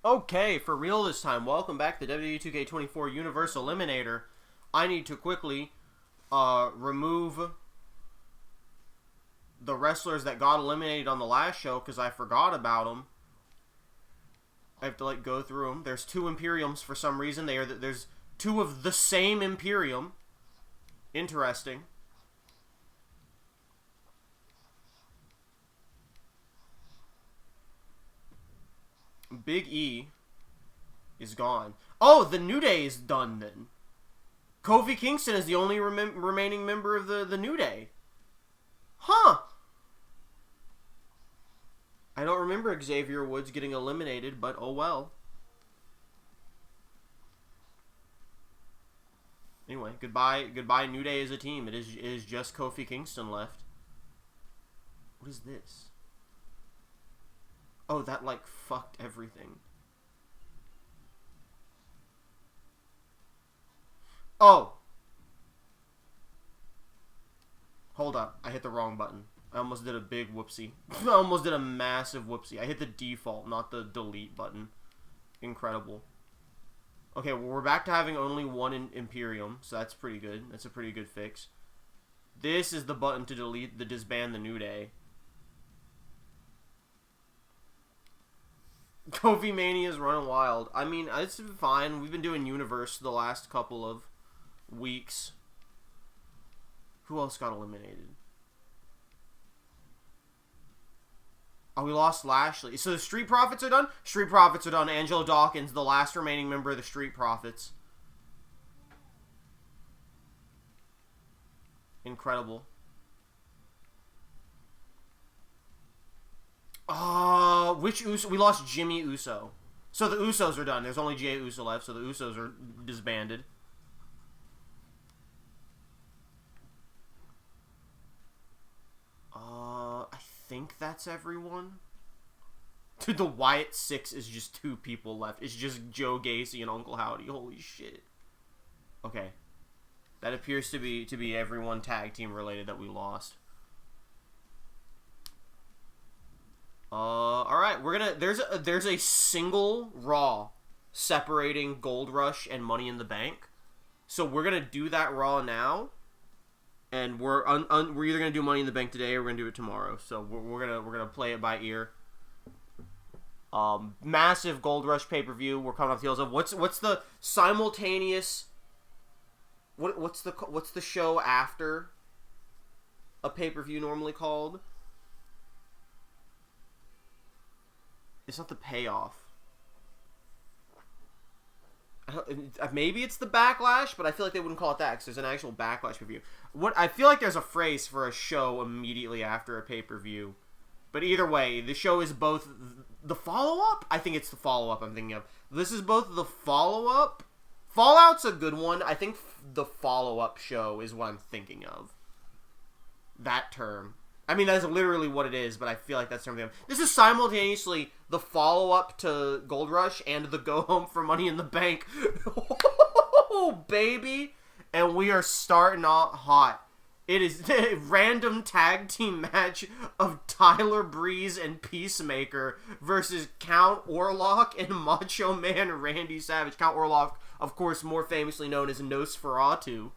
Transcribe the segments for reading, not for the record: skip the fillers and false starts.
Okay, for real this time. Welcome back to Wwe 2K24 Universe Eliminator. I need to quickly remove the wrestlers that got eliminated on the last show because I forgot about them. I have to go through them. There's two Imperiums for some reason. There's two of the same Imperium. Interesting. Big E is gone. Oh, the New Day is done then. Kofi Kingston is the only remaining member of the New Day. Huh. I don't remember Xavier Woods getting eliminated, but oh well. Anyway, goodbye New Day as a team. It is just Kofi Kingston left. What is this? Oh, that fucked everything. Oh! Hold up. I hit the wrong button. I almost did a big whoopsie. I almost did a massive whoopsie. I hit the default, not the delete button. Incredible. Okay, well, we're back to having only one Imperium, so that's pretty good. That's a pretty good fix. This is the button to disband the New Day. Kofi Mania is running wild. I mean, it's fine. We've been doing Universe the last couple of weeks. Who else got eliminated? Oh, we lost Lashley. So the Street Profits are done? Street Profits are done. Angelo Dawkins, the last remaining member of the Street Profits. Incredible. Which Uso? We lost Jimmy Uso. So the Usos are done. There's only Jey Uso left, so the Usos are disbanded. I think that's everyone. Dude, the Wyatt Six is just two people left. It's just Joe Gacy and Uncle Howdy. Holy shit. Okay. That appears to be everyone tag team related that we lost. Alright, there's a single Raw separating Gold Rush and Money in the Bank. So we're gonna do that Raw now. And we're either gonna do Money in the Bank today or we're gonna do it tomorrow. So we're gonna play it by ear. Massive Gold Rush pay-per-view. We're coming off the heels of what's the simultaneous what's the show after a pay-per-view normally called? It's not the payoff. Maybe it's the Backlash, but I feel like they wouldn't call it that because there's an actual Backlash pay-per-view. I feel like there's a phrase for a show immediately after a pay-per-view. But either way, the show is both the follow-up? I think it's the follow-up I'm thinking of. This is both the follow-up. Fallout's a good one. I think the follow-up show is what I'm thinking of. That term. I mean, that's literally what it is, but I feel like that's something. This is simultaneously the follow-up to Gold Rush and the go-home for Money in the Bank. Oh, baby! And we are starting out hot. It is a random tag team match of Tyler Breeze and Peacemaker versus Count Orlok and Macho Man Randy Savage. Count Orlok, of course, more famously known as Nosferatu.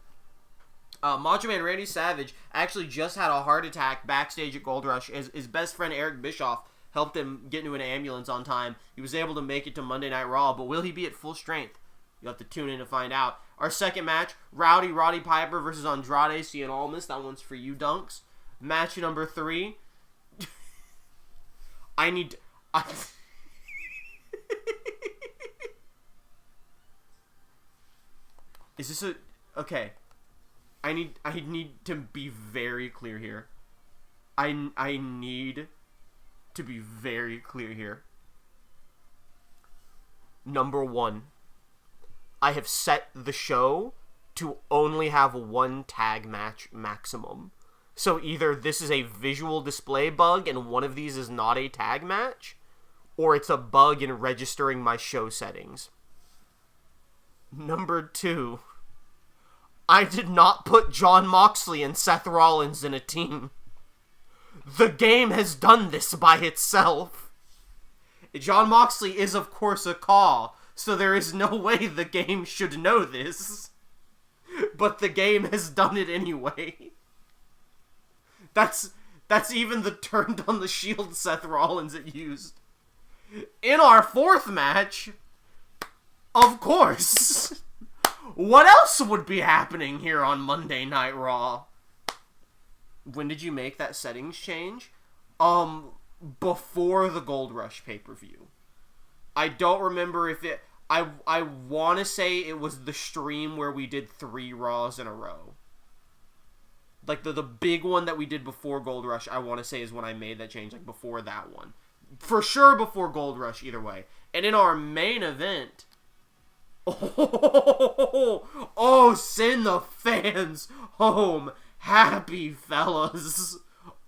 Macho Man Randy Savage actually just had a heart attack backstage at Gold Rush. His best friend Eric Bischoff helped him get into an ambulance on time. He was able to make it to Monday Night Raw, but will he be at full strength? You'll have to tune in to find out. Our second match, Roddy Piper versus Andrade Cien Almas. That one's for you, Dunks. Match number 3. Is this a... Okay. I need to be very clear here. I need to be very clear here. Number 1. I have set the show to only have one tag match maximum. So either this is a visual display bug and one of these is not a tag match, or it's a bug in registering my show settings. Number 2. I did not put Jon Moxley and Seth Rollins in a team. The game has done this by itself. Jon Moxley is, of course, a CAW, so there is no way the game should know this. But the game has done it anyway. That's even the turned on the shield Seth Rollins it used. In our fourth match, of course. What else would be happening here on Monday Night Raw? When did you make that settings change? Before the Gold Rush pay-per-view. I don't remember if it... I want to say it was the stream where we did 3 Raws in a row. Like, the big one that we did before Gold Rush, I want to say is when I made that change, like, before that one. For sure before Gold Rush, either way. And in our main event... Oh, send the fans home happy, fellas.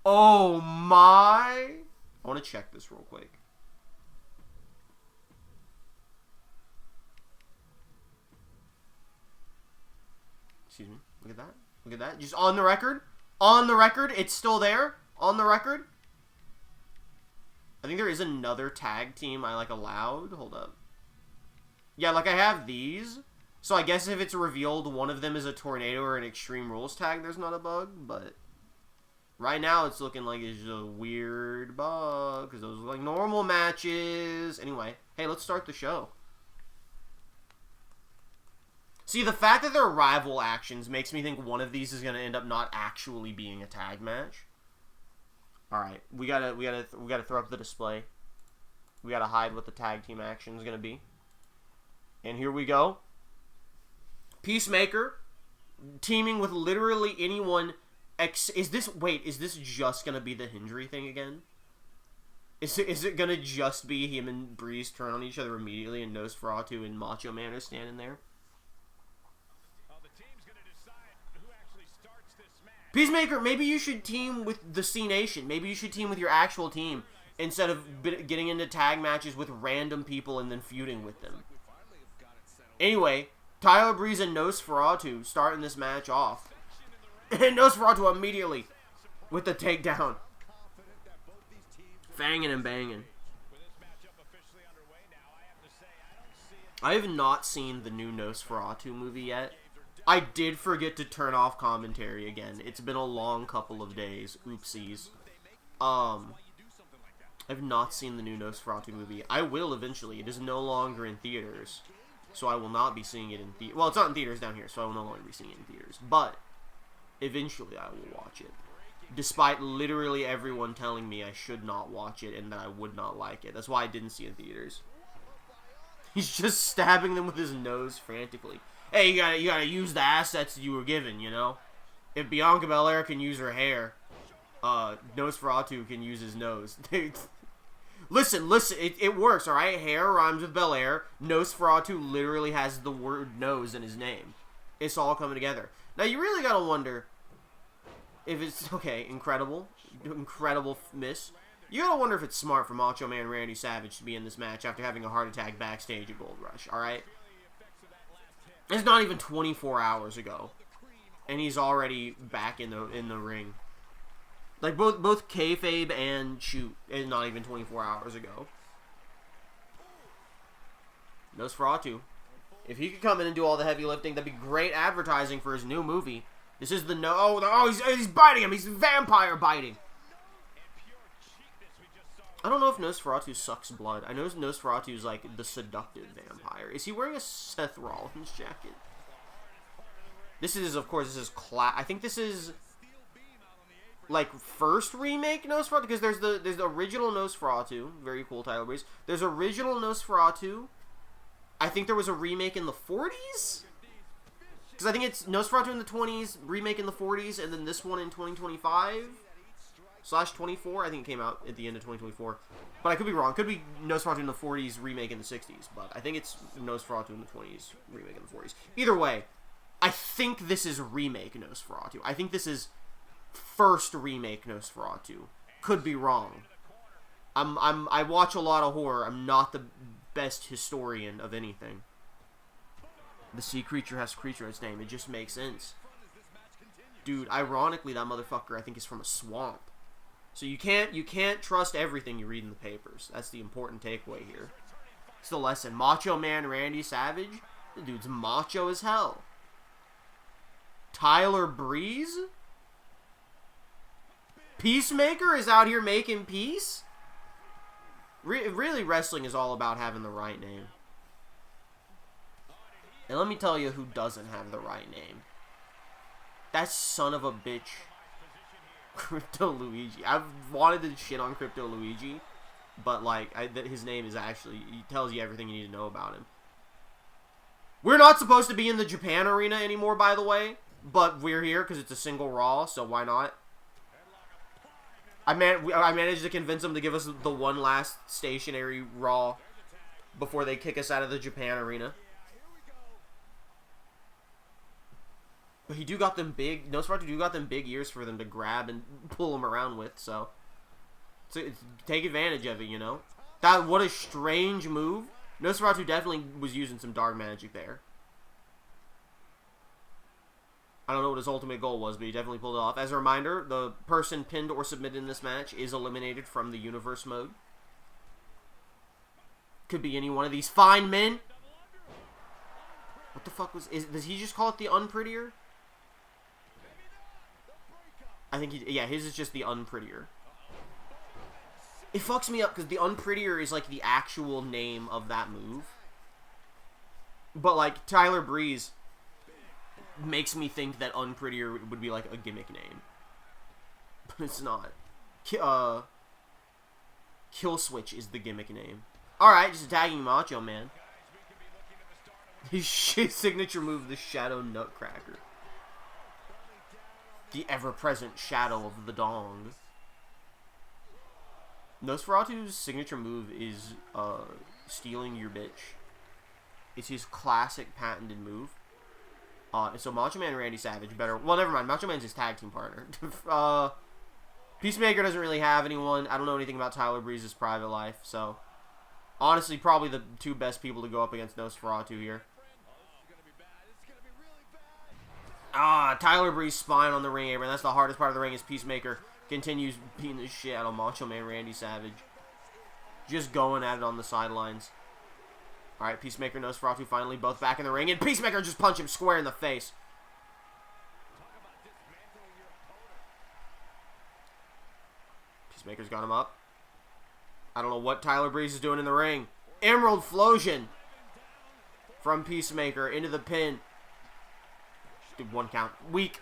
Oh, my... I want to check this real quick. Excuse me. Look at that. Look at that. Just on the record. On the record. It's still there. On the record. I think there is another tag team I, like, allowed. Hold up. Yeah, like, I have these. So I guess if it's revealed one of them is a Tornado or an Extreme Rules tag, there's not a bug. But right now it's looking like it's a weird bug. Because those are, like, normal matches. Anyway. Hey, let's start the show. See, the fact that they're rival actions makes me think one of these is going to end up not actually being a tag match. Alright, we gotta throw up the display. We gotta hide what the tag team action is gonna be. And here we go. Peacemaker teaming with literally anyone. Is this just gonna be the Hendry thing again? Is it gonna just be him and Breeze turn on each other immediately and Nosferatu and Macho Man are standing there? Peacemaker, maybe you should team with the C Nation. Maybe you should team with your actual team instead of getting into tag matches with random people and then feuding with them. Anyway, Tyler Breeze and Nosferatu starting this match off. And Nosferatu immediately with the takedown. Fanging and banging. I have not seen the new Nosferatu movie yet. I did forget to turn off commentary again. It's been a long couple of days. Oopsies. I've not seen the new Nosferatu movie. I will eventually. It is no longer in theaters. So I will not be seeing it in theaters. Well, it's not in theaters down here, so I will no longer be seeing it in theaters. But eventually I will watch it. Despite literally everyone telling me I should not watch it and that I would not like it. That's why I didn't see it in theaters. He's just stabbing them with his nose frantically. Hey, you gotta use the assets you were given, you know? If Bianca Belair can use her hair, Nosferatu can use his nose. Listen, it works, alright? Hair rhymes with Belair. Nosferatu literally has the word nose in his name. It's all coming together. Now, you really gotta wonder if it's... Okay, incredible miss. You gotta wonder if it's smart for Macho Man Randy Savage to be in this match after having a heart attack backstage at Gold Rush, alright? It's not even 24 hours ago, and he's already back in the ring. Like both kayfabe and shoot is not even 24 hours ago. Nosferatu, if he could come in and do all the heavy lifting, that'd be great advertising for his new movie. This is he's biting him. He's vampire biting. I don't know if Nosferatu sucks blood. I know Nosferatu is like the seductive vampire. Is he wearing a Seth Rollins jacket? This is, of course, I think this is like first remake Nosferatu, because there's the original Nosferatu, very cool Tyler Breeze. There's original Nosferatu. I think there was a remake in the 40s. Because I think it's Nosferatu in the 20s, remake in the 40s, and then this one in 2025/24. I think it came out at the end of 2024. But I could be wrong. Could be Nosferatu in the 40s, remake in the 60s. But I think it's Nosferatu in the 20s, remake in the 40s. Either way, I think this is remake Nosferatu. I think this is first remake Nosferatu. Could be wrong. I watch a lot of horror. I'm not the best historian of anything. The sea creature has creature in its name. It just makes sense. Dude, ironically, that motherfucker I think is from a swamp. So you can't trust everything you read in the papers. That's the important takeaway here. It's the lesson. Macho Man Randy Savage? The dude's macho as hell. Tyler Breeze? Peacemaker is out here making peace? Really, wrestling is all about having the right name. And let me tell you who doesn't have the right name. That son of a bitch, Crypto Luigi. I've wanted to shit on Crypto Luigi, but like, his name is actually, he tells you everything you need to know about him. We're not supposed to be in the Japan arena anymore, by the way, but we're here because it's a single Raw, so why not? I managed to convince them to give us the one last stationary Raw before they kick us out of the Japan arena. But he do got them big, Nosferatu do got them big ears for them to grab and pull them around with, so take advantage of it, you know? What a strange move. Nosferatu definitely was using some dark magic there. I don't know what his ultimate goal was, but he definitely pulled it off. As a reminder, the person pinned or submitted in this match is eliminated from the Universe mode. Could be any one of these fine men. What the fuck does he just call it the unprettier? I think yeah, his is just the unprettier. It fucks me up because the unprettier is like the actual name of that move. But like Tyler Breeze makes me think that unprettier would be like a gimmick name. But it's not. Kill Switch is the gimmick name. Alright, just attacking Macho Man. His signature move, the Shadow Nutcracker. The ever-present shadow of the dong. Nosferatu's signature move is stealing your bitch. It's his classic patented move. So Macho Man and Randy Savage better... Well, never mind. Macho Man's his tag team partner. Peacemaker doesn't really have anyone. I don't know anything about Tyler Breeze's private life. So, honestly, probably the two best people to go up against Nosferatu here. Tyler Breeze spine on the ring apron. That's the hardest part of the ring as Peacemaker continues beating the shit out of Macho Man Randy Savage. Just going at it on the sidelines. Alright, Peacemaker and Nosferatu finally both back in the ring, and Peacemaker just punched him square in the face. Peacemaker's got him up. I don't know what Tyler Breeze is doing in the ring. Emerald Flosion from Peacemaker into the pin. Dude, one count. Weak,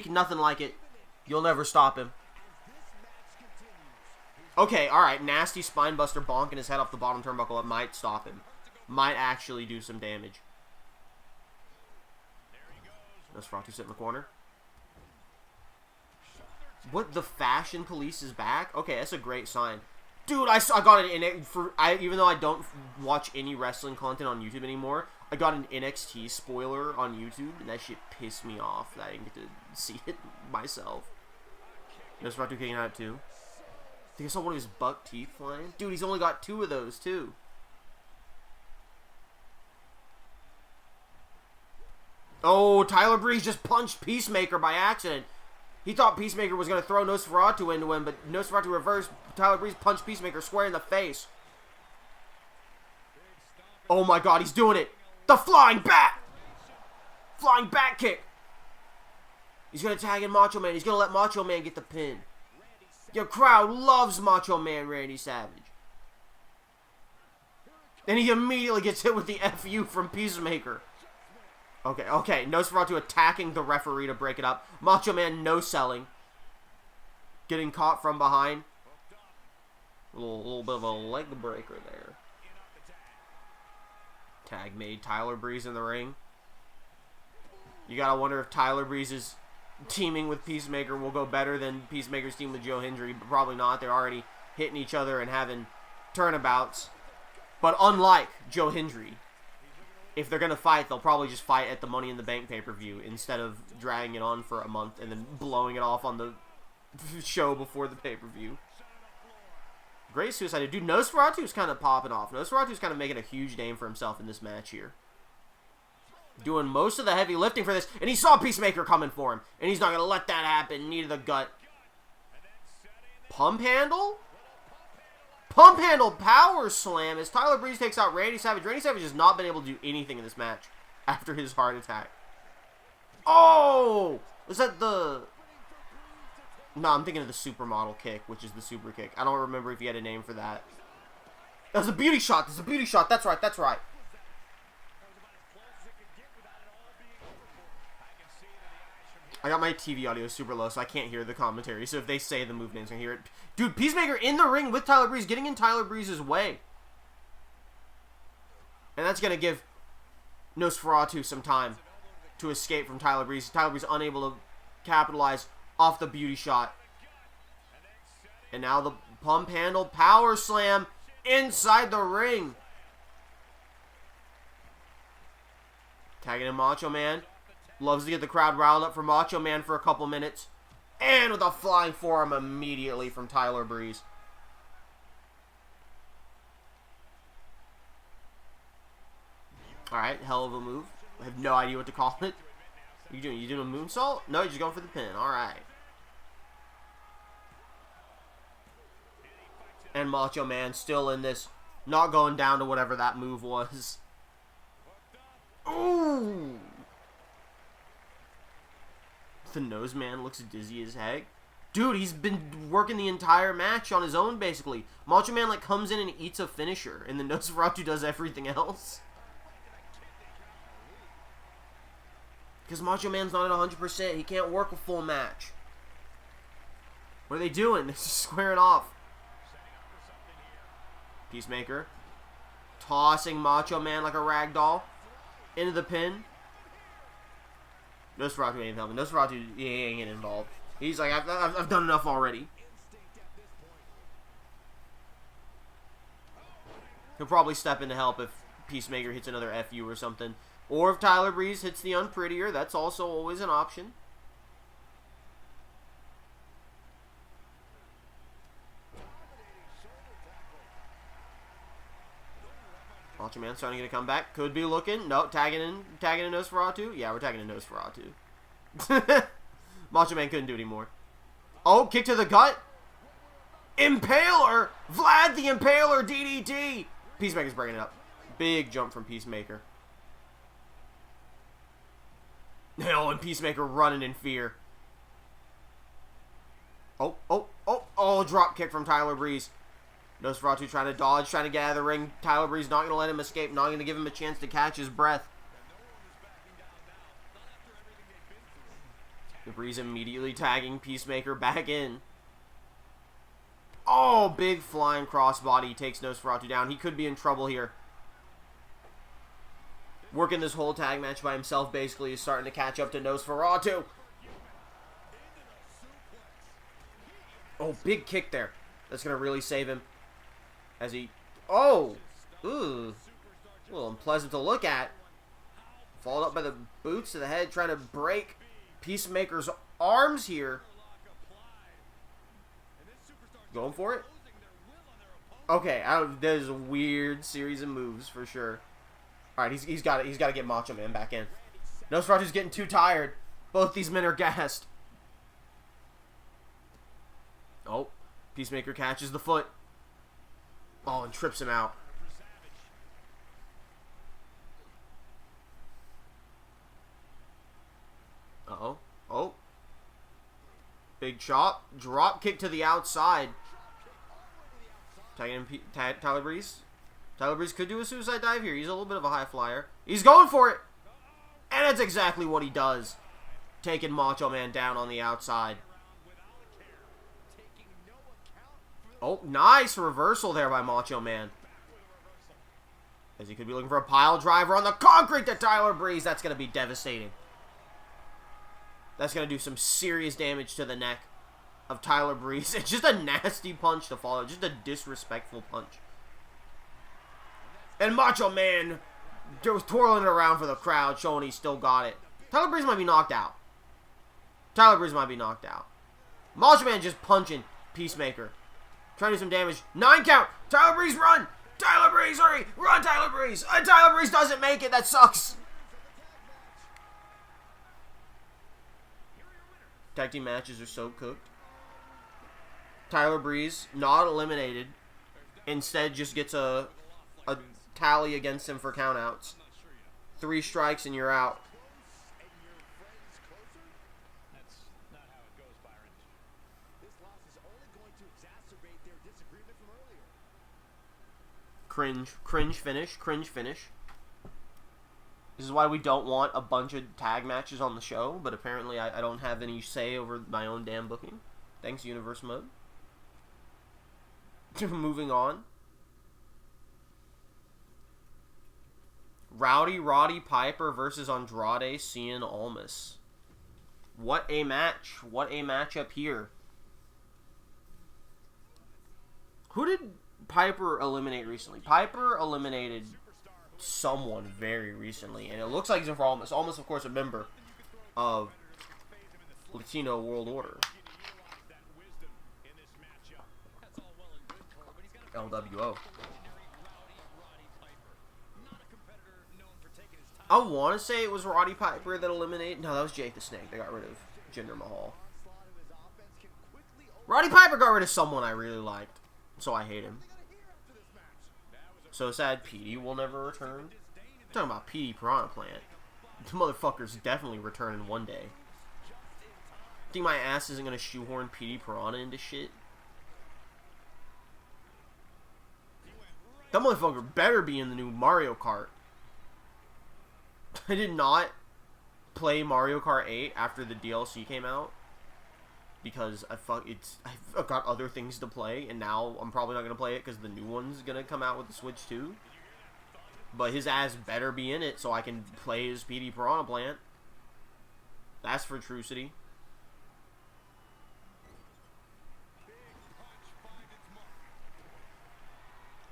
nothing like it. You'll never stop him. Okay, alright, nasty spinebuster bonking his head off the bottom turnbuckle. It might stop him. Might actually do some damage. Nosferatu sit in the corner. What, the Fashion Police is back? Okay, that's a great sign. Dude, I got an even though I don't watch any wrestling content on YouTube anymore, I got an NXT spoiler on YouTube, and that shit pissed me off that I didn't get to see it myself. Nosferatu kicking out too. I think I saw one of his buck teeth flying. Dude, he's only got 2 of those, too. Oh, Tyler Breeze just punched Peacemaker by accident. He thought Peacemaker was going to throw Nosferatu into him, but Nosferatu reversed. Tyler Breeze punched Peacemaker square in the face. Oh my god, he's doing it. The flying bat! Flying bat kick. He's going to tag in Macho Man. He's going to let Macho Man get the pin. Your crowd loves Macho Man Randy Savage. And he immediately gets hit with the FU from Peacemaker. Okay. Nosferatu attacking the referee to break it up. Macho Man no-selling. Getting caught from behind. A little bit of a leg breaker there. Tag made. Tyler Breeze in the ring. You gotta wonder if Tyler Breeze's teaming with Peacemaker will go better than Peacemaker's team with Joe Hendry, but probably not. They're already hitting each other and having turnabouts. But unlike Joe Hendry, if they're going to fight, they'll probably just fight at the Money in the Bank pay-per-view instead of dragging it on for a month and then blowing it off on the show before the pay-per-view. Great suicide. Dude, Nosferatu's kind of popping off. Nosferatu's kind of making a huge name for himself in this match here. Doing most of the heavy lifting for this, and he saw Peacemaker coming for him, and he's not going to let that happen. Knee to the gut. Pump handle? Pump handle power slam as Tyler Breeze takes out Randy Savage. Randy Savage has not been able to do anything in this match after his heart attack. Oh! Was that the... No, I'm thinking of the supermodel kick, which is the super kick. I don't remember if he had a name for that. That was a beauty shot. That's a beauty shot. That's right. That's right. I got my TV audio super low, so I can't hear the commentary. So if they say the move names, I can hear it. Dude, Peacemaker in the ring with Tyler Breeze, getting in Tyler Breeze's way. And that's going to give Nosferatu some time to escape from Tyler Breeze. Tyler Breeze unable to capitalize off the beauty shot. And now the pump handle power slam inside the ring. Tagging in Macho Man. Loves to get the crowd riled up for Macho Man for a couple minutes. And with a flying forearm immediately from Tyler Breeze. Alright, hell of a move. I have no idea what to call it. What are you doing? You doing a moonsault? No, you're just going for the pin. Alright. And Macho Man still in this. Not going down to whatever that move was. Ooh! The nose man looks dizzy as heck. Dude, he's been working the entire match on his own, basically. Macho Man, like, comes in and eats a finisher, and the Nosferatu does everything else. Because Macho Man's not at 100%. He can't work a full match. What are they doing? They're just squaring off. Peacemaker. Tossing Macho Man like a rag doll. Into the pin. Nosferatu ain't helping. Nosferatu, he ain't getting involved. He's like, I've done enough already. He'll probably step in to help if Peacemaker hits another FU or something. Or if Tyler Breeze hits the unprettier, that's also always an option. Macho Man starting to get a comeback. Could be looking. No, tagging in Nosferatu. Yeah, we're tagging in Nosferatu. Macho Man couldn't do anymore. Oh, kick to the gut. Impaler. Vlad the Impaler DDT. Peacemaker's breaking it up. Big jump from Peacemaker. Oh, and Peacemaker running in fear. Oh, drop kick from Tyler Breeze. Nosferatu trying to dodge, trying to get out of the ring. Tyler Breeze not going to let him escape, not going to give him a chance to catch his breath. The Breeze immediately tagging Peacemaker back in. Oh, big flying crossbody takes Nosferatu down. He could be in trouble here. Working this whole tag match by himself, basically, is starting to catch up to Nosferatu. Oh, big kick there. That's going to really save him. As he... Oh! Ooh. A little unpleasant to look at. Followed up by the boots to the head, trying to break Peacemaker's arms here. Going for it? Okay, there's a weird series of moves for sure. Alright, he's got it. He's got to get Macho Man back in. Nosferatu's getting too tired. Both these men are gassed. Oh, Peacemaker catches the foot. Oh, and trips him out. Uh-oh. Oh. Big chop. Drop kick to the outside. Tagging in Tyler Breeze. Tyler Breeze could do a suicide dive here. He's a little bit of a high flyer. He's going for it. And that's exactly what he does. Taking Macho Man down on the outside. Oh, nice reversal there by Macho Man. As he could be looking for a pile driver on the concrete to Tyler Breeze. That's going to be devastating. That's going to do some serious damage to the neck of Tyler Breeze. It's just a nasty punch to follow. Just a disrespectful punch. And Macho Man was twirling it around for the crowd, showing he still got it. Tyler Breeze might be knocked out. Tyler Breeze might be knocked out. Macho Man just punching Peacemaker. Trying to do some damage. 9 count. Tyler Breeze, run. Tyler Breeze, hurry. Run, Tyler Breeze. Tyler Breeze doesn't make it. That sucks. Tag team matches are so cooked. Tyler Breeze, not eliminated. Instead, just gets a tally against him for countouts. 3 strikes and you're out. Cringe finish. This is why we don't want a bunch of tag matches on the show, but apparently I don't have any say over my own damn booking. Thanks, Universe Mode. Moving on. Roddy Piper versus Andrade Cien Almas. What a match. What a matchup here. Who did Piper eliminate recently? Piper eliminated someone very recently, and it looks like he's in for Almas. Almas, of course, a member of Latino World Order. LWO. I want to say it was Roddy Piper that eliminated. No, that was Jake the Snake. They got rid of Jinder Mahal. Roddy Piper got rid of someone I really liked, so I hate him. So sad Petey will never return. I'm talking about Petey Piranha Plant. The motherfucker's definitely returning one day. Think my ass isn't going to shoehorn Petey Piranha into shit? That motherfucker better be in the new Mario Kart. I did not play Mario Kart 8 after the DLC came out because I've got other things to play, and now I'm probably not gonna play it because the new one's gonna come out with the Switch too. But his ass better be in it so I can play his PD Piranha Plant. That's for True City.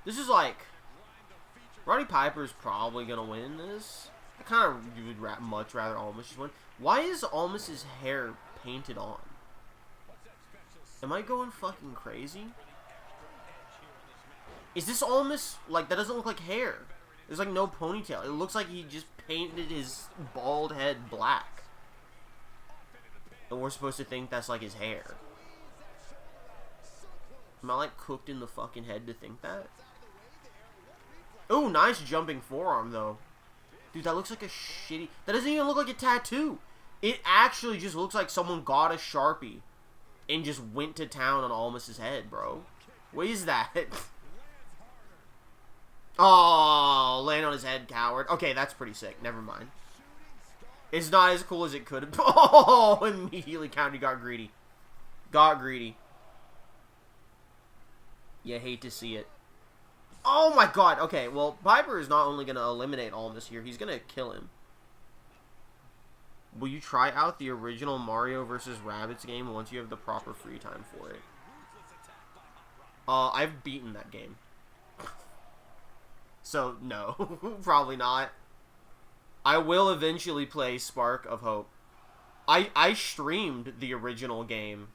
This is like Roddy Piper's probably gonna win this. I kind of would much rather Almas just win. Why is Almas's hair painted on? Am I going fucking crazy? Is this Almas, like, that doesn't look like hair. There's like no ponytail. It looks like he just painted his bald head black. And we're supposed to think that's like his hair. Am I like cooked in the fucking head to think that? Oh, nice jumping forearm though. Dude, that looks like a shitty... That doesn't even look like a tattoo. It actually just looks like someone got a Sharpie and just went to town on Almas's head, bro. What is that? Oh, laying on his head, coward. Okay, that's pretty sick. Never mind. It's not as cool as it could have been. Oh, immediately counter got greedy. Got greedy. You hate to see it. Oh my god. Okay, well, Piper is not only going to eliminate Almas here, he's going to kill him. Will you try out the original Mario vs. Rabbids game once you have the proper free time for it? I've beaten that game. So, no. Probably not. I will eventually play Spark of Hope. I streamed the original game.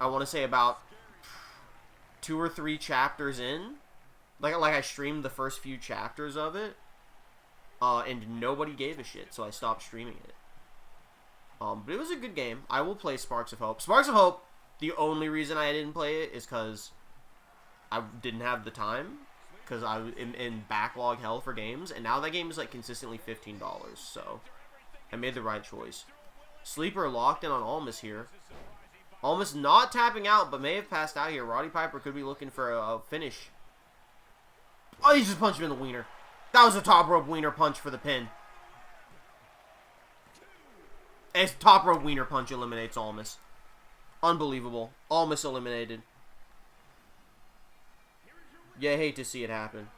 I want to say about 2 or 3 chapters in. Like I streamed the first few chapters of it. And nobody gave a shit, so I stopped streaming it. But it was a good game. I will play Sparks of Hope. Sparks of Hope, the only reason I didn't play it is because I didn't have the time. Because I was in backlog hell for games. And now that game is like consistently $15. So I made the right choice. Sleeper locked in on Almas here. Almas not tapping out, but may have passed out here. Roddy Piper could be looking for a finish. Oh, he just punched him in the wiener. That was a top rope wiener punch for the pin. And his top rope wiener punch eliminates Almas. Unbelievable. Almas eliminated. Yeah, I hate to see it happen.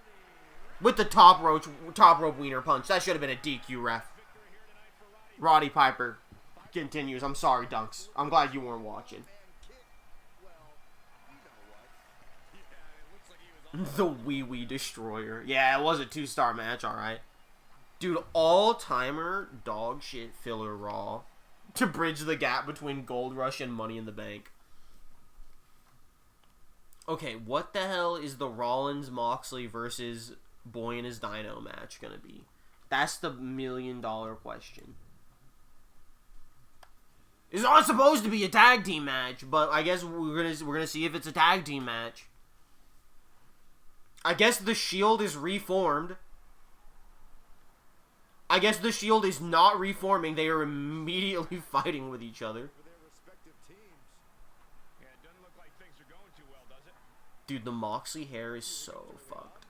With the top rope wiener punch. That should have been a DQ, ref. Roddy Piper continues. I'm sorry, Dunks. I'm glad you weren't watching. The Wwe Destroyer. Yeah, it was a 2-star match, alright. Dude, all-timer dog shit filler Raw to bridge the gap between Gold Rush and Money in the Bank. Okay, what the hell is the Rollins-Moxley versus Boy and his Dino match gonna be? That's the $1 million question. It's not supposed to be a tag team match, but I guess we're gonna see if it's a tag team match. I guess the Shield is reformed. I guess the Shield is not reforming. They are immediately fighting with each other. Dude, the Moxley hair is so fucked.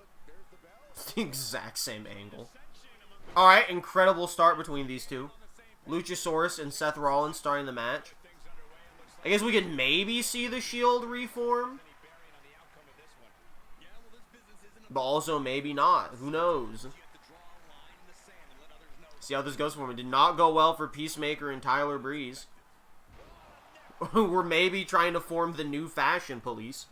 It's the exact same angle. Alright, incredible start between these two. Luchasaurus and Seth Rollins starting the match. I guess we could maybe see the Shield reform. But also maybe not. Who knows? See how this goes for him. It did not go well for Peacemaker and Tyler Breeze. We're maybe trying to form the new Fashion Police.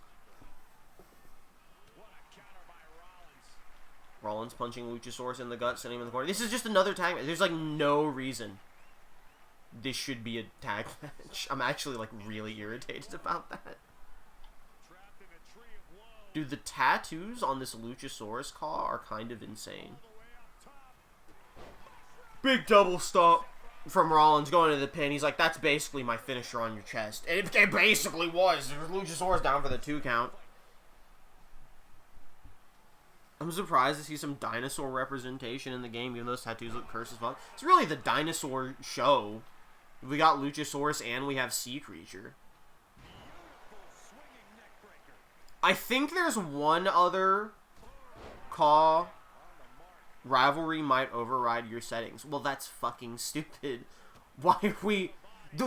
Rollins punching Luchasaurus in the gut, sending him in the corner. This is just another tag match. There's like no reason this should be a tag match. I'm actually like really irritated about that. Dude, the tattoos on this Luchasaurus claw are kind of insane. Big double stomp from Rollins going to the pin. He's like, that's basically my finisher on your chest. And it basically was. There was Luchasaurus down for the 2 count. I'm surprised to see some dinosaur representation in the game, even though those tattoos look cursed as fuck. It's really the dinosaur show. We got Luchasaurus and we have Sea Creature. I think there's one other CAW rivalry might override your settings. Well, that's fucking stupid. Why are we...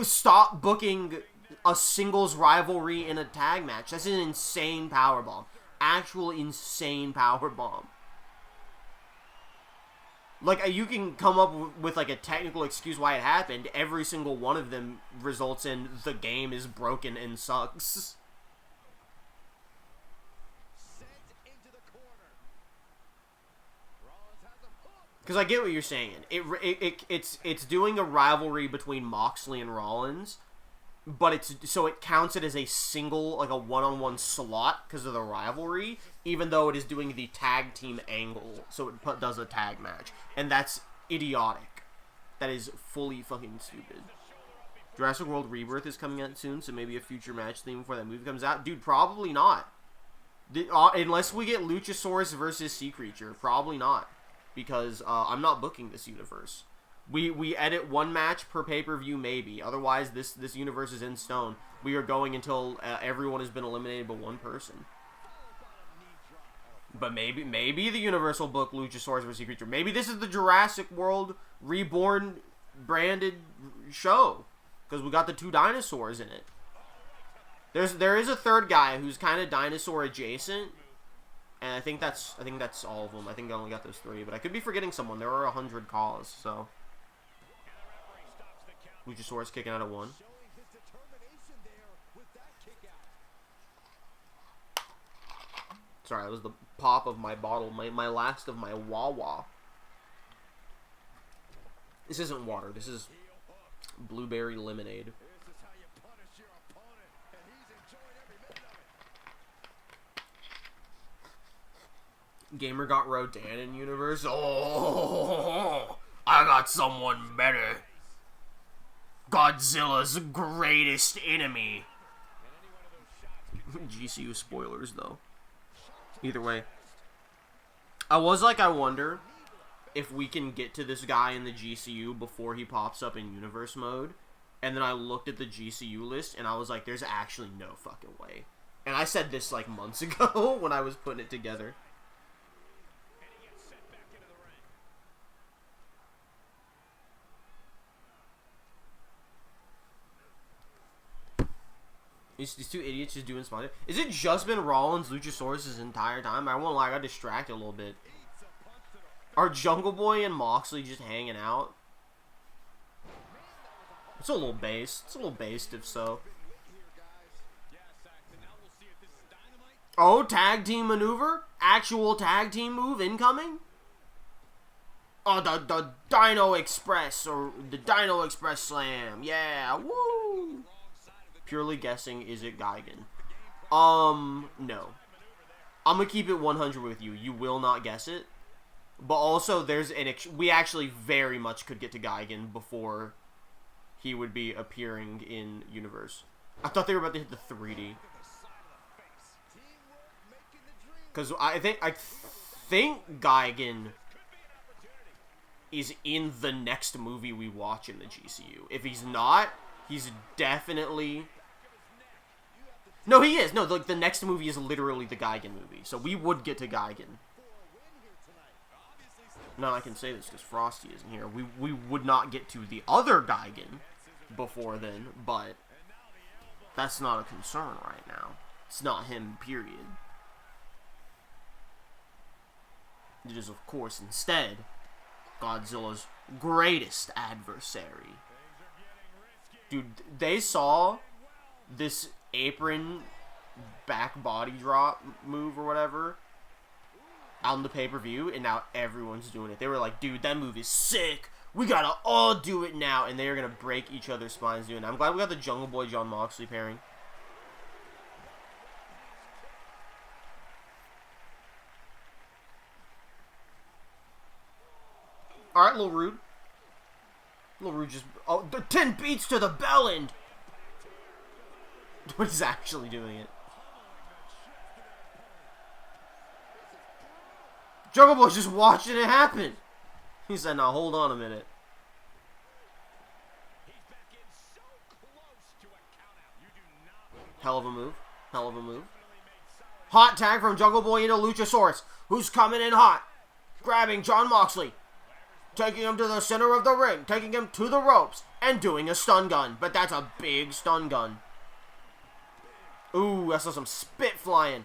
Stop booking a singles rivalry in a tag match. That's an insane powerbomb. Actual insane powerbomb. Like, you can come up with like a technical excuse why it happened. Every single one of them results in the game is broken and sucks. Because I get what you're saying. It's doing a rivalry between Moxley and Rollins, but it counts it as a single, like a one-on-one slot because of the rivalry, even though it is doing the tag team angle, so it does a tag match. And that's idiotic. That is fully fucking stupid. Jurassic World Rebirth is coming out soon, so maybe a future match theme before that movie comes out. Dude, probably not. Unless we get Luchasaurus versus Sea Creature. Probably not. Because I'm not booking this universe. We edit one match per pay-per-view, maybe. Otherwise, this universe is in stone. We are going until everyone has been eliminated but one person. But maybe the universe will book Luchasaurus vs. Sea Creature. Maybe this is the Jurassic World Reborn branded show. Because we got the 2 dinosaurs in it. There is a third guy who's kind of dinosaur adjacent. And I think that's all of them. I think I only got those 3, but I could be forgetting someone. There are 100 CAWs, so Luchasaurus kicking out at 1. Sorry, that was the pop of my bottle, my last of my Wawa. This isn't water. This is blueberry lemonade. Gamer got Rodan in Universe. Oh, I got someone better. Godzilla's greatest enemy. GCU spoilers, though. Either way. I wonder if we can get to this guy in the GCU before he pops up in Universe mode. And then I looked at the GCU list, and I was like, there's actually no fucking way. And I said this, like, months ago when I was putting it together. These 2 idiots just doing sponsor. Is it just been Rollins, Luchasaurus this entire time? I won't lie, I got distracted a little bit. Are Jungle Boy and Moxley just hanging out? It's a little based. It's a little based, if so. Oh, tag team maneuver? Actual tag team move incoming? Oh, the Dino Express, or the Dino Express Slam. Yeah, woo! Purely guessing, is it Gigan? No. I'm gonna keep it 100 with you. You will not guess it. But also, there's we actually very much could get to Gigan before he would be appearing in Universe. I thought they were about to hit the 3D. Because I think Gigan is in the next movie we watch in the GCU. If he's not, he's definitely... No, he is. No, the next movie is literally the Gigan movie. So we would get to Gigan. No, I can say this because Frosty isn't here. We would not get to the other Gigan before then, but that's not a concern right now. It's not him, period. It is, of course, instead, Godzilla's greatest adversary. Dude, they saw this apron back body drop move or whatever on the pay-per-view, and now everyone's doing it. They were like, dude, that move is sick. We gotta all do it now. And they are gonna break each other's spines doing it. I'm glad we got the Jungle Boy John Moxley pairing. Alright, Lil Rude. Lil Rude just... Oh, the 10 beats to the bell end! What is actually doing it? Jungle Boy's just watching it happen. He said, now hold on a minute. Hell of a move. Hell of a move. Hot tag from Jungle Boy into Luchasaurus, who's coming in hot. Grabbing John Moxley. Taking him to the center of the ring. Taking him to the ropes. And doing a stun gun. But that's a big stun gun. Ooh, I saw some spit flying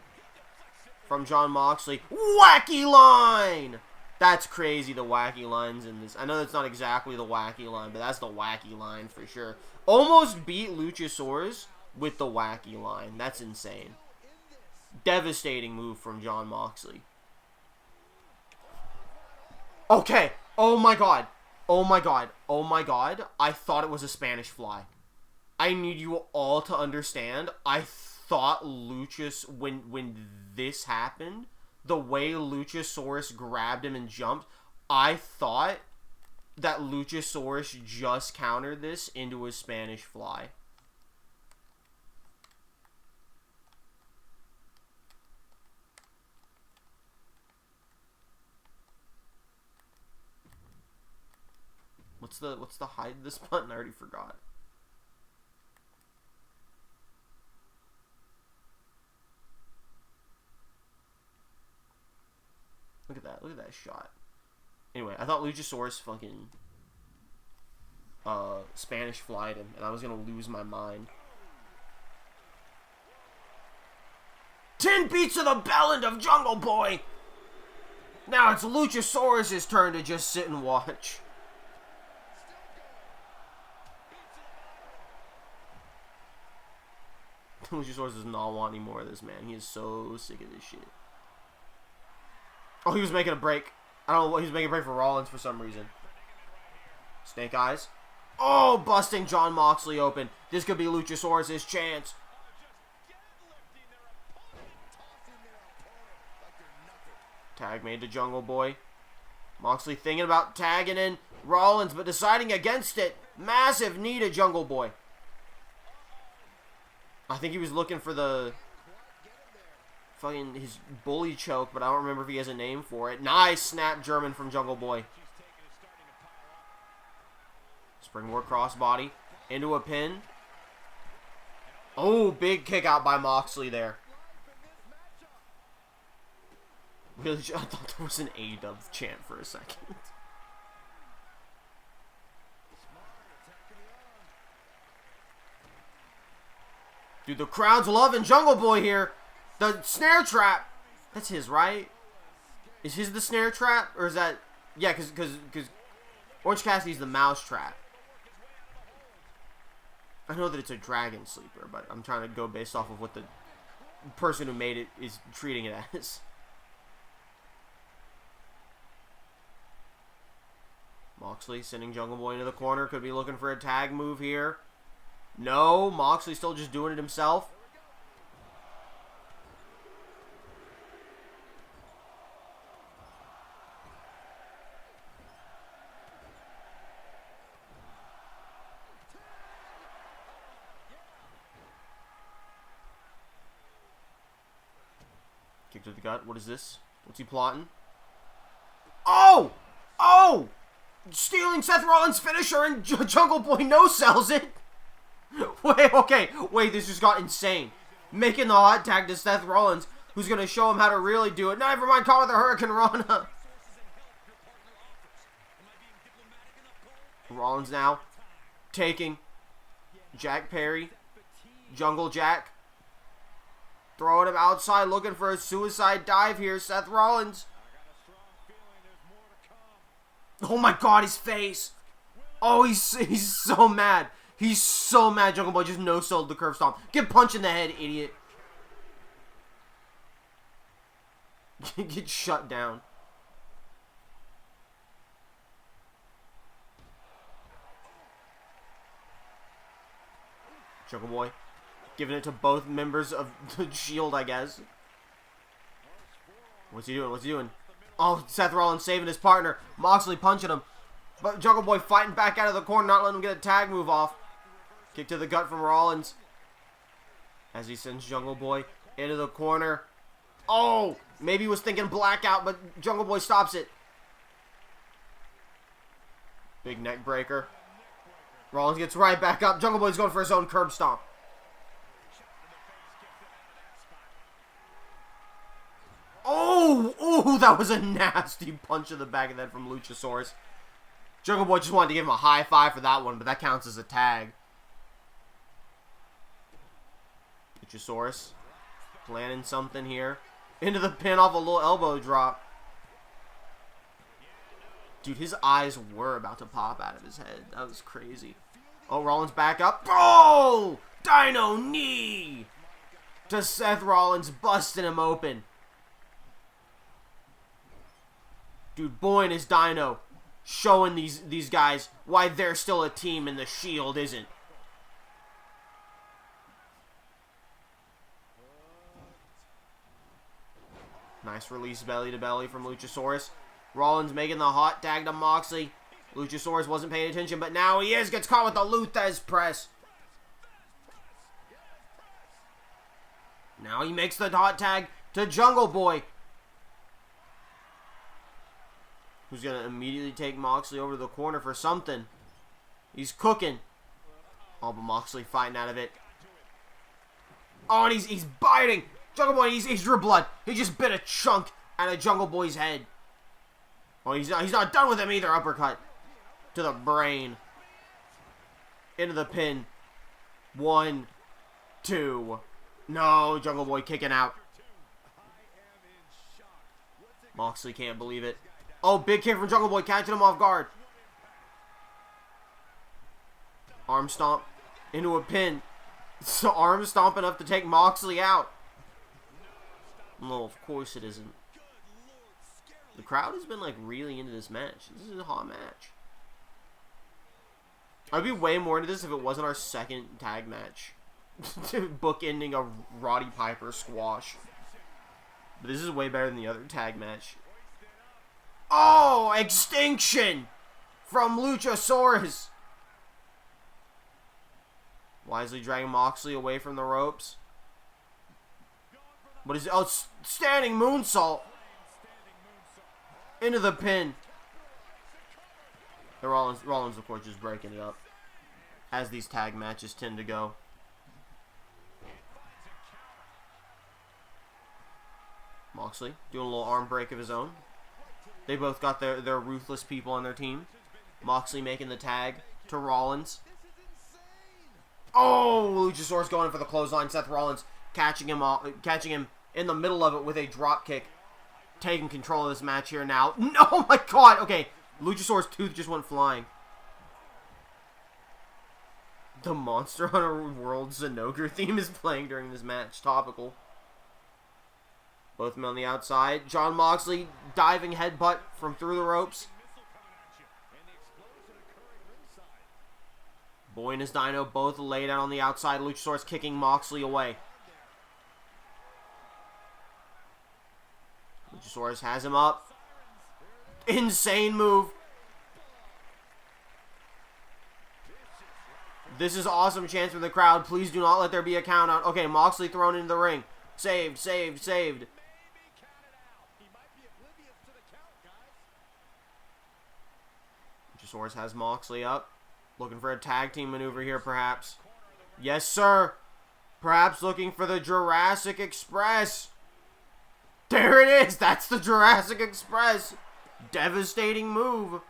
from John Moxley. Wacky line! That's crazy, the wacky lines in this. I know that's not exactly the wacky line, but that's the wacky line for sure. Almost beat Luchasaurus with the wacky line. That's insane. Devastating move from John Moxley. Okay. Oh my god. Oh my god. Oh my god. I thought it was a Spanish fly. I need you all to understand. I thought when this happened, the way Luchasaurus grabbed him and jumped, I thought that Luchasaurus just countered this into a Spanish fly. What's the hide this button? I already forgot. Look at that. Look at that shot. Anyway, I thought Luchasaurus fucking Spanish flied him, and I was gonna lose my mind. 10 beats to the bell end of Jungle Boy! Now it's Luchasaurus' turn to just sit and watch. Luchasaurus does not want any more of this, man. He is so sick of this shit. Oh, he was making a break. I don't know what he was making a break for Rollins for some reason. Snake Eyes. Oh, busting John Moxley open. This could be Luchasaurus' chance. Tag made to Jungle Boy. Moxley thinking about tagging in Rollins, but deciding against it. Massive knee to Jungle Boy. I think he was looking for the fucking his bully choke, but I don't remember if he has a name for it. Nice snap German from Jungle Boy. Springboard crossbody into a pin. Oh, big kick out by Moxley there. Really, I thought there was an A-dub chant for a second. Dude, the crowd's loving Jungle Boy here. The snare trap. That's his, right? Is his the snare trap? Or is that... Yeah, because Orange Cassidy's the mouse trap. I know that it's a dragon sleeper, but I'm trying to go based off of what the person who made it is treating it as. Moxley sending Jungle Boy into the corner. Could be looking for a tag move here. No, Moxley still just doing it himself. Kick to the gut. What is this? What's he plotting? Oh! Oh! Stealing Seth Rollins' finisher and Jungle Boy no-sells it. Wait, okay. Wait, this just got insane. Making the hot tag to Seth Rollins, who's going to show him how to really do it. Never mind, call it the Hurricane Rana. Rollins now taking Jack Perry. Jungle Jack. Throwing him outside, looking for a suicide dive here. Seth Rollins. Oh my god, his face. Oh, he's so mad. He's so mad. Jungle Boy just no-sold the curve stomp. Get punched in the head, idiot. Get shut down. Jungle Boy giving it to both members of the Shield, I guess. What's he doing? What's he doing? Oh, Seth Rollins saving his partner. Moxley punching him. But Jungle Boy fighting back out of the corner, not letting him get a tag move off. Kick to the gut from Rollins. As he sends Jungle Boy into the corner. Oh! Maybe he was thinking blackout, but Jungle Boy stops it. Big neck breaker. Rollins gets right back up. Jungle Boy's going for his own curb stomp. Oh! Oh, that was a nasty punch in the back of the head from Luchasaurus. Jungle Boy just wanted to give him a high five for that one, but that counts as a tag. Luchasaurus planning something here. Into the pin off a little elbow drop. Dude, his eyes were about to pop out of his head. That was crazy. Oh, Rollins back up. Oh! Dino knee! To Seth Rollins, busting him open. Dude, boy and his Dino showing these guys why they're still a team and the Shield isn't. Nice release belly to belly from Luchasaurus. Rollins making the hot tag to Moxley. Luchasaurus wasn't paying attention, but now he is. Gets caught with the Luthez press. Now he makes the hot tag to Jungle Boy, who's going to immediately take Moxley over to the corner for something. He's cooking. Oh, but Moxley fighting out of it. Oh, and he's biting. Jungle Boy, he's drew blood. He just bit a chunk out of Jungle Boy's head. Oh, he's not done with him either. Uppercut to the brain. Into the pin. 1, 2. No, Jungle Boy kicking out. Moxley can't believe it. Oh, big kick from Jungle Boy, catching him off guard. Arm stomp into a pin. So arm stomp enough to take Moxley out. No, of course it isn't. The crowd has been like really into this match. This is a hot match. I'd be way more into this if it wasn't our second tag match. Bookending a Roddy Piper squash. But this is way better than the other tag match. Oh, extinction from Luchasaurus. Wisely dragging Moxley away from the ropes. What is it? Oh, standing moonsault into the pin. The Rollins, of course, just breaking it up, as these tag matches tend to go. Moxley doing a little arm break of his own. They both got their ruthless people on their team. Moxley making the tag to Rollins. Oh, Luchasaurus going in for the clothesline. Seth Rollins catching him in the middle of it with a drop kick. Taking control of this match here now. No, oh my god. Okay, Luchasaurus' tooth just went flying. The Monster Hunter World Zenogre theme is playing during this match. Topical. Both men on the outside. Jon Moxley diving headbutt from through the ropes. Boy and his Dino both laid out on the outside. Luchasaurus kicking Moxley away. Luchasaurus has him up. Insane move. This is awesome chance for the crowd. Please do not let there be a count out. Okay, Moxley thrown into the ring. Saved, saved, saved. Source has Moxley up. Looking for a tag team maneuver here, perhaps. Yes, sir. Perhaps looking for the Jurassic Express. There it is. That's the Jurassic Express. Devastating move.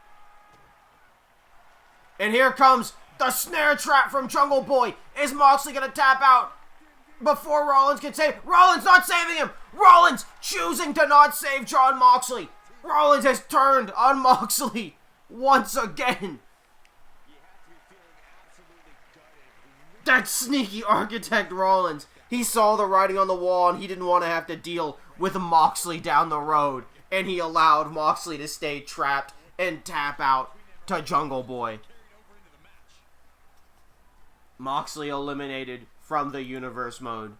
And here comes the snare trap from Jungle Boy. Is Moxley going to tap out before Rollins can save? Rollins not saving him. Rollins choosing to not save Jon Moxley. Rollins has turned on Moxley once again. That sneaky architect Rollins. He saw the writing on the wall and he didn't want to have to deal with Moxley down the road. And he allowed Moxley to stay trapped and tap out to Jungle Boy. Moxley eliminated from the Universe mode.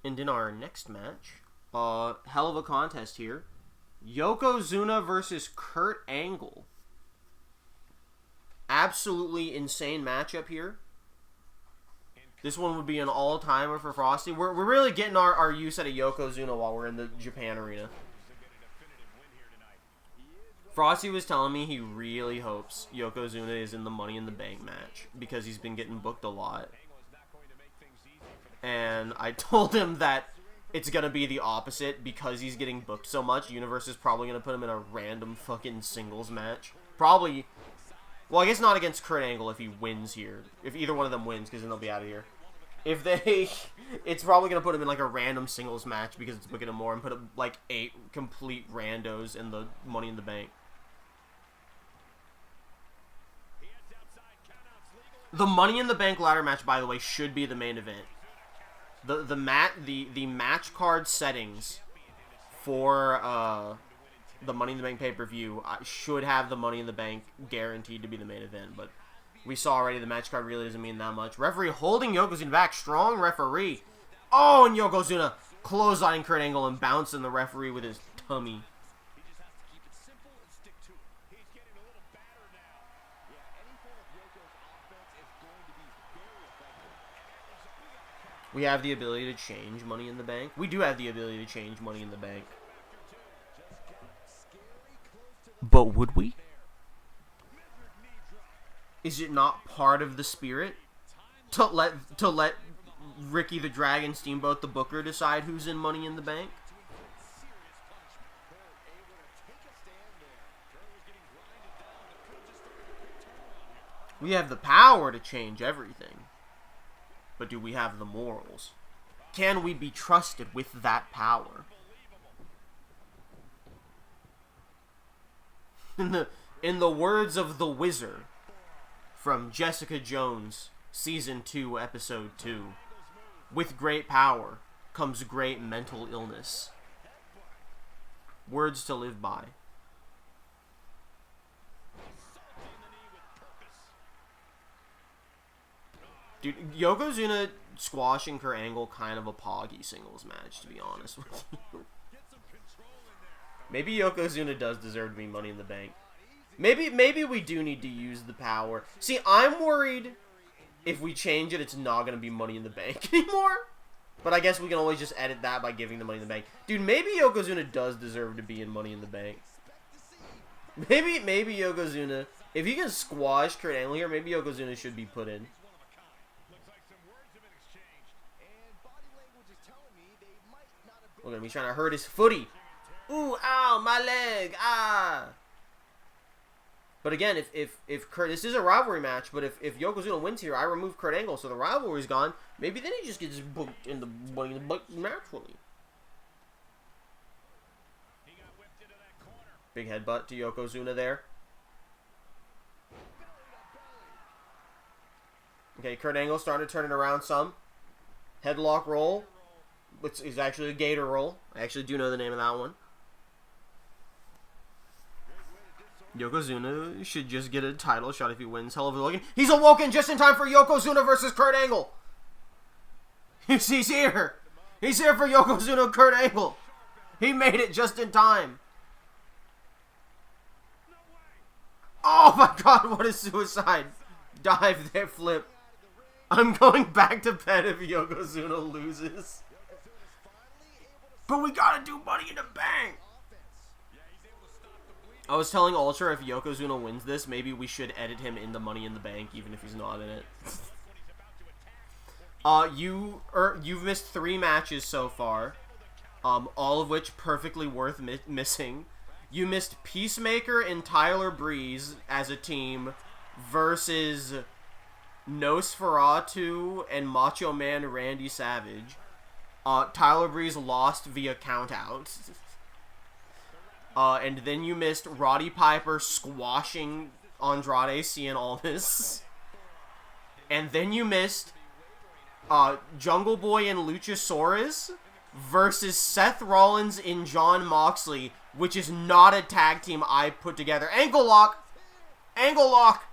And in our next match, hell of a contest here. Yokozuna versus Kurt Angle. Absolutely insane matchup here. This one would be an all-timer for Frosty. We're really getting our use out of Yokozuna while we're in the Japan arena. Frosty was telling me he really hopes Yokozuna is in the Money in the Bank match because he's been getting booked a lot. And I told him that it's going to be the opposite because he's getting booked so much. Universe is probably going to put him in a random fucking singles match. Probably. Well, I guess not against Kurt Angle if he wins here. If either one of them wins, because then they'll be out of here. If they... It's probably going to put him in like a random singles match because it's booking him more and put like 8 complete randos in the Money in the Bank. The Money in the Bank ladder match, by the way, should be the main event. The match card settings for the Money in the Bank pay-per-view should have the Money in the Bank guaranteed to be the main event, but we saw already the match card really doesn't mean that much. Referee holding Yokozuna back. Strong referee. Oh, and Yokozuna clotheslining Kurt Angle and bouncing the referee with his tummy. We have the ability to change Money in the Bank. We do have the ability to change Money in the Bank. But would we? Is it not part of the spirit to let Ricky the Dragon Steamboat the Booker decide who's in Money in the Bank? We have the power to change everything. But do we have the morals? Can we be trusted with that power? In the words of the Wizard from Jessica Jones, Season 2, Episode 2, with great power comes great mental illness. Words to live by. Dude, Yokozuna squashing Kurt Angle kind of a poggy singles match, to be honest with you. Maybe Yokozuna does deserve to be Money in the Bank. Maybe we do need to use the power. See, I'm worried if we change it, it's not going to be Money in the Bank anymore. But I guess we can always just edit that by giving the Money in the Bank. Dude, maybe Yokozuna does deserve to be in Money in the Bank. Maybe Yokozuna, if he can squash Kurt Angle here, maybe Yokozuna should be put in. Look at him, he's trying to hurt his footy. Ooh, ow, my leg, ah. But again, if Kurt, this is a rivalry match, but if Yokozuna wins here, I remove Kurt Angle, so the rivalry's gone. Maybe then he just gets booked in the Money in the Bank naturally. Big headbutt to Yokozuna there. Okay, Kurt Angle starting to turn it around some. Headlock roll. Which is actually a gator roll. I actually do know the name of that one. Yokozuna should just get a title shot if he wins. Hell of a looking. He's awoken just in time for Yokozuna versus Kurt Angle. He's here. He's here for Yokozuna and Kurt Angle. He made it just in time. Oh my god, what a suicide. Dive there, flip. I'm going back to bed if Yokozuna loses. But we gotta do Money in the Bank. I was telling Ultra if Yokozuna wins this, maybe we should edit him in the Money in the Bank, even if he's not in it. You've missed 3 matches so far, all of which perfectly worth missing. You missed Peacemaker and Tyler Breeze as a team versus Nosferatu and Macho Man Randy Savage. Tyler Breeze lost via countout. And then you missed Roddy Piper squashing Andrade Cien Almas. And then you missed Jungle Boy and Luchasaurus versus Seth Rollins and Jon Moxley, which is not a tag team I put together. Ankle lock! Ankle lock!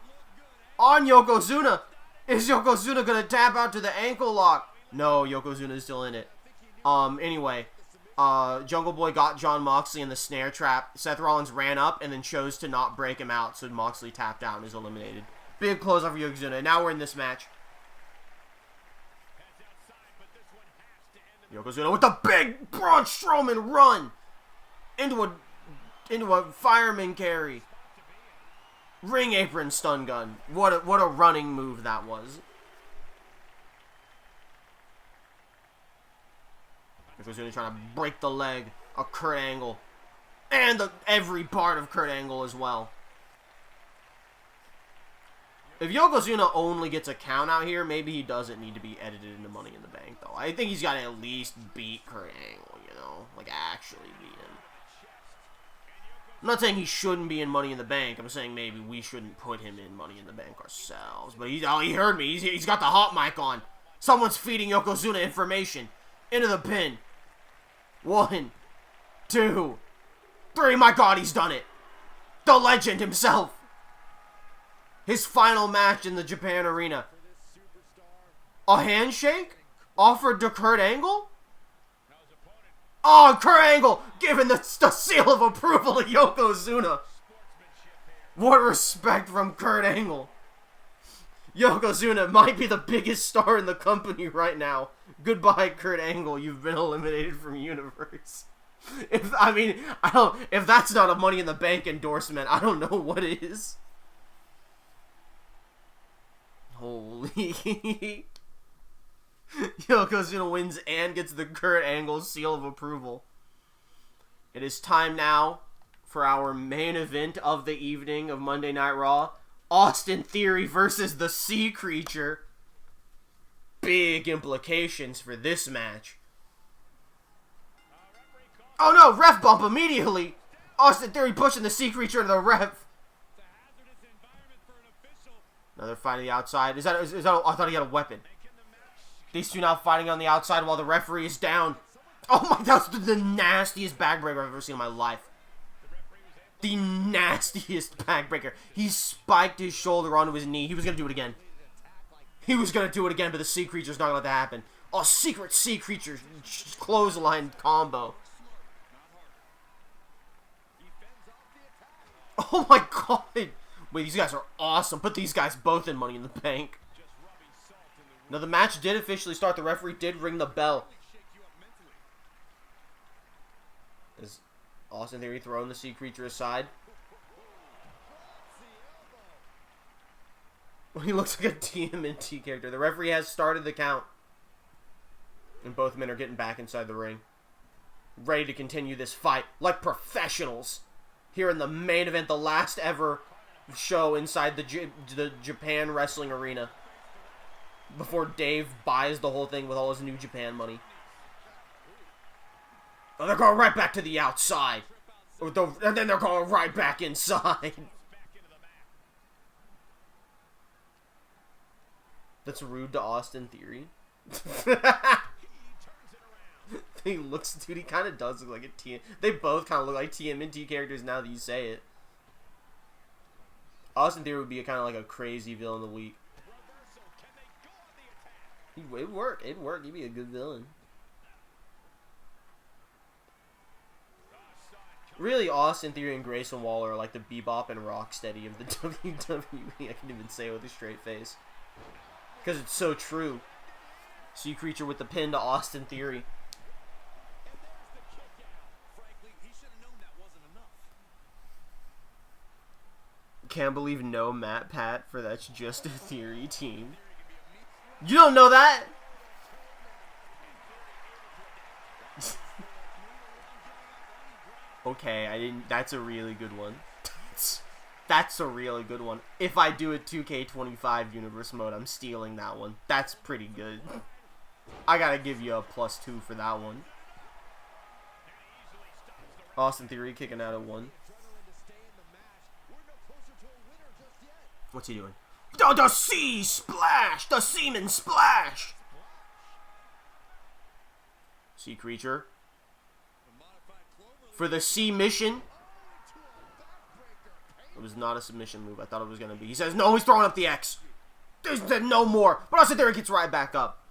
On Yokozuna! Is Yokozuna gonna tap out to the ankle lock? No, Yokozuna is still in it. Anyway, Jungle Boy got Jon Moxley in the snare trap. Seth Rollins ran up and then chose to not break him out, so Moxley tapped out and is eliminated. Big closeout for Yokozuna. Now we're in this match. Yokozuna with the big Braun Strowman run into a fireman carry. Ring apron stun gun. What a running move that was. Yokozuna trying to break the leg of Kurt Angle. And every part of Kurt Angle as well. If Yokozuna only gets a count out here, maybe he doesn't need to be edited into Money in the Bank, though. I think he's got to at least beat Kurt Angle, you know? Like, actually beat him. I'm not saying he shouldn't be in Money in the Bank. I'm saying maybe we shouldn't put him in Money in the Bank ourselves. But he heard me. He's got the hot mic on. Someone's feeding Yokozuna information. Into the pin. 1, 2, 3. My God, he's done it. The legend himself. His final match in the Japan arena. A handshake offered to Kurt Angle? Oh, Kurt Angle giving the seal of approval to Yokozuna. What respect from Kurt Angle. Yokozuna might be the biggest star in the company right now. Goodbye, Kurt Angle. You've been eliminated from Universe. If that's not a Money in the Bank endorsement, I don't know what is. Holy. Yokozuna wins and gets the Kurt Angle seal of approval. It is time now for our main event of the evening of Monday Night Raw. Austin Theory versus the Sea Creature. Big implications for this match. Oh no, ref bump immediately. Austin Theory pushing the Sea Creature to the ref. Another fight on the outside. Is that? I thought he had a weapon. These two now fighting on the outside while the referee is down. Oh my, that's the nastiest backbreaker I've ever seen in my life. The nastiest backbreaker. He spiked his shoulder onto his knee. He was going to do it again. He was going to do it again, but the Sea Creature's not going to let that happen. Oh, secret Sea Creature clothesline combo. Oh my God. Wait, these guys are awesome. Put these guys both in Money in the Bank. Now, the match did officially start. The referee did ring the bell. Is Austin Theory throwing the Sea Creature aside? Well, he looks like a TMNT character. The referee has started the count. And both men are getting back inside the ring. Ready to continue this fight like professionals. Here in the main event, the last ever show inside the Japan Wrestling Arena. Before Dave buys the whole thing with all his New Japan money. Oh, they're going right back to the outside. And then they're going right back inside. That's rude to Austin Theory. He looks, dude, he kind of does look like a TM. They both kind of look like TMNT characters now that you say it. Austin Theory would be kind of like a crazy villain of the week. It'd work. It'd work. He'd be a good villain. Really, Austin Theory and Grayson Waller are like the Bebop and Rocksteady of the WWE. I can even say it with a straight face. Because it's so true. Sea Creature with the pin to Austin Theory. Can't believe no Matt Pat for That's Just a Theory team. You don't know that? Okay, I didn't. That's a really good one. That's a really good one. If I do a 2K25 universe mode, I'm stealing that one. That's pretty good. I gotta give you a +2 for that one. Austin Theory kicking out of 1. What's he doing? The sea splash! The semen splash! Sea Creature. For the sea mission. It was not a submission move. I thought it was going to be. He says, no, he's throwing up the X. There's no more. But Austin Theory gets right back up.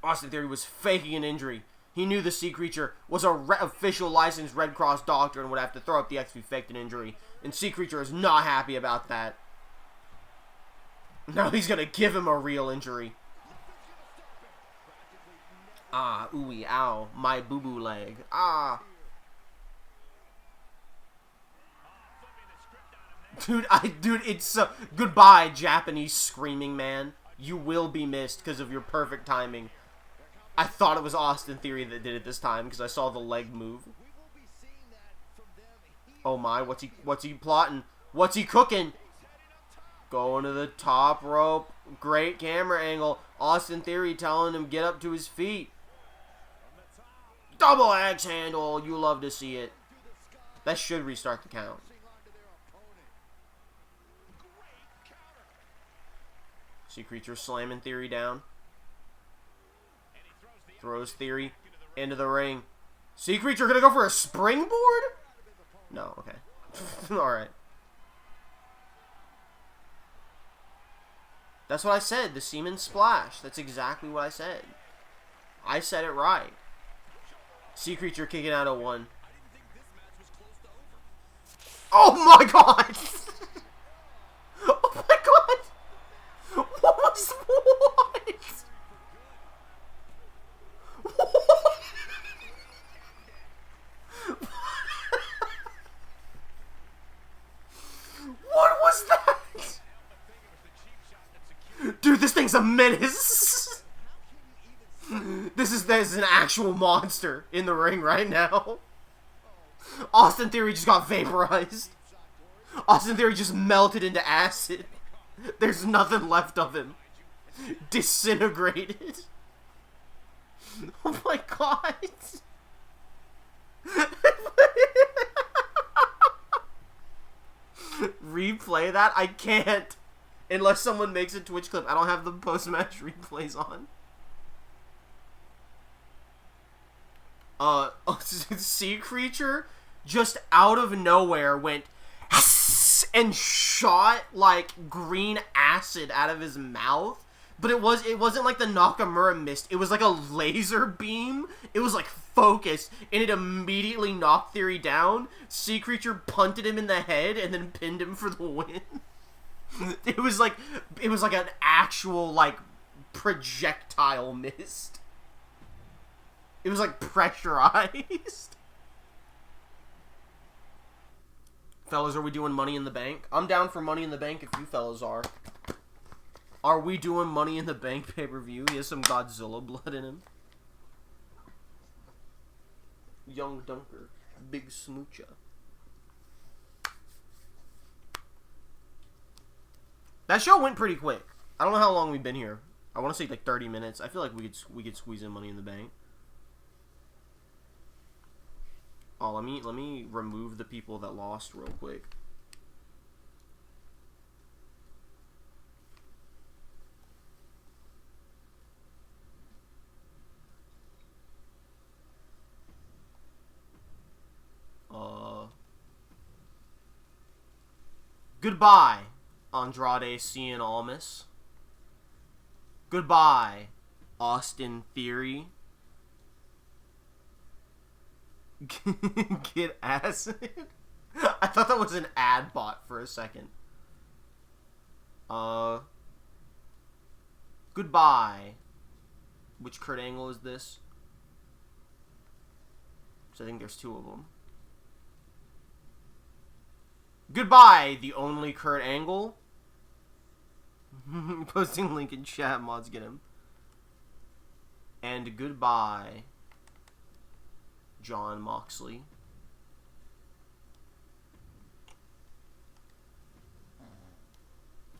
Austin Theory was faking an injury. He knew the Sea Creature was a official licensed Red Cross doctor and would have to throw up the X if he faked an injury. And Sea Creature is not happy about that. Now he's going to give him a real injury. Ah, ooey, ow, my boo-boo leg. Ah. Dude, it's so... Goodbye, Japanese screaming man. You will be missed because of your perfect timing. I thought it was Austin Theory that did it this time because I saw the leg move. Oh my, what's he plotting? What's he cooking? Going to the top rope. Great camera angle. Austin Theory telling him get up to his feet. Double axe handle. You love to see it. That should restart the count. Sea Creature slamming Theory down. Throws Theory into the ring. Sea Creature gonna go for a springboard? No, okay. Alright. That's what I said. The semen splash. That's exactly what I said. I said it right. Sea Creature kicking out of 1. Oh my god! Oh my god! What was what? What was that? Dude, this thing's a menace. This is an actual monster in the ring right now. Austin Theory just got vaporized. Austin Theory just melted into acid. There's nothing left of him. Disintegrated. Oh my god. Replay that? I can't. Unless someone makes a Twitch clip. I don't have the post-match replays on. Sea Creature just out of nowhere went and shot like green acid out of his mouth. But it wasn't like the Nakamura mist. It was like a laser beam. It was like focused, and it immediately knocked Theory down. Sea Creature punted him in the head and then pinned him for the win. It was like an actual like projectile mist. It was like pressurized. Fellas, are we doing Money in the Bank? I'm down for Money in the Bank if you fellas are. Are we doing Money in the Bank pay-per-view? He has some Godzilla blood in him. Young Dunker. Big Smoocha. That show went pretty quick. I don't know how long we've been here. I want to say like 30 minutes. I feel like we could squeeze in Money in the Bank. Oh, let me remove the people that lost real quick. Goodbye, Andrade Cien Almas. Goodbye, Austin Theory. Get acid? I thought that was an ad bot for a second. Goodbye. Which Kurt Angle is this? So I think there's two of them. Goodbye, the only Kurt Angle. Posting link in chat, mods get him. And goodbye, Jon Moxley.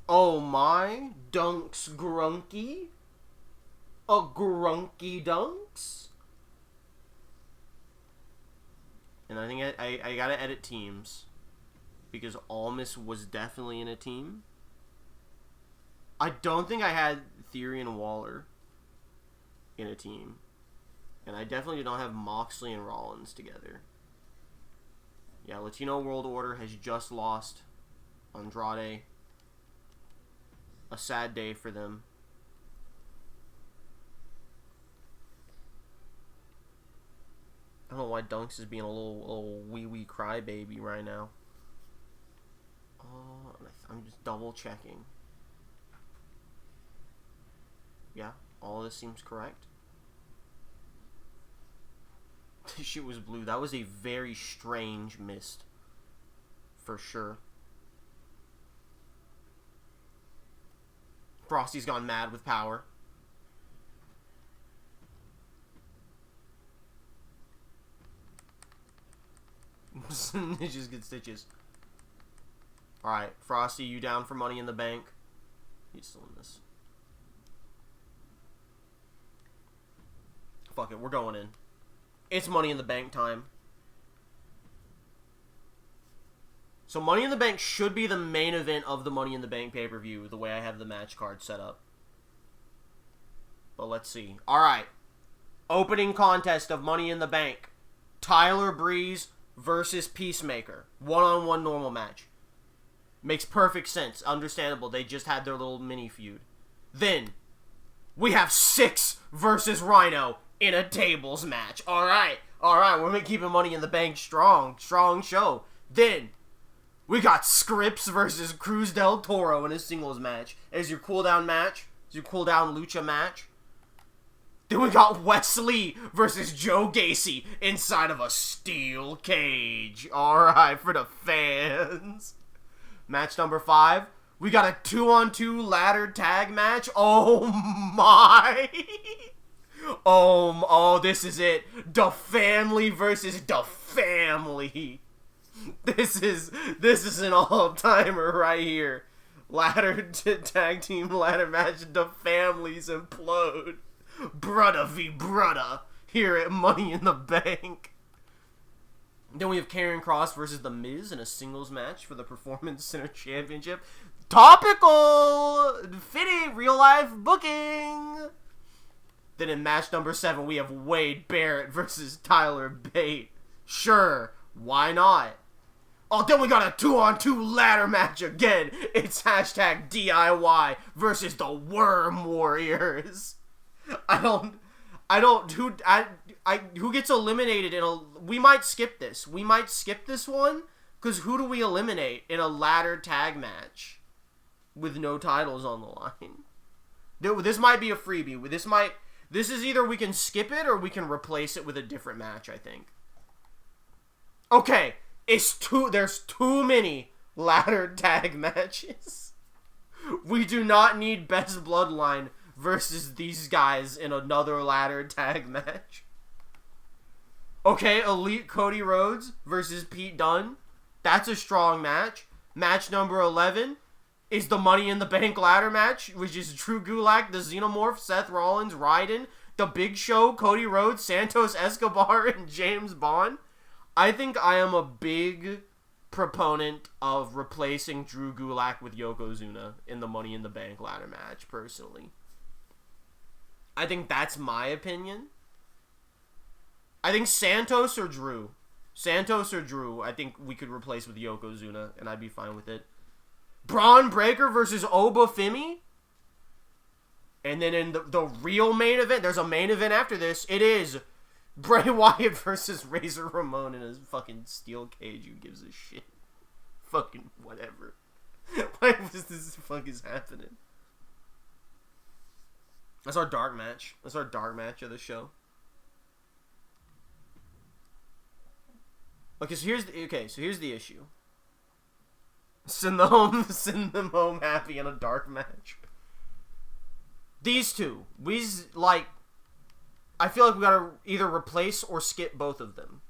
Oh my, Dunks Grunky? A Grunky Dunks? And I think I gotta edit teams. Because Almas was definitely in a team. I don't think I had Theory and Waller in a team. And I definitely did not have Moxley and Rollins together. Yeah, Latino World Order has just lost Andrade. A sad day for them. I don't know why Dunks is being a little wee crybaby right now. I'm just double checking. Yeah, all of this seems correct. This shit was blue. That was a very strange mist. For sure. Frosty's gone mad with power. Ninjas get stitches. Alright, Frosty, you down for Money in the Bank? He's still in this. Fuck it, we're going in. It's Money in the Bank time. So Money in the Bank should be the main event of the Money in the Bank pay-per-view, the way I have the match card set up. But let's see. Alright. Opening contest of Money in the Bank. Tyler Breeze versus Peacemaker. One-on-one normal match. Makes perfect sense. Understandable. They just had their little mini feud. Then, we have Syxx versus Rhino in a tables match. Alright. Alright, we're keeping Money in the Bank strong. Strong show. Then, we got Scripps versus Cruz del Toro in a singles match. As your cooldown match. As your cooldown lucha match. Then we got Wesley versus Joe Gacy inside of a steel cage. Alright, for the fans. Match number 5. We got a 2-on-2 ladder tag match. Oh my. Oh, this is it. The family versus the family. This is an all-timer right here. Ladder tag team ladder match. The families implode. Brudda v. Brudda here at Money in the Bank. Then we have Karrion Kross versus The Miz in a singles match for the Performance Center Championship. Topical! Fitting real-life booking! Then in match number 7, we have Wade Barrett versus Tyler Bate. Sure, why not? Oh, then we got a 2-on-2 ladder match again. It's hashtag DIY versus the Worm Warriors. Who gets eliminated in a... We might skip this. We might skip this one, because who do we eliminate in a ladder tag match with no titles on the line? This might be a freebie. This is either we can skip it or we can replace it with a different match, I think. Okay, there's too many ladder tag matches. We do not need Best Bloodline versus these guys in another ladder tag match. Okay, Elite Cody Rhodes versus Pete Dunne. That's a strong match. Match number 11 is the Money in the Bank ladder match, which is Drew Gulak, the Xenomorph, Seth Rollins, Raiden, The Big Show, Cody Rhodes, Santos Escobar, and James Bond. I think I am a big proponent of replacing Drew Gulak with Yokozuna in the Money in the Bank ladder match, personally. I think that's my opinion. I think Santos or Drew, I think we could replace with Yokozuna, and I'd be fine with it. Braun Breaker versus Oba Femi. And then in the real main event, there's a main event after this. It is Bray Wyatt versus Razor Ramon in a fucking steel cage. Who gives a shit? Fucking whatever. Like, what the fuck is happening? That's our dark match. That's our dark match of the show. Okay, so here's the issue. Send them home happy in a dark match. These two, I feel like we gotta either replace or skip both of them.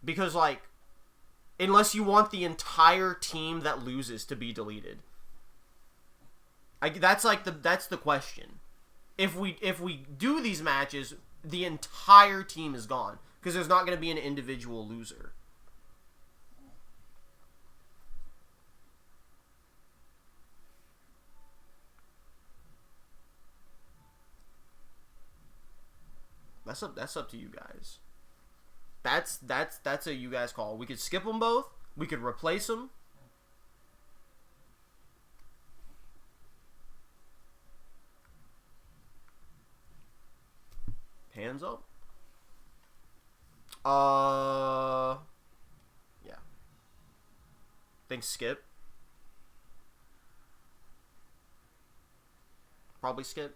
Because, like, unless you want the entire team that loses to be deleted. That's the question. If we do these matches, the entire team is gone. Because there's not going to be an individual loser. That's up to you guys. That's a you guys call. We could skip them both. We could replace them. Hands up. Yeah. Think skip. Probably skip.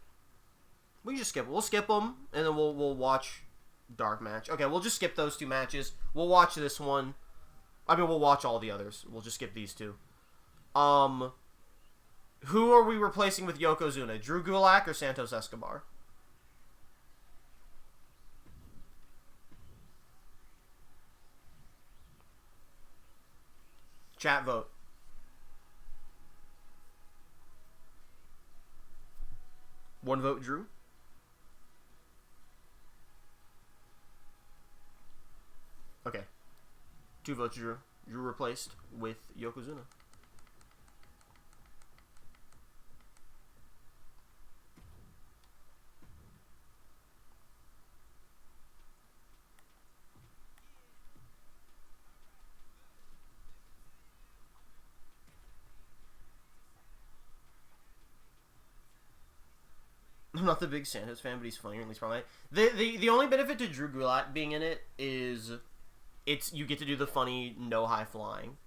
We can just skip. We'll skip them, and then we'll watch dark match. Okay, we'll just skip those two matches. We'll watch this one. I mean, we'll watch all the others. We'll just skip these two. Who are we replacing with Yokozuna? Drew Gulak or Santos Escobar? Chat vote. One vote, Drew. Okay. 2 votes, Drew. Drew replaced with Yokozuna. I'm not the big Santos fan, but he's funnier, at least probably. The only benefit to Drew Gulak being in it is you get to do the funny no high flying.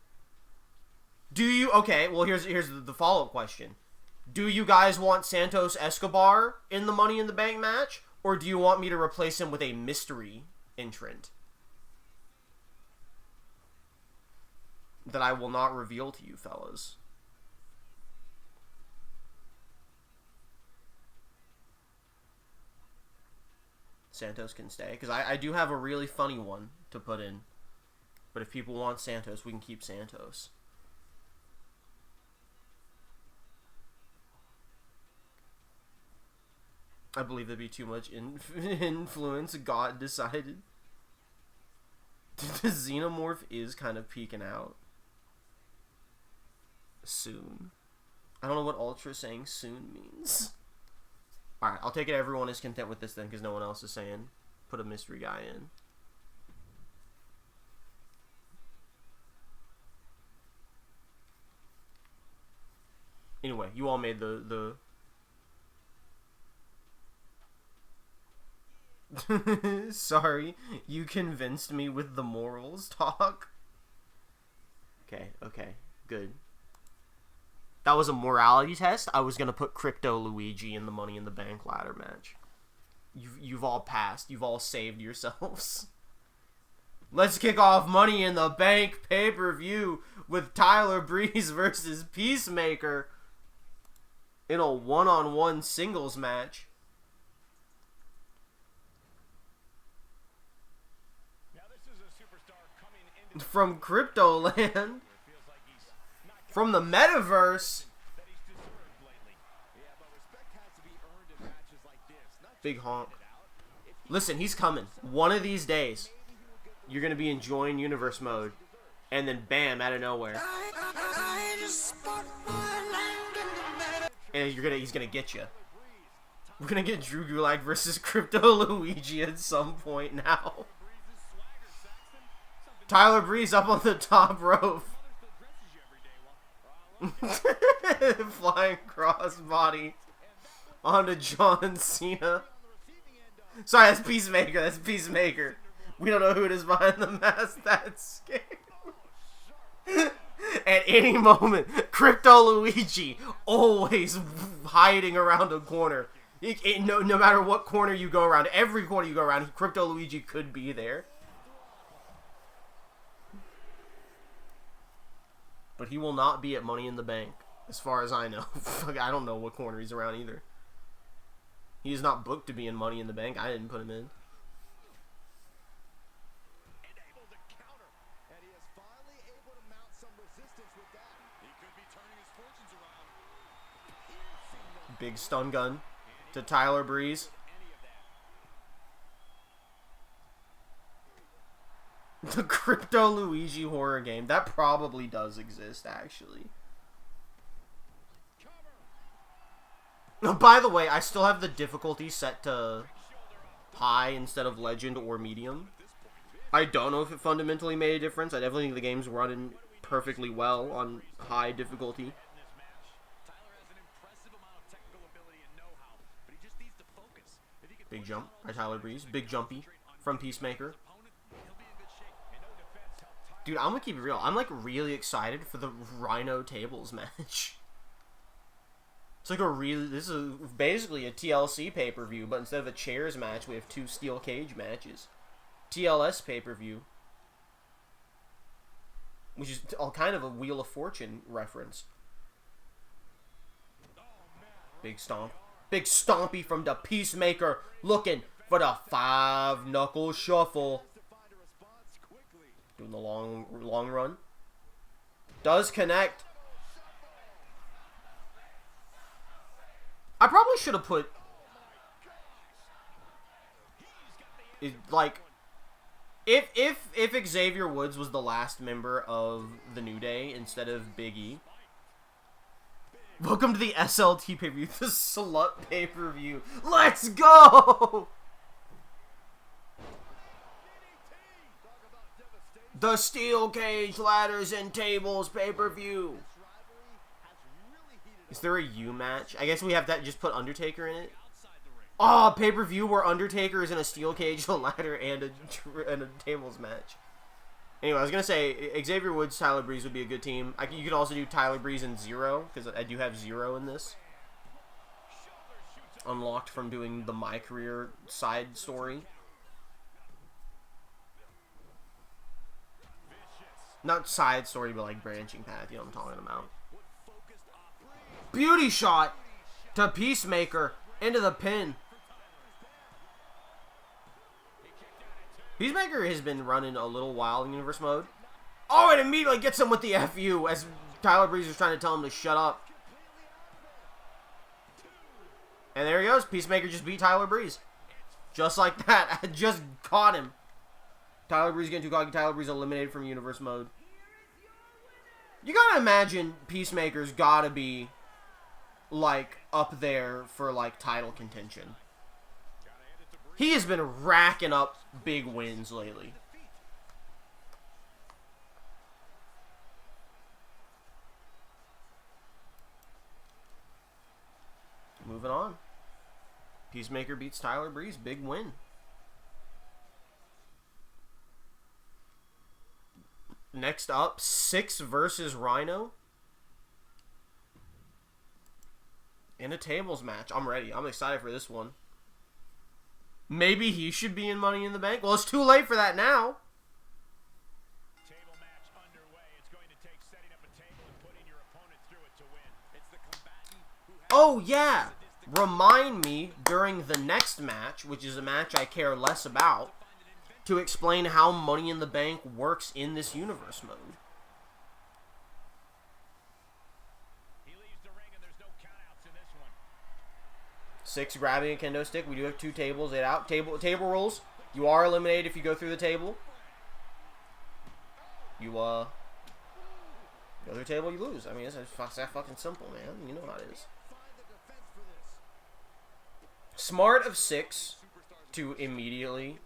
Do you? Okay, well here's the follow-up question. Do you guys want Santos Escobar in the Money in the Bank match, or do you want me to replace him with a mystery entrant that I will not reveal to you fellas? Santos can stay, because I do have a really funny one to put in. But if people want Santos, we can keep Santos. I believe there'd be too much influence. God decided. The Xenomorph is kind of peeking out. Soon. I don't know what Ultra saying soon means. Alright, I'll take it everyone is content with this then, because no one else is saying put a mystery guy in. Anyway, you all made the Sorry, you convinced me with the morals talk. Okay, good. That was a morality test. I was gonna put Crypto Luigi in the Money in the Bank ladder match. You've all passed. You've all saved yourselves. Let's kick off Money in the Bank pay-per-view with Tyler Breeze versus Peacemaker in a one-on-one singles match. From Cryptoland. From the metaverse. Big honk. Listen, he's coming. One of these days, you're going to be enjoying universe mode. And then bam, out of nowhere. And he's going to get you. We're going to get Drew Gulak versus Crypto Luigi at some point now. Tyler Breeze up on the top rope. Flying crossbody onto John Cena. Sorry, that's Peacemaker. That's Peacemaker. We don't know who it is behind the mask. That's scary. At any moment, Crypto Luigi always hiding around a corner. No matter what corner you go around, every corner you go around, Crypto Luigi could be there. But he will not be at Money in the Bank, as far as I know. I don't know what corner he's around either. He is not booked to be in Money in the Bank. I didn't put him in. Big stun gun to Tyler Breeze. The Crypto Luigi horror game. That probably does exist, actually. By the way, I still have the difficulty set to high instead of legend or medium. I don't know if it fundamentally made a difference. I definitely think the game's running perfectly well on high difficulty. Big jump by Tyler Breeze. Big jumpy from Peacemaker. Dude, I'm gonna keep it real. I'm like really excited for the Rhino Tables match. It's like this is basically a TLC pay-per-view, but instead of a chairs match, we have 2 steel cage matches. TLS pay-per-view. Which is all kind of a Wheel of Fortune reference. Big stomp. Big stompy from the Peacemaker, looking for the 5-knuckle shuffle. Doing the long run. Does connect. I probably should have put like if Xavier Woods was the last member of the New Day instead of Big E. Welcome to the SLT pay-per-view, the slut pay-per-view. Let's go! The Steel Cage Ladders and Tables pay-per-view. Is there a U match? I guess we have to just put Undertaker in it. Oh, pay-per-view where Undertaker is in a Steel Cage, a ladder, and a tables match. Anyway, I was going to say, Xavier Woods, Tyler Breeze would be a good team. You could also do Tyler Breeze and Zero, because I do have Zero in this. Unlocked from doing the My Career side story. Not side story, but like branching path, you know what I'm talking about. Beauty shot to Peacemaker into the pin. Peacemaker has been running a little while in Universe mode. Oh, and immediately gets him with the FU as Tyler Breeze is trying to tell him to shut up. And there he goes. Peacemaker just beat Tyler Breeze. Just like that. I just caught him. Tyler Breeze getting too cocky. Tyler Breeze eliminated from Universe mode. You gotta imagine Peacemaker's gotta be, like, up there for, like, title contention. He has been racking up big wins lately. Moving on. Peacemaker beats Tyler Breeze. Big win. Next up, Six versus Rhino. In a tables match. I'm ready. I'm excited for this one. Maybe he should be in Money in the Bank. Well, it's too late for that now. Table match underway. It's going to take setting up a table and putting your opponent through it to win. It's the combatant who has Oh, yeah. Remind me during the next match, which is a match I care less about, to explain how Money in the Bank works in this Universe mode. he leaves the ring and there's no countouts in this one. Six grabbing a kendo stick. We do have 2 tables. 8 out. Table rules. You are eliminated if you go through the table. You go through the table, you lose. I mean, it's that fucking simple, man. You know how it is. Smart of Six to immediately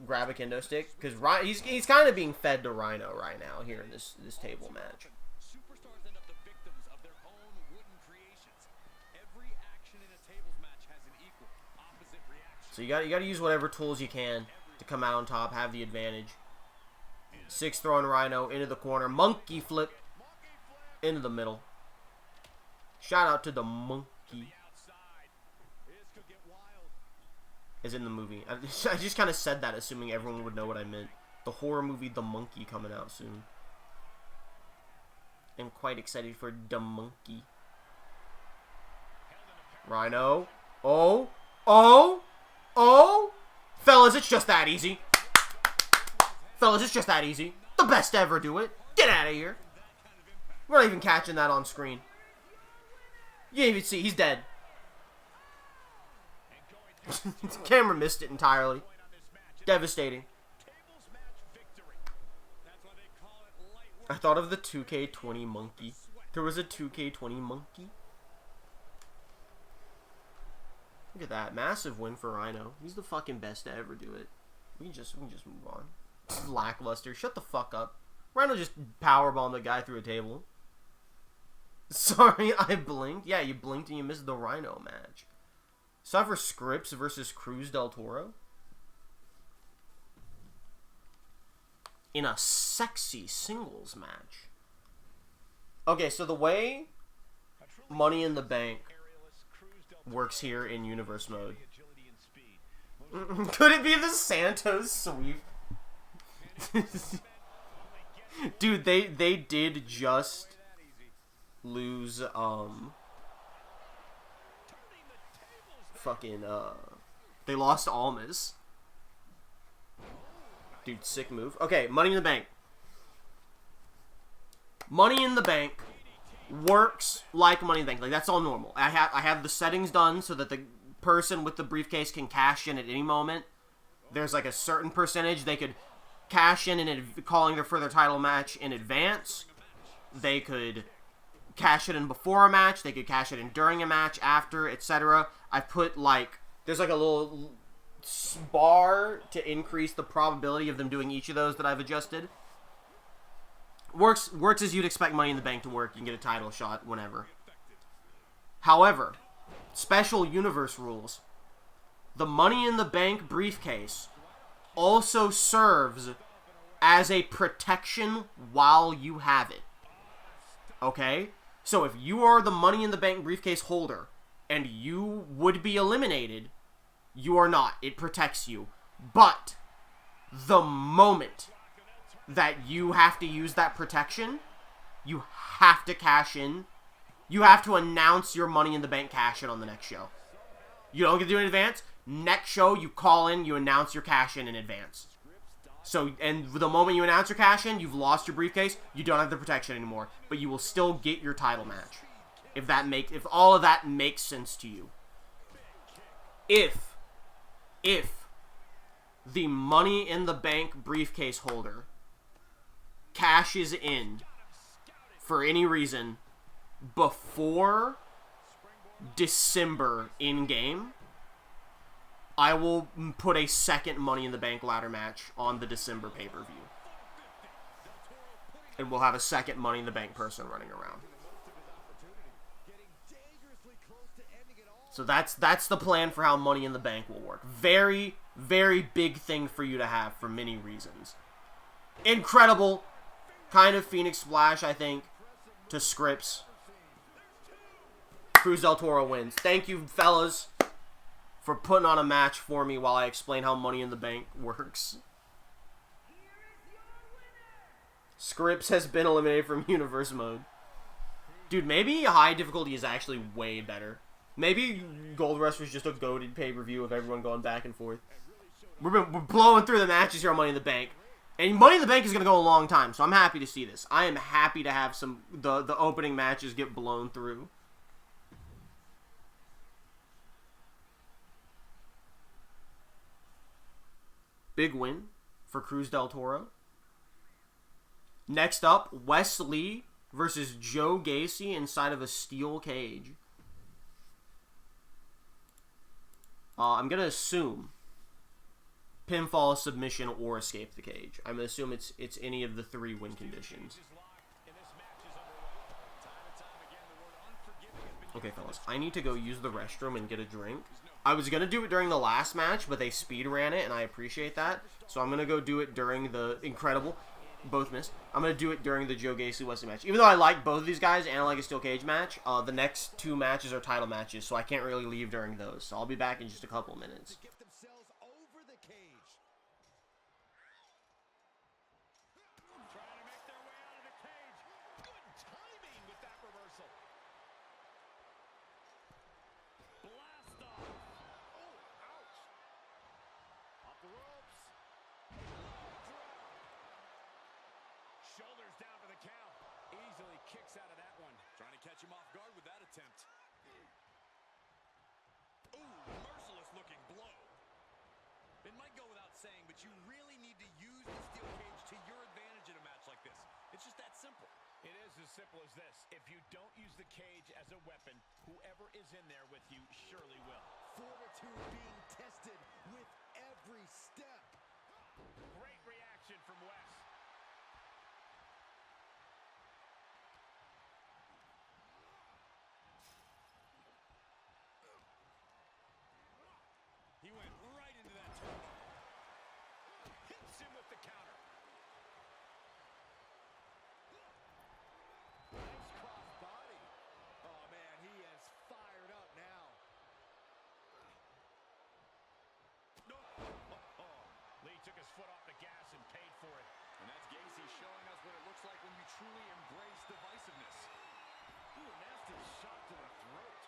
grab a kendo stick, because he's kind of being fed to Rhino right now here in this table match. Superstars end up the victims of their own wooden creations. Every action in a tables match has an equal opposite reaction. So you got to use whatever tools you can to come out on top, have the advantage. 6 throwing Rhino into the corner. Monkey flip into the middle. Shout out to the monkey. Is in the movie. I just kind of said that assuming everyone would know what I meant. The horror movie The Monkey coming out soon. I'm quite excited for the monkey. Rhino. Oh. Oh. Oh. Fellas, it's just that easy. Fellas, it's just that easy. The best to ever do it. Get out of here. We're not even catching that on screen. You didn't even see. He's dead. The camera missed it entirely. Devastating. I thought of the 2K20 monkey. There was a 2K20 monkey. Look at that. Massive win for Rhino. He's the fucking best to ever do it. We can just move on. Lackluster. Shut the fuck up. Rhino just powerbombed the guy through a table. Sorry, I blinked. Yeah, you blinked and you missed the Rhino match. So for Scripps versus Cruz del Toro. In a sexy singles match. Okay, so the way Money in the Bank works here in Universe mode. Could it be the Santos sweep? Dude, they did just lose they lost Almas. Dude, sick move. Okay, Money in the Bank. Money in the Bank works like Money in the Bank. Like, that's all normal. I have the settings done so that the person with the briefcase can cash in at any moment. There's like a certain percentage they could cash in calling their further title match in advance. They could cash it in before a match. They could cash it in during a match, after, etc. I put there's like a little bar to increase the probability of them doing each of those that I've adjusted. Works as you'd expect Money in the Bank to work. You can get a title shot whenever. However, special universe rules. The Money in the Bank briefcase also serves as a protection while you have it. Okay? So if you are the Money in the Bank briefcase holder and you would be eliminated, you are not. It protects you. But the moment that you have to use that protection, you have to cash in. You have to announce your Money in the Bank cash in on the next show. You don't get to do it in advance. Next show, you call in, you announce your cash in advance. So, and the moment you announce your cash in, you've lost your briefcase. You don't have the protection anymore, but you will still get your title match. If all of that makes sense to you. If the Money in the Bank briefcase holder cashes in for any reason before December in game, I will put a second Money in the Bank ladder match on the December pay-per-view. And we'll have a second Money in the Bank person running around. So that's the plan for how Money in the Bank will work. Very, very big thing for you to have for many reasons. Incredible kind of Phoenix Splash, I think, to Scripps. Cruz del Toro wins. Thank you, fellas, for putting on a match for me while I explain how Money in the Bank works. Scripps has been eliminated from Universe mode. Dude, maybe high difficulty is actually way better. Maybe Gold Rush was just a goated pay-per-view of everyone going back and forth. We're blowing through the matches here on Money in the Bank. And Money in the Bank is going to go a long time, so I'm happy to see this. I am happy to have the opening matches get blown through. Big win for Cruz del Toro. Next up, Wesley versus Joe Gacy inside of a steel cage. I'm going to assume pinfall, submission, or escape the cage. I'm going to assume it's any of the 3 win conditions. Okay, fellas, I need to go use the restroom and get a drink. I was going to do it during the last match, but they speed ran it, and I appreciate that. So I'm going to go do it during the Incredible. Both missed. I'm going to do it during the Joe Gacy-Wesley match. Even though I like both of these guys and I like a steel cage match, the next 2 matches are title matches, so I can't really leave during those. So I'll be back in just a couple of minutes. Get themselves over the cage. Trying to make their way out of the cage. Good timing with that reversal. Blast off. Oh, ouch. Off the ropes. Shoulders down for the count. Easily kicks out of that one. Trying to catch him off guard with that attempt. Ooh, merciless looking blow. It might go without saying, but you really need to use the steel cage to your advantage in a match like this. It's just that simple. It is as simple as this. If you don't use the cage as a weapon, whoever is in there with you surely will. Fortitude being tested with every step. Great reaction from Wes. He went right into that turtle. Hits him with the counter. Nice cross body. Oh, man, he is fired up now. Lee took his foot off the gas and paid for it. And that's Gacy showing us what it looks like when you truly embrace divisiveness. Ooh, a nasty shot to the throat.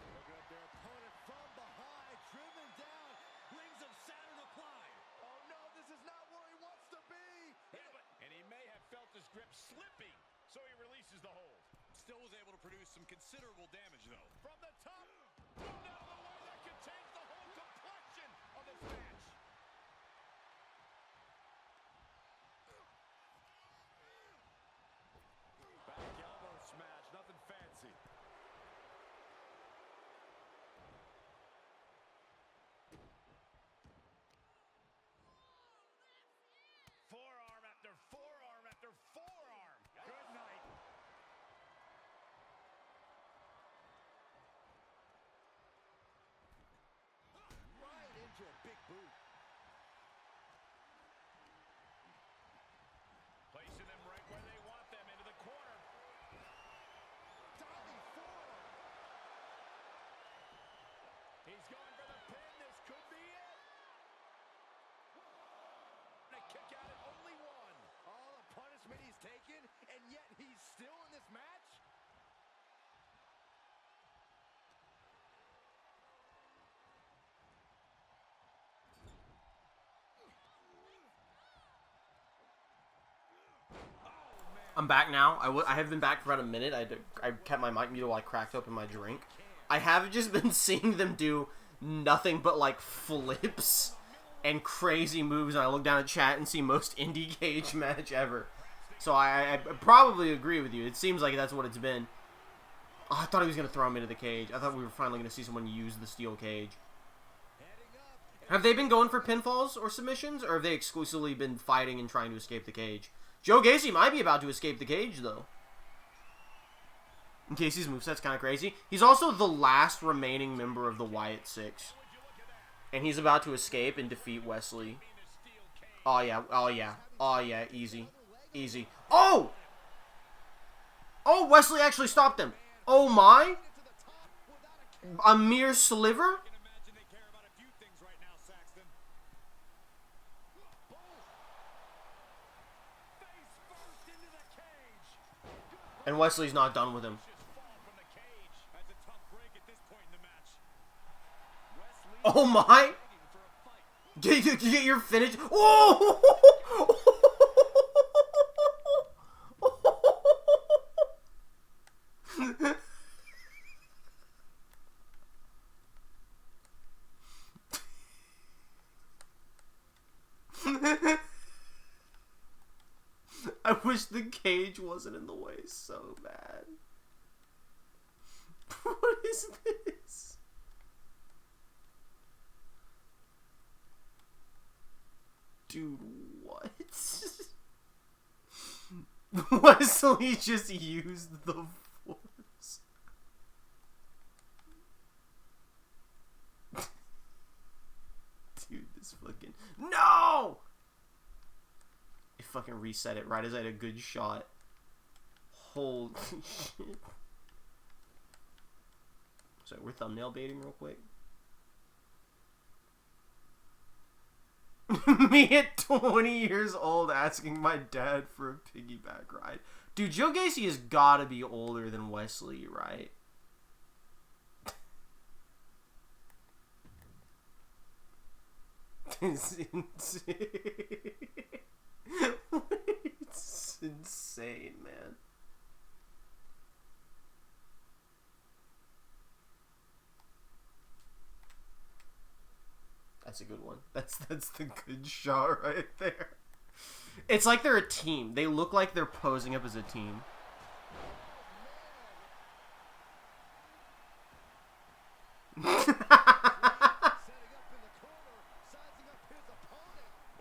Looking at their opponent from behind, driven down, rings of Saturn applied. Oh no, this is not where he wants to be. And he may have felt his grip slipping, so he releases the hold. Still was able to produce some considerable damage though. From the top, thrown out of the way, that could change the whole complexion of this match. Back elbow smash, nothing fancy. Forearm after forearm after forearm. Good night. Right into a big boot. Placing them right where they want them, into the corner. Diving forward. He's going for the pin. This could be it. A kick out at only one. All the punishment he's taken, and yet he's still in this match? I'm back now. I have been back for about a minute. I kept my mic muted while I cracked open my drink. I have just been seeing them do nothing but like flips and crazy moves, and I look down at chat and see most indie cage match ever. So I probably agree with you. It seems like that's what it's been. Oh, I thought he was going to throw him into the cage. I thought we were finally going to see someone use the steel cage. Have they been going for pinfalls or submissions, or have they exclusively been fighting and trying to escape the cage? Joe Gacy might be about to escape the cage, though. And Gacy's moveset's kind of crazy. He's also the last remaining member of the Wyatt Six. And he's about to escape and defeat Wesley. Oh, yeah. Oh, yeah. Oh, yeah. Easy. Easy. Oh! Oh, Wesley actually stopped him. Oh, my. A mere sliver? And Wesley's not done with him. Oh my! Get your finish. Oh! I wish the cage wasn't in the way so bad. What is this? Dude, what? Wesley just used the force. fucking reset it right as I had a good shot. Holy shit. So we're thumbnail baiting real quick. Me at 20 years old asking my dad for a piggyback ride. Dude, Joe Gacy has gotta be older than Wesley, right? It's insane. It's insane, man. That's a good one. That's the good shot right there. It's like they're a team. They look like they're posing up as a team.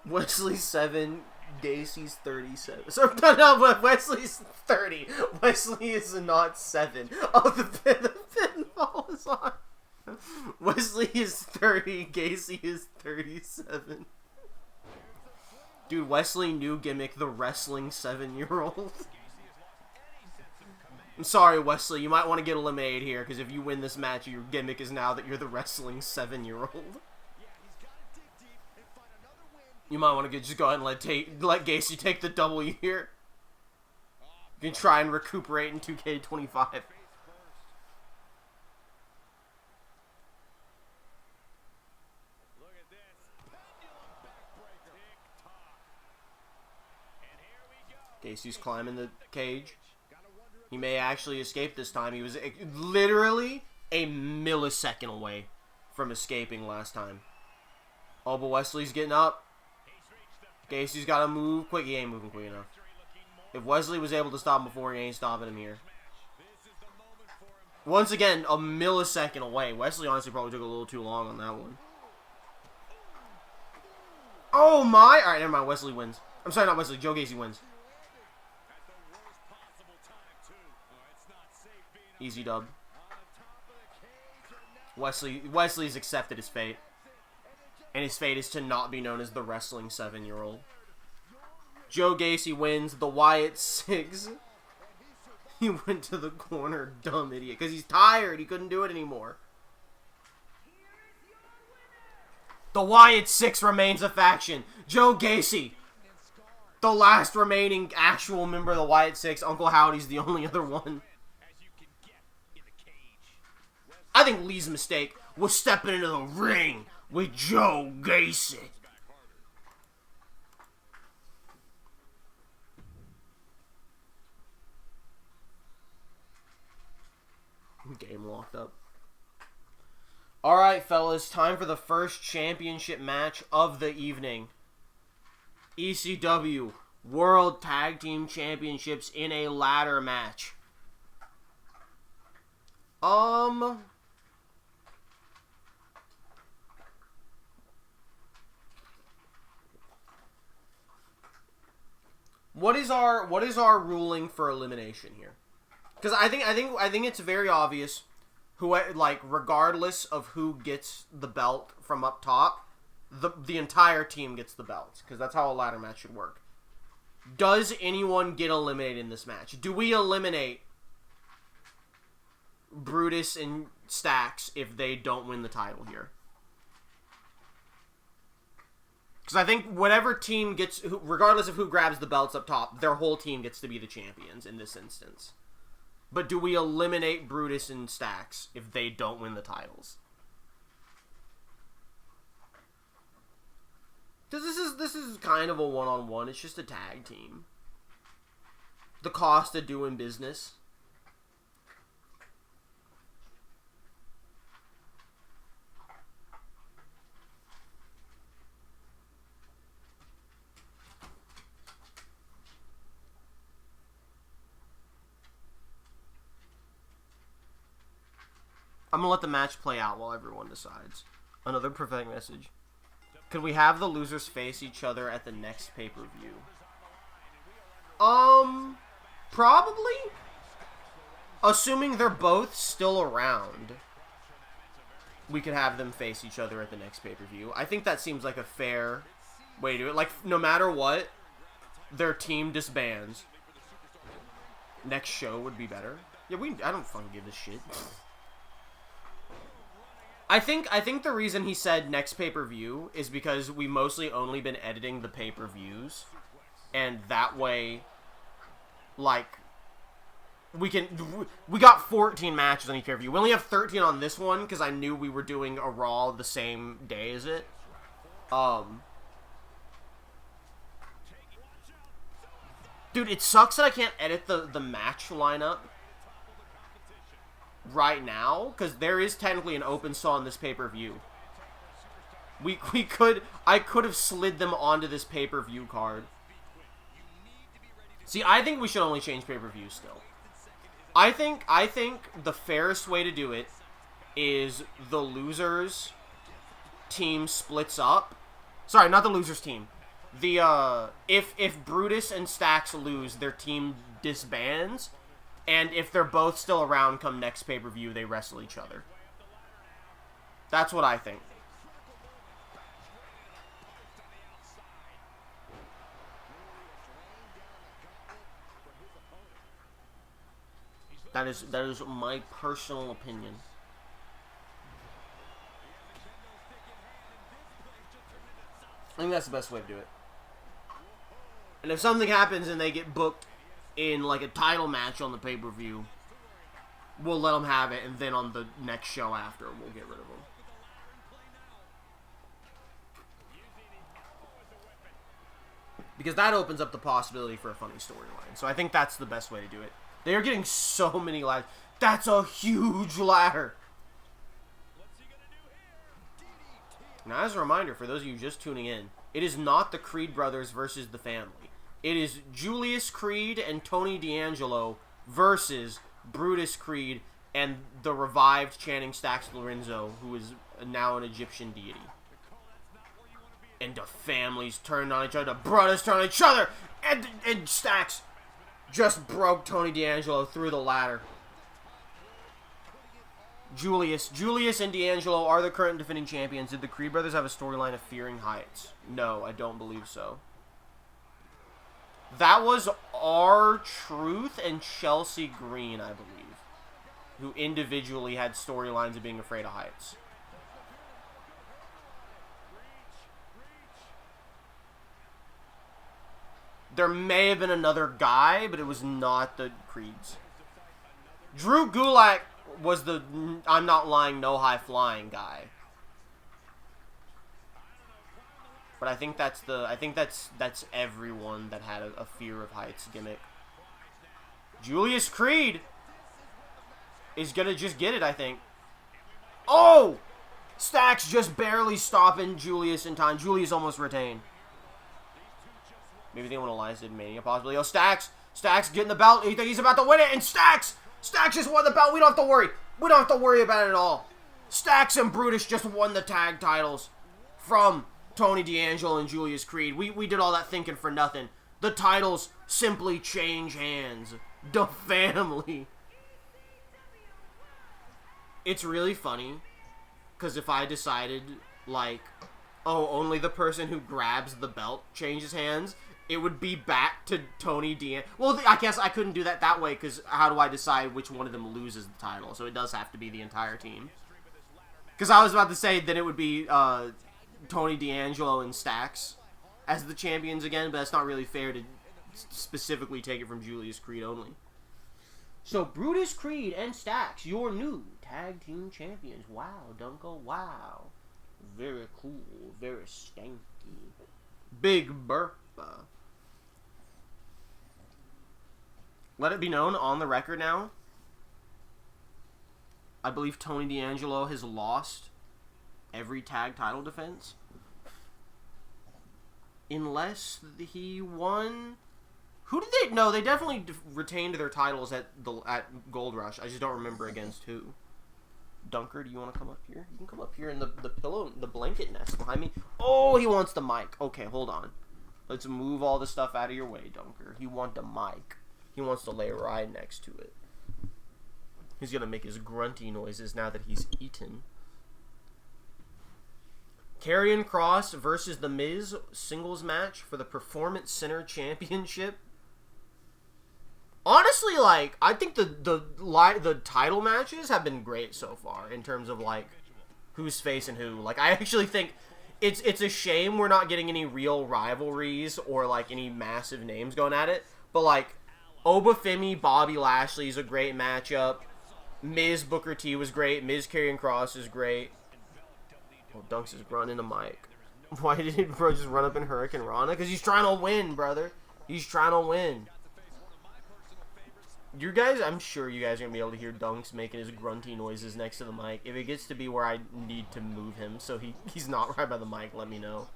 Wesley's 7, Gacy's 37. So no, Wesley's 30. Wesley is not 7. Oh, the pinball is on. Wesley is 30, Gacy is 37. Dude, Wesley new gimmick, the wrestling 7-year-old. I'm sorry, Wesley, you might want to get eliminated here, because if you win this match, your gimmick is now that you're the wrestling 7-year-old. You might want to just go ahead and let Gacy take the W here. You can try and recuperate in 2K25. Gacy's climbing the cage. He may actually escape this time. He was literally a millisecond away from escaping last time. Oh, but Wesley's getting up. Gacy's got to move quick. He ain't moving quick enough. If Wesley was able to stop him before, he ain't stopping him here. Once again, a millisecond away. Wesley honestly probably took a little too long on that one. Oh my! Alright, never mind. Wesley wins. I'm sorry, not Wesley. Joe Gacy wins. Easy dub. Wesley's accepted his fate. And his fate is to not be known as the wrestling 7-year-old. Joe Gacy wins the Wyatt 6. He went to the corner, dumb idiot. Because he's tired. He couldn't do it anymore. The Wyatt 6 remains a faction. Joe Gacy, the last remaining actual member of the Wyatt 6. Uncle Howdy's the only other one. I think Lee's mistake was stepping into the ring with Joe Gacy. Game locked up. Alright, fellas. Time for the first championship match of the evening. ECW World Tag Team Championships in a ladder match. What is our ruling for elimination here? Because I think it's very obvious who, like, regardless of who gets the belt from up top, the entire team gets the belt, because that's how a ladder match should work. Does anyone get eliminated in this match? Do we eliminate Brutus and Stax if they don't win the title here? Because I think whatever team gets, regardless of who grabs the belts up top, their whole team gets to be the champions in this instance. But do we eliminate Brutus and Stax if they don't win the titles? Because this is kind of a one-on-one. It's just a tag team. The cost of doing business. I'm going to let the match play out while everyone decides. Another prophetic message. Could we have the losers face each other at the next pay-per-view? Probably. Assuming they're both still around, we could have them face each other at the next pay-per-view. I think that seems like a fair way to do it. Like, no matter what, their team disbands. Next show would be better. Yeah, I don't fucking give a shit. I think the reason he said next pay-per-view is because we mostly only been editing the pay-per-views, and that way, like, we got 14 matches on each pay-per-view. We only have 13 on this one because I knew we were doing a Raw the same day as it. Dude, it sucks that I can't edit the match lineup right now, because there is technically an open saw on this pay-per-view. I could have slid them onto this pay-per-view card. See, I think we should only change pay-per-views still. I think the fairest way to do it is the losers team splits up. Sorry, not the losers team. If Brutus and Stax lose, their team disbands. And if they're both still around come next pay-per-view, they wrestle each other. That's what I think. That is my personal opinion. I think that's the best way to do it. And if something happens and they get booked in like a title match on the pay-per-view, we'll let them have it, and then on the next show after, we'll get rid of them. Because that opens up the possibility for a funny storyline. So I think that's the best way to do it. They are getting so many ladders. That's a huge ladder. Now, as a reminder, for those of you just tuning in, it is not the Creed brothers versus the family. It is Julius Creed and Tony D'Angelo versus Brutus Creed and the revived Channing Stax Lorenzo, who is now an Egyptian deity. And the families turned on each other, the brothers turned on each other, and Stax just broke Tony D'Angelo through the ladder. Julius and D'Angelo are the current defending champions. Did the Creed brothers have a storyline of fearing heights? No, I don't believe so. That was R-Truth and Chelsea Green, I believe, who individually had storylines of being afraid of heights. There may have been another guy, but it was not the Creeds. Drew Gulak was the I'm not lying, no high flying guy. But I think that's everyone that had a fear of heights gimmick. Julius Creed is gonna just get it, I think. Oh! Stax just barely stopping Julius in time. Julius almost retained. Maybe they want to Alliance did Mania, possibly. Oh, Stax getting the belt. You think he's about to win it? And Stax just won the belt. We don't have to worry. We don't have to worry about it at all. Stax and Brutus just won the tag titles from Tony D'Angelo and Julius Creed. We did all that thinking for nothing. The titles simply change hands. The family. It's really funny, because if I decided, like, oh, only the person who grabs the belt changes hands, it would be back to Tony D'Angelo. Well, I guess I couldn't do that way, because how do I decide which one of them loses the title? So it does have to be the entire team. Because I was about to say that it would be Tony D'Angelo and Stax as the champions again, but that's not really fair to specifically take it from Julius Creed only. So, Brutus Creed and Stax, your new tag team champions. Wow, Dunko, wow. Very cool, very stanky. Big Burpa. Let it be known on the record now, I believe Tony D'Angelo has lost every tag title defense. Unless he won... Who did they... No, they definitely retained their titles at Gold Rush. I just don't remember against who. Dunker, do you want to come up here? You can come up here in the pillow, the blanket nest behind me. Oh, he wants the mic. Okay, hold on. Let's move all the stuff out of your way, Dunker. He wants the mic. He wants to lay right next to it. He's going to make his grunty noises now that he's eaten. Karrion Kross versus The Miz singles match for the Performance Center Championship. Honestly, like, I think the title matches have been great so far in terms of, like, who's facing who. Like, I actually think it's a shame we're not getting any real rivalries or, like, any massive names going at it. But, like, Obafemi, Bobby Lashley is a great matchup. Miz Booker T was great. Miz Karrion Kross is great. Oh, Dunks is running the mic. Why did he bro just run up in Hurricane Rana? Because he's trying to win, brother. He's trying to win. You guys, I'm sure you guys are going to be able to hear Dunks making his grunty noises next to the mic. If it gets to be where I need to move him so he's not right by the mic, let me know.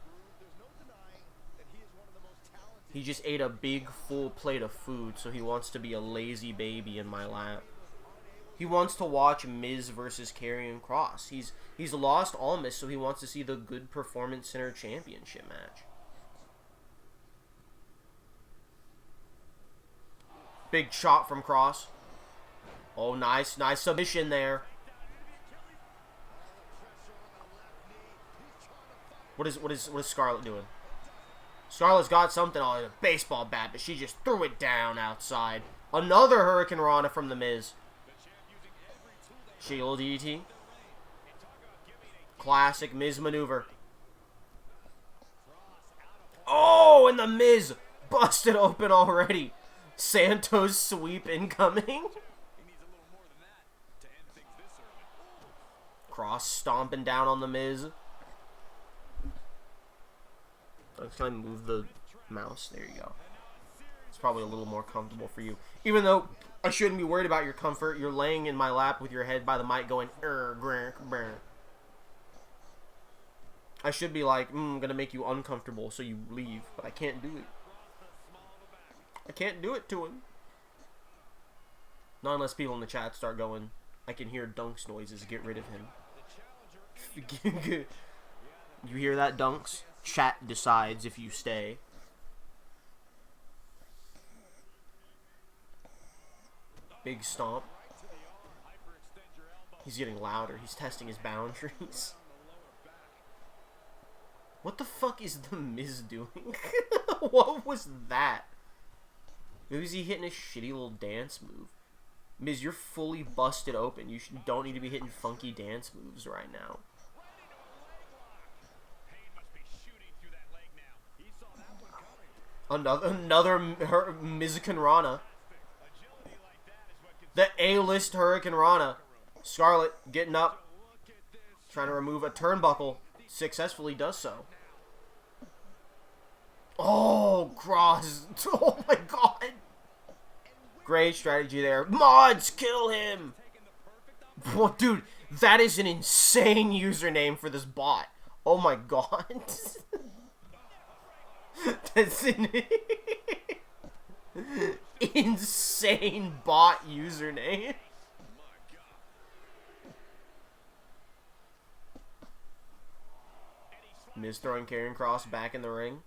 He just ate a big, full plate of food, so he wants to be a lazy baby in my lap. He wants to watch Miz versus Karrion Kross. He's lost Almas, so he wants to see the Good Performance Center Championship match. Big shot from Kross. Oh, nice submission there. What is Scarlett doing? Scarlett's got something on a baseball bat, but she just threw it down outside. Another Hurricane Rana from The Miz. Shield DDT. Classic Miz maneuver. Oh, and The Miz busted open already. Santos sweep incoming. Kross stomping down on The Miz. Can I move the mouse? There you go. It's probably a little more comfortable for you. Even though I shouldn't be worried about your comfort. You're laying in my lap with your head by the mic going, I should be like, I'm going to make you uncomfortable so you leave. But I can't do it. I can't do it to him. Not unless people in the chat start going, I can hear Dunks noises, get rid of him. You hear that, Dunks? Chat decides if you stay. Big stomp. He's getting louder. He's testing his boundaries. What the fuck is The Miz doing? What was that? Maybe is he hitting a shitty little dance move? Miz, you're fully busted open. You don't need to be hitting funky dance moves right now. Another Miz Rana. The A-list Hurricane Rana. Scarlett getting up. Trying to remove a turnbuckle. Successfully does so. Oh, Kross. Oh my god. Great strategy there. Mods, kill him. Whoa, dude, that is an insane username for this bot. Oh my god. That's an insane bot username. Miz throwing Karrion Kross back in the ring.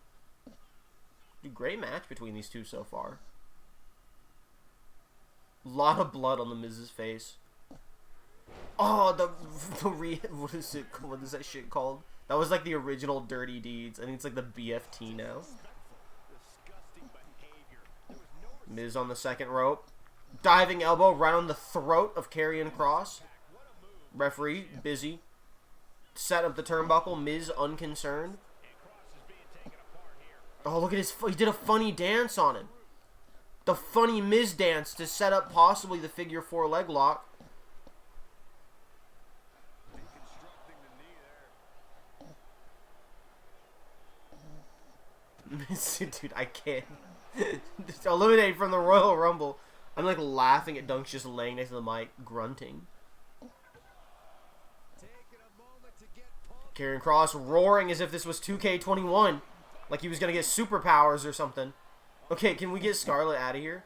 Great match between these two so far. Lot of blood on the Miz's face. Oh, what is it? What is that shit called? That was like the original Dirty Deeds. I think it's like the BFT now. Miz on the second rope. Diving elbow right on the throat of Karrion Kross. Referee busy. Set up the turnbuckle. Miz unconcerned. Oh, look at his... He did a funny dance on him. The funny Miz dance to set up possibly the figure 4 leg lock. Dude, I can't. Just eliminate from the Royal Rumble. I'm like laughing at Dunks just laying next to the mic, grunting. Karrion Kross roaring as if this was 2K21. Like he was going to get superpowers or something. Okay, can we get Scarlett out of here?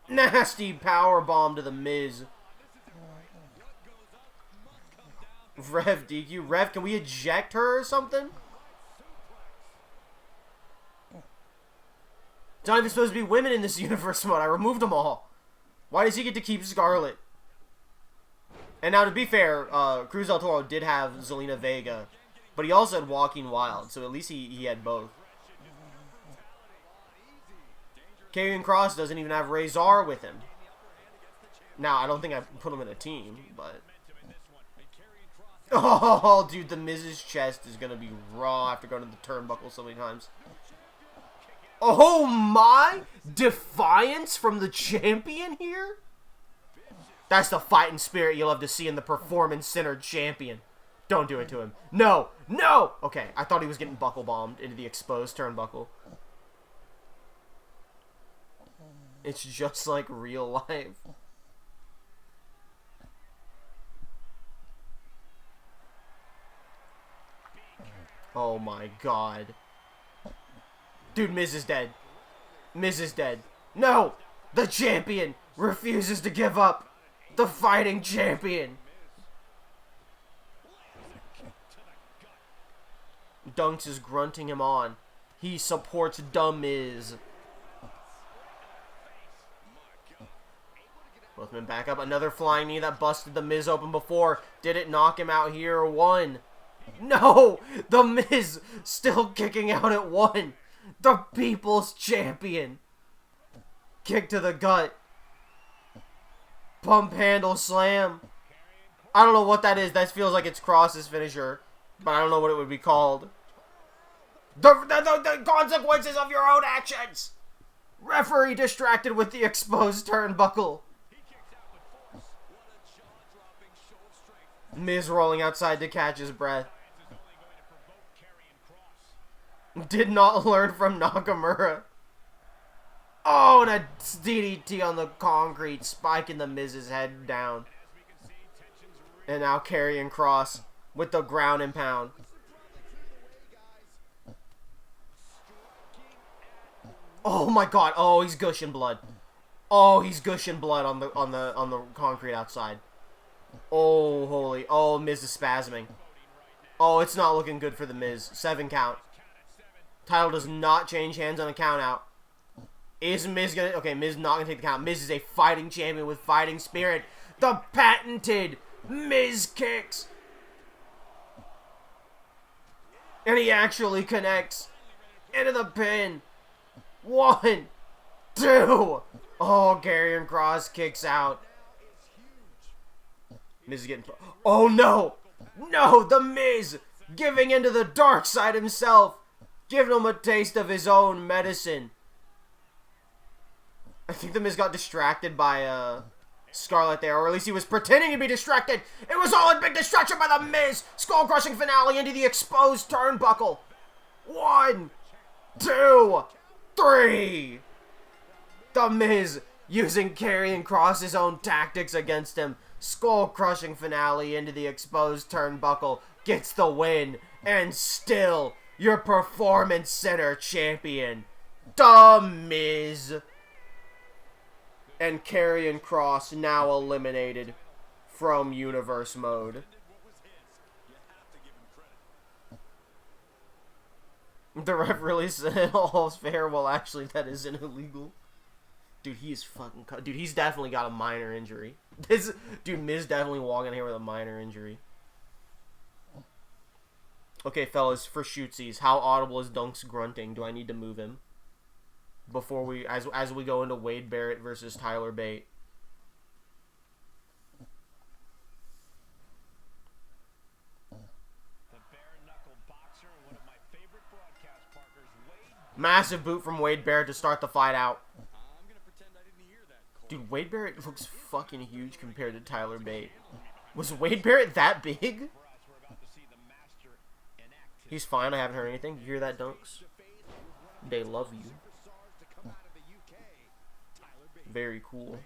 Nasty power bomb to the Miz. Rev, DQ. Rev, can we eject her or something? It's not even supposed to be women in this universe mode. I removed them all. Why does he get to keep Scarlett? And now, to be fair, Cruz del Toro did have Zelina Vega But he also had Walking Wild, so at least he had both. Karrion Kross doesn't even have Razor with him. Now, I don't think I put him in a team, but... Oh, dude, the Miz's chest is going to be raw after going to the turnbuckle so many times. Oh, my! Defiance from the champion here? That's the fighting spirit you'll love to see in the performance-centered champion. Don't do it to him. No! No! Okay, I thought he was getting buckle-bombed into the exposed turnbuckle. It's just like real life. Oh my god. Dude, Miz is dead. Miz is dead. No! The champion refuses to give up. The fighting champion. Dunks is grunting him on. He supports the Miz. Both men back up. Another flying knee that busted the Miz open before. Did it knock him out here? 1. No! The Miz still kicking out at 1. The People's Champion. Kick to the gut. Pump handle slam. I don't know what that is. That feels like it's Cross's finisher. But I don't know what it would be called. The consequences of your own actions. Referee distracted with the exposed turnbuckle. Miz rolling outside to catch his breath. Did not learn from Nakamura. Oh, and a DDT on the concrete, spiking the Miz's head down. And now Karrion Kross with the ground and pound. Oh my god. Oh, he's gushing blood. Oh, he's gushing blood on the concrete outside. Oh, holy. Oh, Miz is spasming. Oh, it's not looking good for the Miz. 7 count. Title does not change hands on a count out. Is Miz gonna... Okay, Miz not gonna take the count. Miz is a fighting champion with fighting spirit. The patented Miz kicks. And he actually connects into the pin. 1, 2. Oh, Karrion Kross kicks out. Miz is getting... Oh, no. No, the Miz giving into the dark side himself. Giving him a taste of his own medicine. I think the Miz got distracted by Scarlett there, or at least he was pretending to be distracted. It was all a big distraction by the Miz. Skull-crushing finale into the exposed turnbuckle. 1, 2, 3. The Miz using Karrion Kross's own tactics against him. Skull-crushing finale into the exposed turnbuckle. Gets the win. And still, your performance center champion, The Miz. And Karrion Kross now eliminated from Universe mode. The ref really said all's fair. Well, actually, that isn't illegal. Dude, he is fucking... Dude, he's definitely got a minor injury. Dude, Miz definitely walking in here with a minor injury. Okay, fellas, for shootsies, how audible is Dunk's grunting? Do I need to move him? Before we... As we go into Wade Barrett versus Tyler Bate. Massive boot from Wade Barrett to start the fight out. Dude, Wade Barrett looks fucking huge compared to Tyler Bate. Was Wade Barrett that big? He's fine, I haven't heard anything. You hear that, Dunks? They love you. Very cool.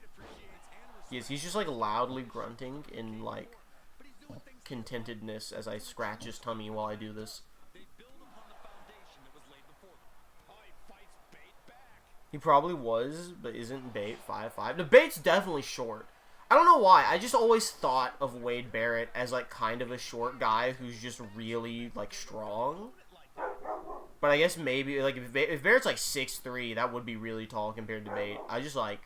He's just like loudly grunting in like contentedness as I scratch his tummy while I do this. He probably was, but isn't Bate 5'5"? The Bate's definitely short. I don't know why. I just always thought of Wade Barrett as like kind of a short guy who's just really like strong. But I guess maybe like if Barrett's like 6'3", that would be really tall compared to Bate. I just like,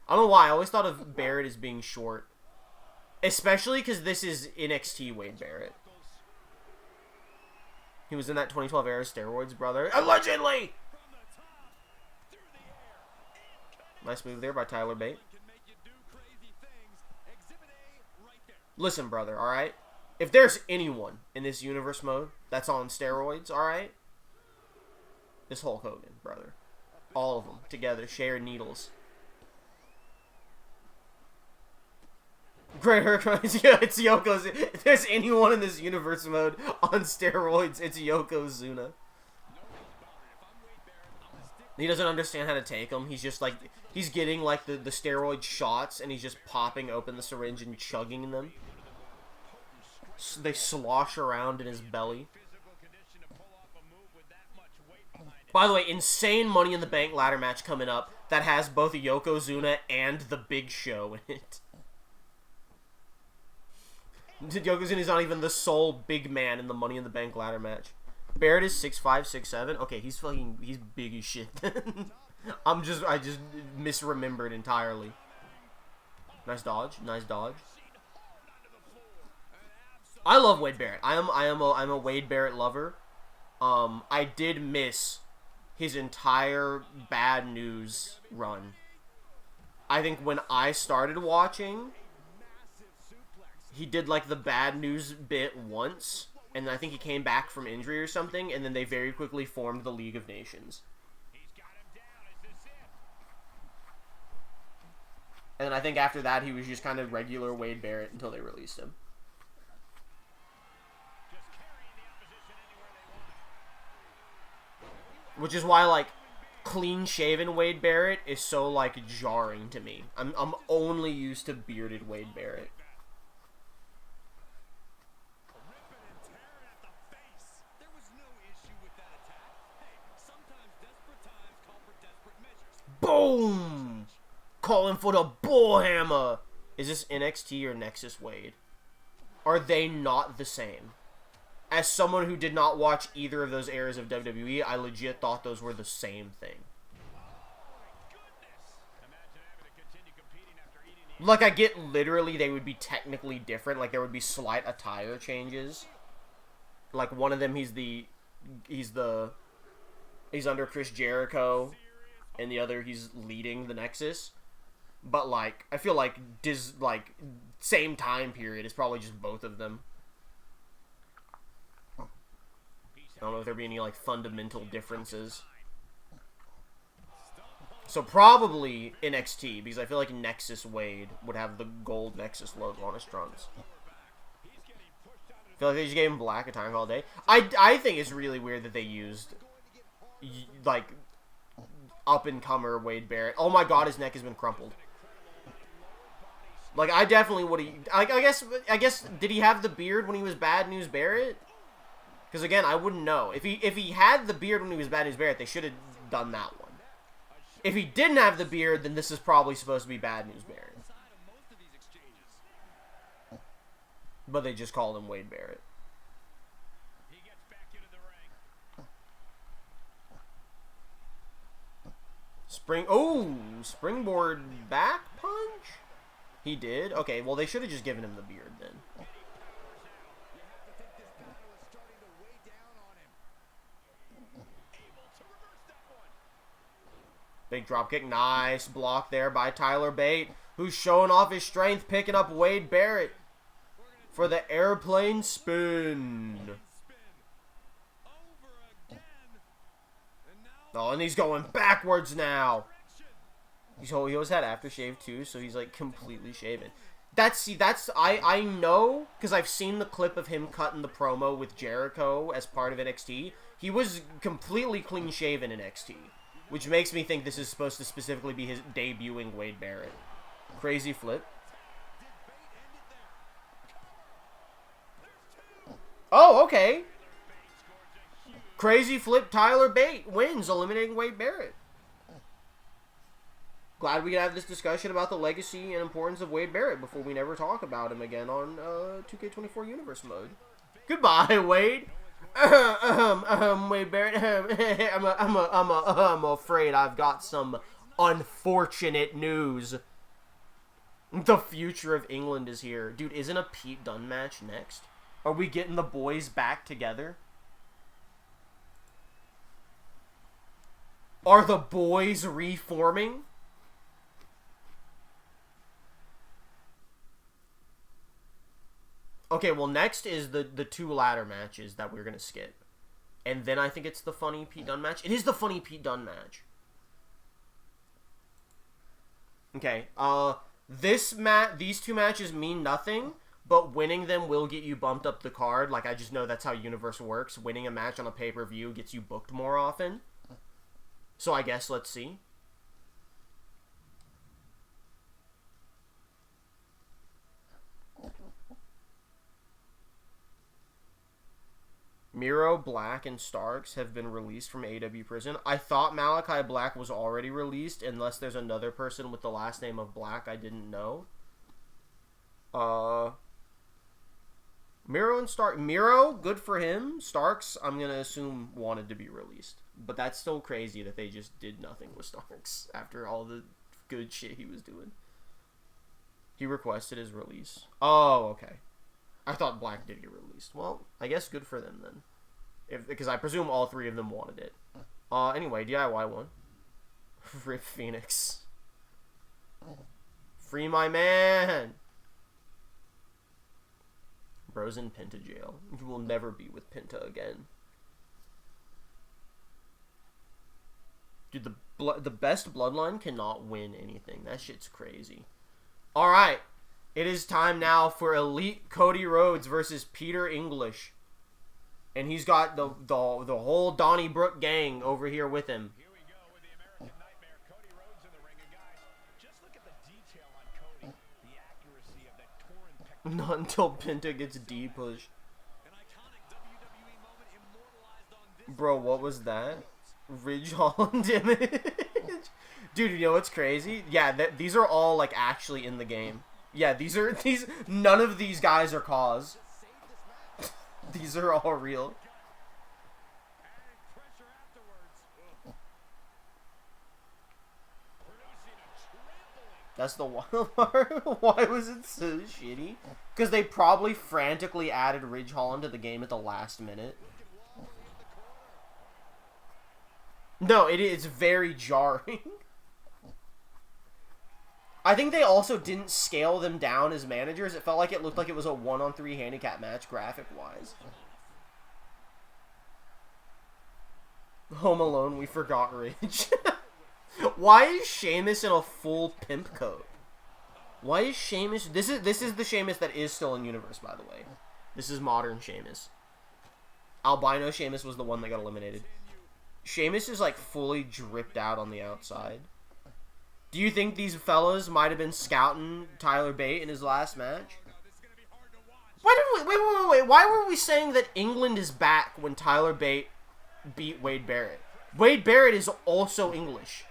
I don't know why. I always thought of Barrett as being short. Especially because this is NXT Wade Barrett. He was in that 2012 era steroids, brother. Allegedly! Nice move there by Tyler Bate. Listen, brother, alright? If there's anyone in this universe mode that's on steroids, alright? It's Hulk Hogan, brother. All of them together, share needles. Great Hercules, yeah, it's Yokozuna. If there's anyone in this universe mode on steroids, it's Yokozuna. He doesn't understand how to take them. He's just like, he's getting like the steroid shots and he's just popping open the syringe and chugging them. So they slosh around in his belly. By the way, insane Money in the Bank ladder match coming up that has both Yokozuna and the Big Show in it. Yokozuna's not even the sole big man in the Money in the Bank ladder match. Barrett is 6'5", 6'7". Okay, he's big as shit. I just misremembered entirely. Nice dodge, nice dodge. I love Wade Barrett. I'm a Wade Barrett lover. I did miss his entire Bad News run. I think when I started watching, he did like the Bad News bit once, and I think he came back from injury or something, and then they very quickly formed the League of Nations. And I think after that, he was just kind of regular Wade Barrett until they released him. Which is why, like, clean-shaven Wade Barrett is so, like, jarring to me. I'm only used to bearded Wade Barrett. Boom! Calling for the bull hammer. Is this NXT or Nexus Wade? Are they not the same? As someone who did not watch either of those eras of WWE, I legit thought those were the same thing. Like, I get literally they would be technically different. Like, there would be slight attire changes. Like, one of them, he's under Chris Jericho, and the other, he's leading the Nexus. But, like, I feel like, same time period is probably just both of them. I don't know if there'd be any, like, fundamental differences. So, probably NXT, because I feel like Nexus Wade would have the gold Nexus logo on his trunks. I feel like they just gave him black a time all day. I think it's really weird that they used, like, up-and-comer Wade Barrett. Oh my god, his neck has been crumpled. Like, I definitely would have... I guess, did he have the beard when he was Bad News Barrett? Because, again, I wouldn't know. If he had the beard when he was Bad News Barrett, they should have done that one. If he didn't have the beard, then this is probably supposed to be Bad News Barrett. But they just called him Wade Barrett. Springboard back punch? He did? Okay, well, they should have just given him the beard then. Big dropkick. Nice block there by Tyler Bate, who's showing off his strength, picking up Wade Barrett for the airplane spin. Oh, and he's going backwards now. He always had aftershave too, so he's like completely shaven. I know, because I've seen the clip of him cutting the promo with Jericho as part of NXT. He was completely clean shaven in NXT. Which makes me think this is supposed to specifically be his debuting Wade Barrett. Crazy flip. Oh, okay. Crazy flip. Tyler Bate wins, eliminating Wade Barrett. Glad we could have this discussion about the legacy and importance of Wade Barrett before we never talk about him again on 2K24 Universe mode. Goodbye, Wade. Wade Barrett. I'm afraid I've got some unfortunate news. The future of England is here. Dude, isn't a Pete Dunne match next? Are we getting the boys back together? Are the boys reforming? Okay, well, next is the 2 ladder matches that we're going to skip. And then I think it's the funny Pete Dunne match. It is the funny Pete Dunne match. Okay, these 2 matches mean nothing, but winning them will get you bumped up the card. Like, I just know that's how Universe works. Winning a match on a pay-per-view gets you booked more often. So I guess let's see. Miro, Black, and Starks have been released from AEW prison. I thought Malachi Black was already released, unless there's another person with the last name of Black I didn't know. Miro and Stark. Miro, good for him. Starks, I'm going to assume, wanted to be released. But that's still crazy that they just did nothing with Starks after all the good shit he was doing. He requested his release. Oh, okay. I thought Black did get released. Well, I guess good for them then. Because I presume all 3 of them wanted it. Anyway, DIY one. Rip Phoenix. Free my man! Bro's in Penta jail. You will never be with Penta again. Dude, the best bloodline cannot win anything. That shit's crazy. Alright. It is time now for Elite Cody Rhodes versus Peter English. And he's got the whole Donnybrook gang over here with him. Here we go with the American Nightmare, Cody Rhodes in the ring. And guys, just look at the detail on Cody. The accuracy of that torn Not until Penta gets D-push. An iconic WWE moment immortalized on this. Bro, what was that? Ridge Holland image? Dude, you know what's crazy? Yeah, these are all, like, actually in the game. Yeah, none of these guys are CAWs. These are all real. That's the wild part. Why was it so shitty? Because they probably frantically added Ridge Holland to the game at the last minute. No, it's very jarring. I think they also didn't scale them down as managers. It felt like it looked like it was a 1-on-3 handicap match graphic-wise. Home Alone, we forgot Ridge. Why is Sheamus in a full pimp coat? Why is Sheamus... This is the Sheamus that is still in Universe, by the way. This is modern Sheamus. Albino Sheamus was the one that got eliminated. Sheamus is, like, fully dripped out on the outside. Do you think these fellas might have been scouting Tyler Bate in his last match? Wait. Why were we saying that England is back when Tyler Bate beat Wade Barrett? Wade Barrett is also English.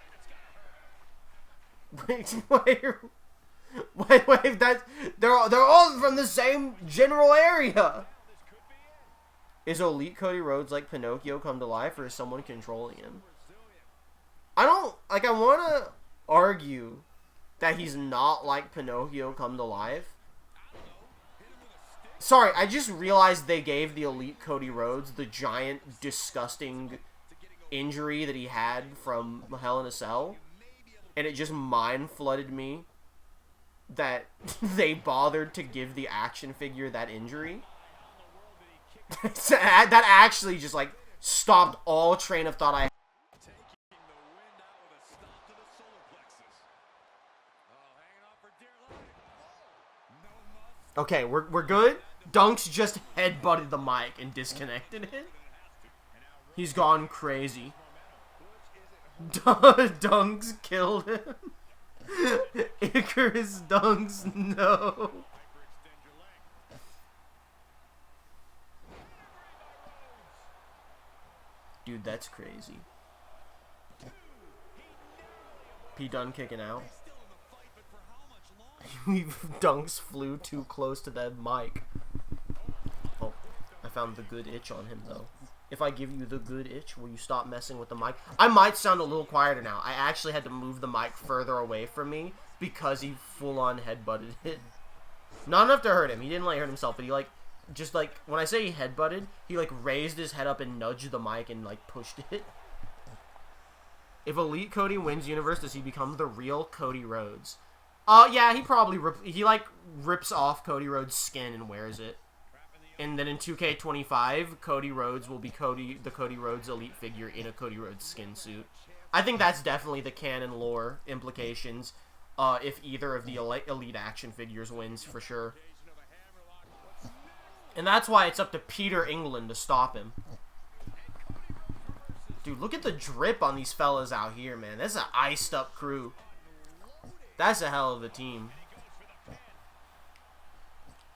Wait, they're all from the same general area. Is Elite Cody Rhodes like Pinocchio come to life, or is someone controlling him? I want to argue that he's not like Pinocchio come to life. Sorry, I just realized they gave the Elite Cody Rhodes the giant, disgusting injury that he had from Hell in a Cell. And it just mind-flooded me that they bothered to give the action figure that injury. That actually just, like, stopped all train of thought I had. Okay, we're good. Dunks just headbutted the mic and disconnected it. He's gone crazy. Dunks killed him. Icarus Dunks, no. Dude, that's crazy. P. Dunn kicking out. Dunks flew too close to that mic. Oh, I found the good itch on him, though. If I give you the good itch, will you stop messing with the mic? I might sound a little quieter now. I actually had to move the mic further away from me because he full-on headbutted it. Not enough to hurt him. He didn't, like, hurt himself, but he, like, just, like, when I say he headbutted, he, like, raised his head up and nudged the mic and, like, pushed it. If Elite Cody wins Universe, does he become the real Cody Rhodes? Yeah, he probably rips off Cody Rhodes' skin and wears it. And then in 2K25, Cody Rhodes will be the Cody Rhodes Elite figure in a Cody Rhodes skin suit. I think that's definitely the canon lore implications. If either of the Elite action figures wins, for sure. And that's why it's up to Peter England to stop him. Dude, look at the drip on these fellas out here, man. That's an iced up crew. That's a hell of a team.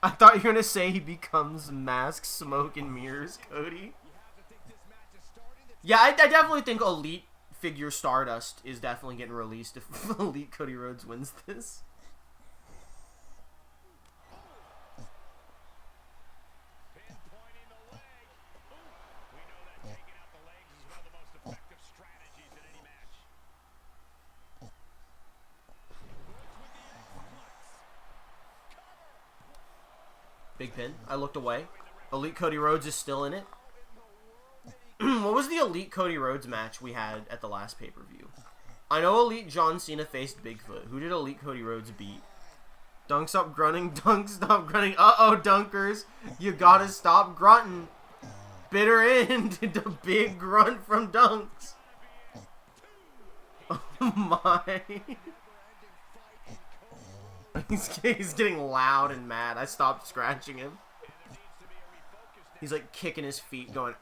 I thought you were going to say he becomes Mask, Smoke, and Mirrors, Cody. Yeah, I definitely think Elite figure Stardust is definitely getting released if Elite Cody Rhodes wins this. Big pin. I looked away. Elite Cody Rhodes is still in it. What was the Elite Cody Rhodes match we had at the last pay-per-view? I know Elite John Cena faced Bigfoot. Who did Elite Cody Rhodes beat? Dunk, stop grunting. Dunk, stop grunting. Uh-oh, Dunkers. You gotta stop grunting. Bitter end. The big grunt from Dunks. Oh my. He's getting loud and mad. I stopped scratching him. He's like kicking his feet going,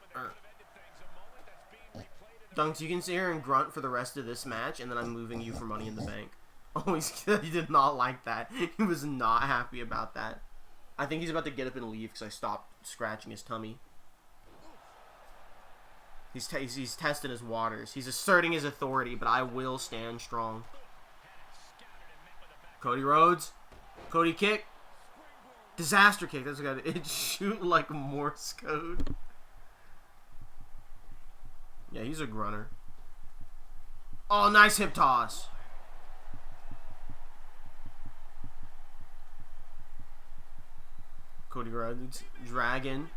Dunks, you can sit here and grunt for the rest of this match, and then I'm moving you for Money in the Bank. Oh, he did not like that. He was not happy about that. I think he's about to get up and leave because I stopped scratching his tummy. He's testing his waters. He's asserting his authority, but I will stand strong. Cody Rhodes. Cody kick. Disaster kick. That's got it. Shoot like Morse code. Yeah, he's a grunter. Oh, nice hip toss. Cody Rhodes. Dragon.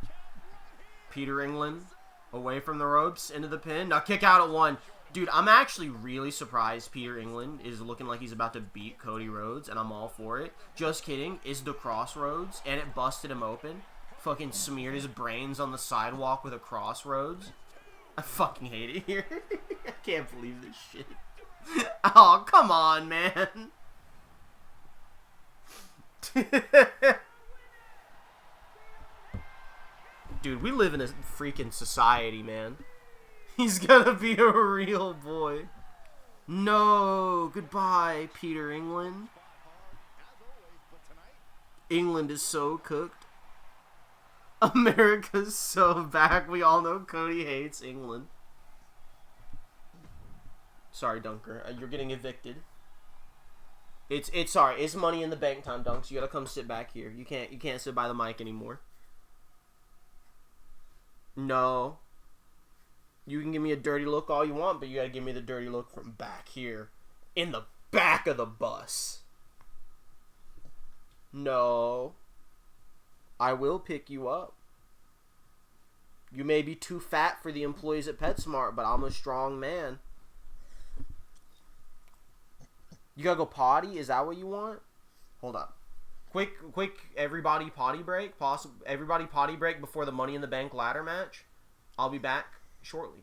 Peter England. Away from the ropes. Into the pin. Now kick out at one. Dude, I'm actually really surprised Peter England is looking like he's about to beat Cody Rhodes, and I'm all for it. Just kidding. Is the Crossroads, and it busted him open. Fucking smeared his brains on the sidewalk with a Crossroads. I fucking hate it here. I can't believe this shit. Oh, come on, man. Dude, we live in a freaking society, man. He's gonna be a real boy. No, goodbye, Peter England. England is so cooked. America's so back. We all know Cody hates England. Sorry, Dunker. You're getting evicted. It's Money in the Bank time, Dunks. You gotta come sit back here. You can't sit by the mic anymore. No. You can give me a dirty look all you want, but you gotta give me the dirty look from back here. In the back of the bus. No. I will pick you up. You may be too fat for the employees at PetSmart, but I'm a strong man. You gotta go potty? Is that what you want? Hold up. Quick, everybody potty break. Everybody potty break before the Money in the Bank ladder match. I'll be back shortly.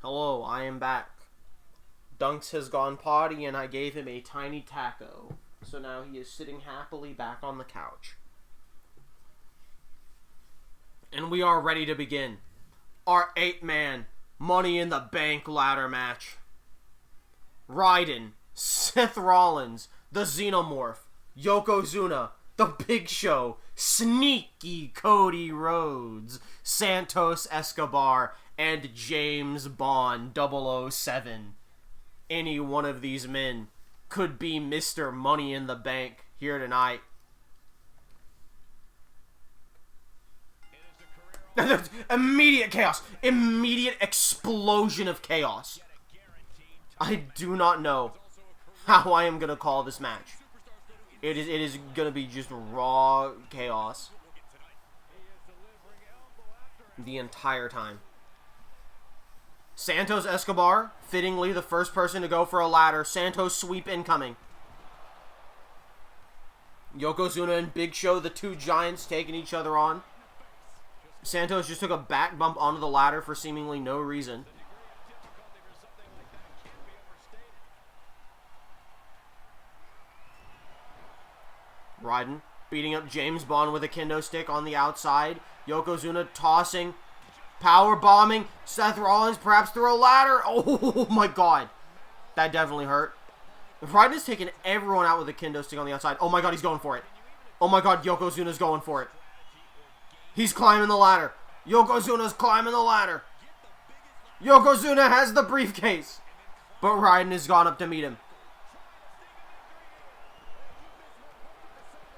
Hello, I am back. Dunks has gone potty and I gave him a tiny taco. So now he is sitting happily back on the couch. And we are ready to begin our 8-man Money in the Bank ladder match. Raiden, Seth Rollins, the Xenomorph, Yokozuna, the Big Show, Sneaky Cody Rhodes, Santos Escobar, and James Bond 007. Any one of these men could be Mr. Money in the Bank here tonight. Immediate chaos. Immediate explosion of chaos. I do not know how I am going to call this match. It is going to be just raw chaos the entire time. Santos Escobar, fittingly the first person to go for a ladder. Santos sweep incoming. Yokozuna and Big Show, the two giants taking each other on. Santos just took a back bump onto the ladder for seemingly no reason. Raiden beating up James Bond with a kendo stick on the outside. Yokozuna tossing, power bombing. Seth Rollins perhaps through a ladder. Oh my god. That definitely hurt. Raiden is taking everyone out with a kendo stick on the outside. Oh my god, he's going for it. Oh my god, Yokozuna's going for it. He's climbing the ladder. Yokozuna's climbing the ladder. Yokozuna has the briefcase. But Raiden has gone up to meet him.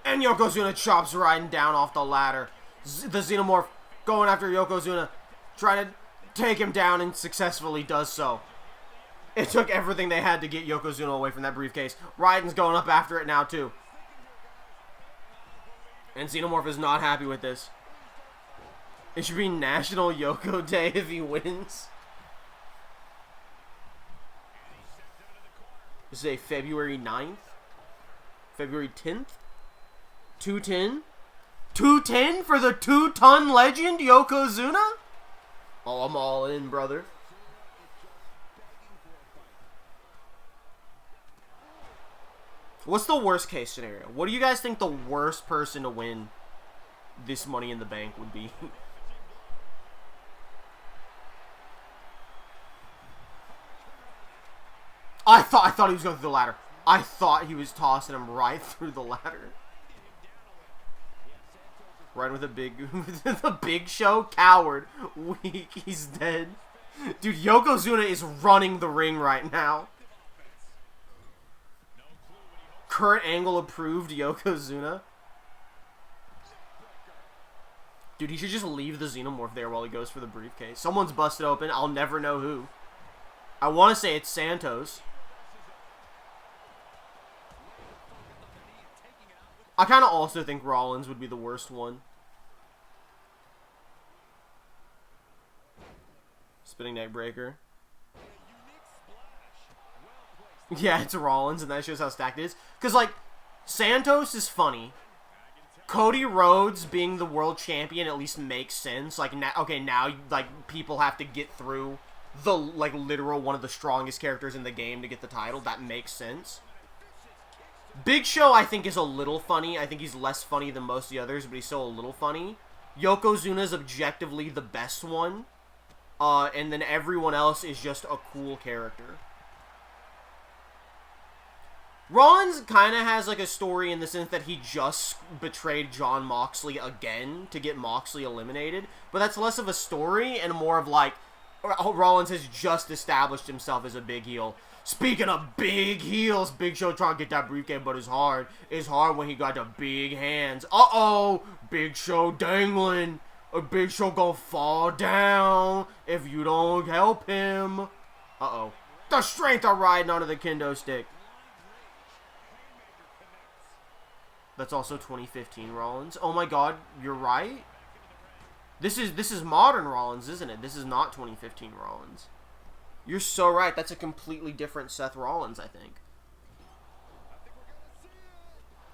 And Yokozuna chops Raiden down off the ladder. The Xenomorph going after Yokozuna, trying to take him down, and successfully does so. It took everything they had to get Yokozuna away from that briefcase. Raiden's going up after it now, too. And Xenomorph is not happy with this. It should be National Yoko Day if he wins. This is a February 9th? February 10th? 210? 210 for the 2-ton legend, Yokozuna? Oh, I'm all in, brother. What's the worst case scenario? What do you guys think the worst person to win this Money in the Bank would be? I thought he was going through the ladder. I thought he was tossing him right through the ladder. Right with the Big Show, coward, weak, he's dead. Dude, Yokozuna is running the ring right now. Kurt Angle approved Yokozuna. Dude, he should just leave the Xenomorph there while he goes for the briefcase. Someone's busted open. I'll never know who. I want to say it's Santos. I kind of also think Rollins would be the worst one. Spinning neck breaker. Yeah, it's Rollins, and that shows how stacked it is. Because, like, Santos is funny. Cody Rhodes being the world champion at least makes sense. Like, now, like, people have to get through the, like, literal one of the strongest characters in the game to get the title. That makes sense. Big Show, I think, is a little funny. I think he's less funny than most of the others, but he's still a little funny. Yokozuna's objectively the best one. And then everyone else is just a cool character. Rollins kind of has, like, a story in the sense that he just betrayed Jon Moxley again to get Moxley eliminated. But that's less of a story and more of, like, Rollins has just established himself as a big heel. Speaking of big heels, Big Show trying to get that briefcase, but it's hard. It's hard when he got the big hands. Uh-oh! Big Show dangling. A Big Show gonna fall down if you don't help him. Uh-oh. The strength of riding onto the kendo stick. That's also 2015 Rollins. Oh my god, you're right. This is modern Rollins, isn't it? This is not 2015 Rollins. You're so right. That's a completely different Seth Rollins, I think.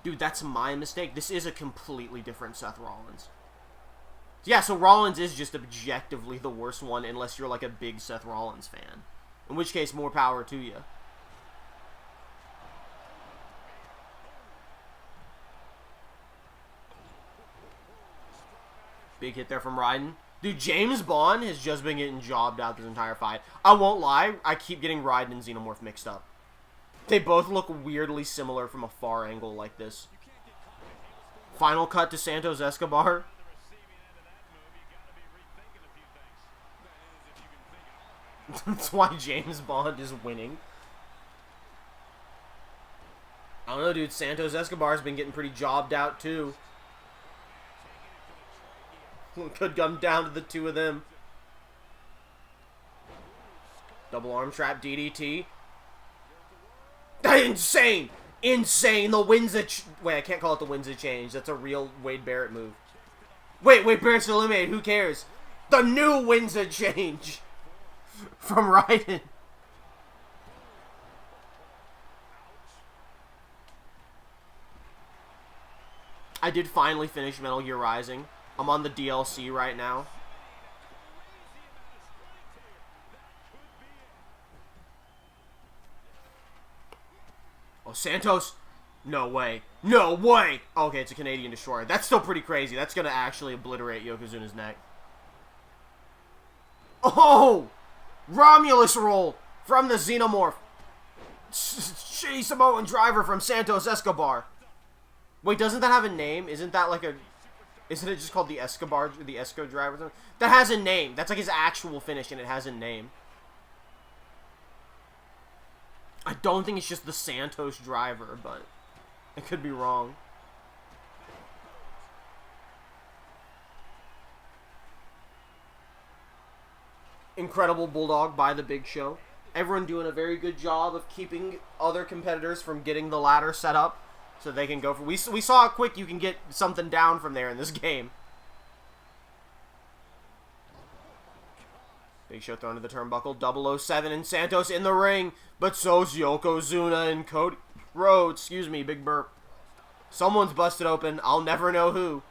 Dude, that's my mistake. This is a completely different Seth Rollins. Yeah, so Rollins is just objectively the worst one unless you're like a big Seth Rollins fan. In which case, more power to you. Big hit there from Ryden. Dude, James Bond has just been getting jobbed out this entire fight. I won't lie, I keep getting Ryden and Xenomorph mixed up. They both look weirdly similar from a far angle like this. Final cut to Santos Escobar. That's why James Bond is winning. I don't know, dude. Santos Escobar's been getting pretty jobbed out, too. Could come down to the two of them. Double arm trap DDT. Insane! Insane! The winds that... Wait, I can't call it the winds that change. That's a real Wade Barrett move. Wait, Wade Barrett's eliminated. Who cares? The new winds that change. From Ryden. I did finally finish Metal Gear Rising. I'm on the DLC right now. Oh, Santos. No way. No way! Okay, it's a Canadian Destroyer. That's still pretty crazy. That's going to actually obliterate Yokozuna's neck. Oh! Romulus roll from the Xenomorph. Shitty Samoan driver from Santos Escobar. Wait, doesn't that have a name? Isn't that like a... Isn't it just called the Escobar, the Esco driver? Or something? That has a name. That's like his actual finish, and it has a name. I don't think it's just the Santos driver, but I could be wrong. Incredible Bulldog by the Big Show. Everyone doing a very good job of keeping other competitors from getting the ladder set up so they can go for... We saw how quick you can get something down from there in this game. Big Show thrown to the turnbuckle. 007 and Santos in the ring. But so's Yokozuna and Cody Rhodes. Excuse me, big burp. Someone's busted open. I'll never know who.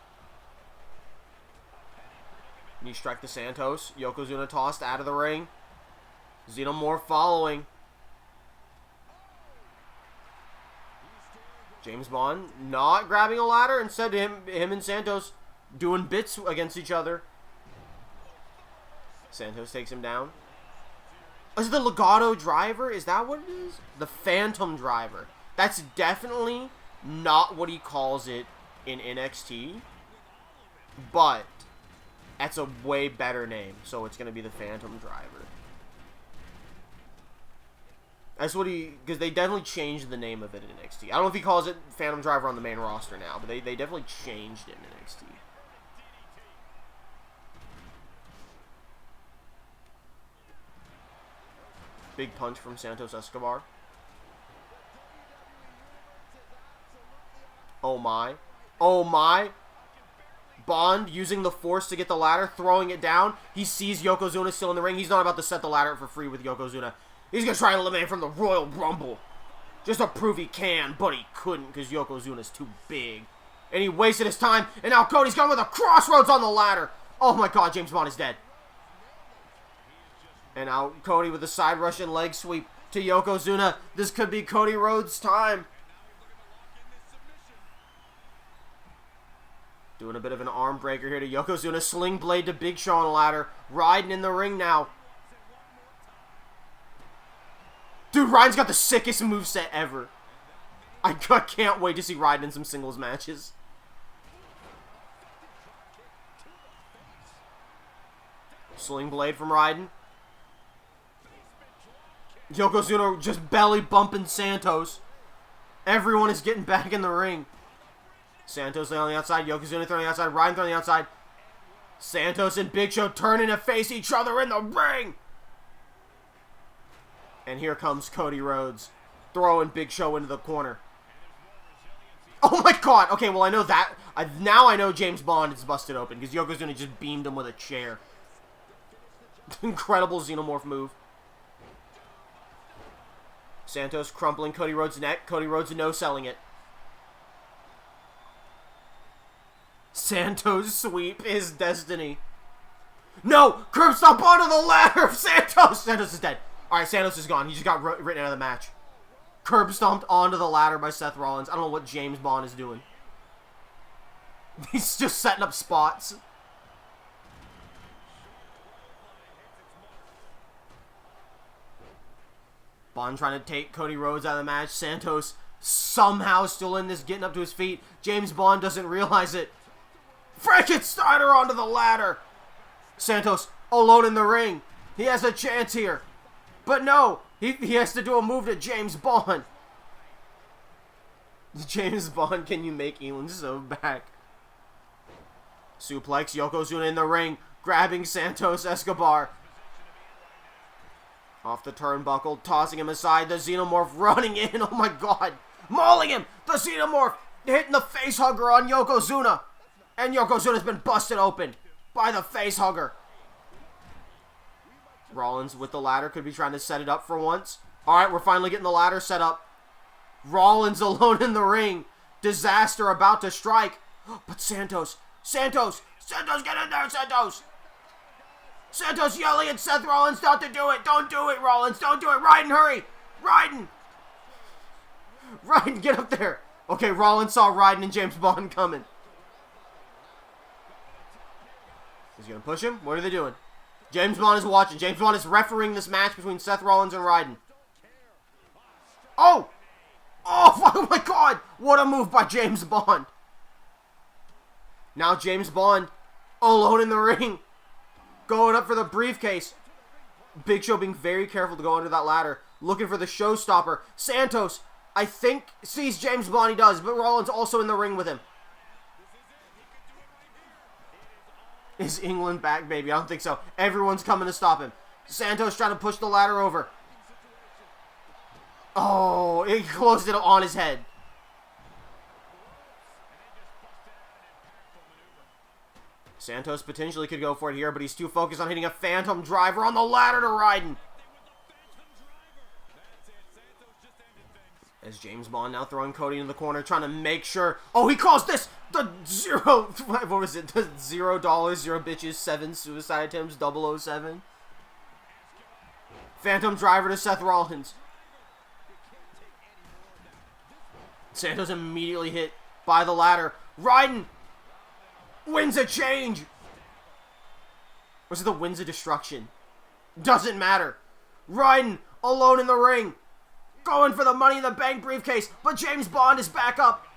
Knee strike to Santos. Yokozuna tossed out of the ring. Xenomorph following. James Bond not grabbing a ladder. Instead, him and Santos doing bits against each other. Santos takes him down. Is it the Legato driver? Is that what it is? The Phantom driver. That's definitely not what he calls it in NXT. But that's a way better name. So it's going to be the Phantom driver. That's what he... Because they definitely changed the name of it in NXT. I don't know if he calls it Phantom Driver on the main roster now, but they definitely changed it in NXT. Big punch from Santos Escobar. Oh my. Oh my. Bond using the force to get the ladder, throwing it down. He sees Yokozuna still in the ring. He's not about to set the ladder for free with Yokozuna. He's going to try and eliminate from the Royal Rumble. Just to prove he can, but he couldn't because Yokozuna's too big. And he wasted his time, and now Cody's going with a crossroads on the ladder. Oh my god, James Bond is dead. And now Cody with a side Russian leg sweep to Yokozuna. This could be Cody Rhodes' time. Doing a bit of an arm breaker here to Yokozuna. Sling blade to Big Show on the ladder. Riding in the ring now. Dude, Ryan's got the sickest moveset ever. I can't wait to see Ryan in some singles matches. Sling blade from Raiden. Yokozuna just belly bumping Santos. Everyone is getting back in the ring. Santos on the outside. Yokozuna throwing the outside. Raiden throwing the outside. Santos and Big Show turning to face each other in the ring. And here comes Cody Rhodes throwing Big Show into the corner. Oh my god! Okay, well I know that. Now I know James Bond is busted open because Yokozuna just beamed him with a chair. Incredible Xenomorph move. Santos crumpling Cody Rhodes' neck. Cody Rhodes no-selling it. Santos sweep his destiny. No! Curb stomp onto the ladder of Santos! Santos is dead. Alright, Santos is gone. He just got written out of the match. Curb stomped onto the ladder by Seth Rollins. I don't know what James Bond is doing. He's just setting up spots. Bond trying to take Cody Rhodes out of the match. Santos somehow still in this, getting up to his feet. James Bond doesn't realize it. Frankensteiner onto the ladder. Santos alone in the ring. He has a chance here. But no, he has to do a move to James Bond. James Bond, can you make Elin so back? Suplex, Yokozuna in the ring, grabbing Santos Escobar. Off the turnbuckle, tossing him aside, the Xenomorph running in, oh my god. Mauling him, the Xenomorph hitting the face hugger on Yokozuna. And Yokozuna's been busted open by the face hugger. Rollins with the ladder, could be trying to set it up for once. Alright, we're finally getting the ladder set up. Rollins alone in the ring. Disaster about to strike. But Santos, get in there, Santos! Santos yelling at Seth Rollins not to do it. Don't do it, Rollins. Don't do it. Raiden, hurry. Raiden, get up there. Okay, Rollins saw Raiden and James Bond coming. He's going to push him. What are they doing? James Bond is watching. James Bond is refereeing this match between Seth Rollins and Raiden. Oh! Oh my god! What a move by James Bond. Now James Bond alone in the ring. Going up for the briefcase. Big Show being very careful to go under that ladder. Looking for the showstopper. Santos, I think, sees James Bond. He does, but Rollins also in the ring with him. Is England back, baby? I don't think so. Everyone's coming to stop him. Santos trying to push the ladder over. Oh, he closed it on his head. Santos potentially could go for it here, but he's too focused on hitting a Phantom Driver on the ladder to Raiden. As James Bond now throwing Cody in the corner, trying to make sure. Oh, he calls this the what was it? The $0, 0 bitches, 7 suicide attempts, 007. Phantom Driver to Seth Rollins. Santos immediately hit by the ladder. Raiden wins a change. Was it the Winds of Destruction? Doesn't matter. Raiden alone in the ring. Going for the Money in the Bank briefcase. But James Bond is back up.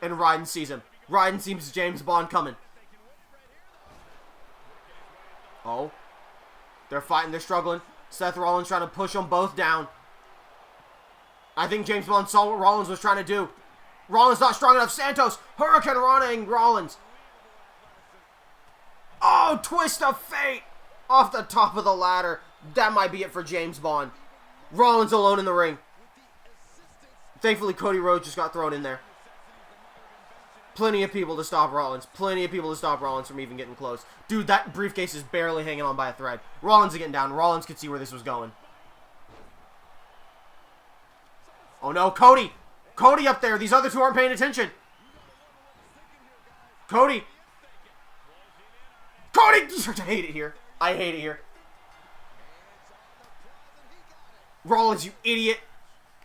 And Raiden sees him. Raiden sees James Bond coming. Oh. They're fighting. They're struggling. Seth Rollins trying to push them both down. I think James Bond saw what Rollins was trying to do. Rollins not strong enough. Santos, Hurricane Rana Rollins. Oh, twist of fate. Off the top of the ladder. That might be it for James Bond. Rollins alone in the ring. Thankfully, Cody Rhodes just got thrown in there. Plenty of people to stop Rollins. Plenty of people to stop Rollins from even getting close. Dude, that briefcase is barely hanging on by a thread. Rollins is getting down. Rollins could see where this was going. Oh no, Cody! Cody up there! These other two aren't paying attention! Cody! I hate it here. I hate it here. Rollins, you idiot!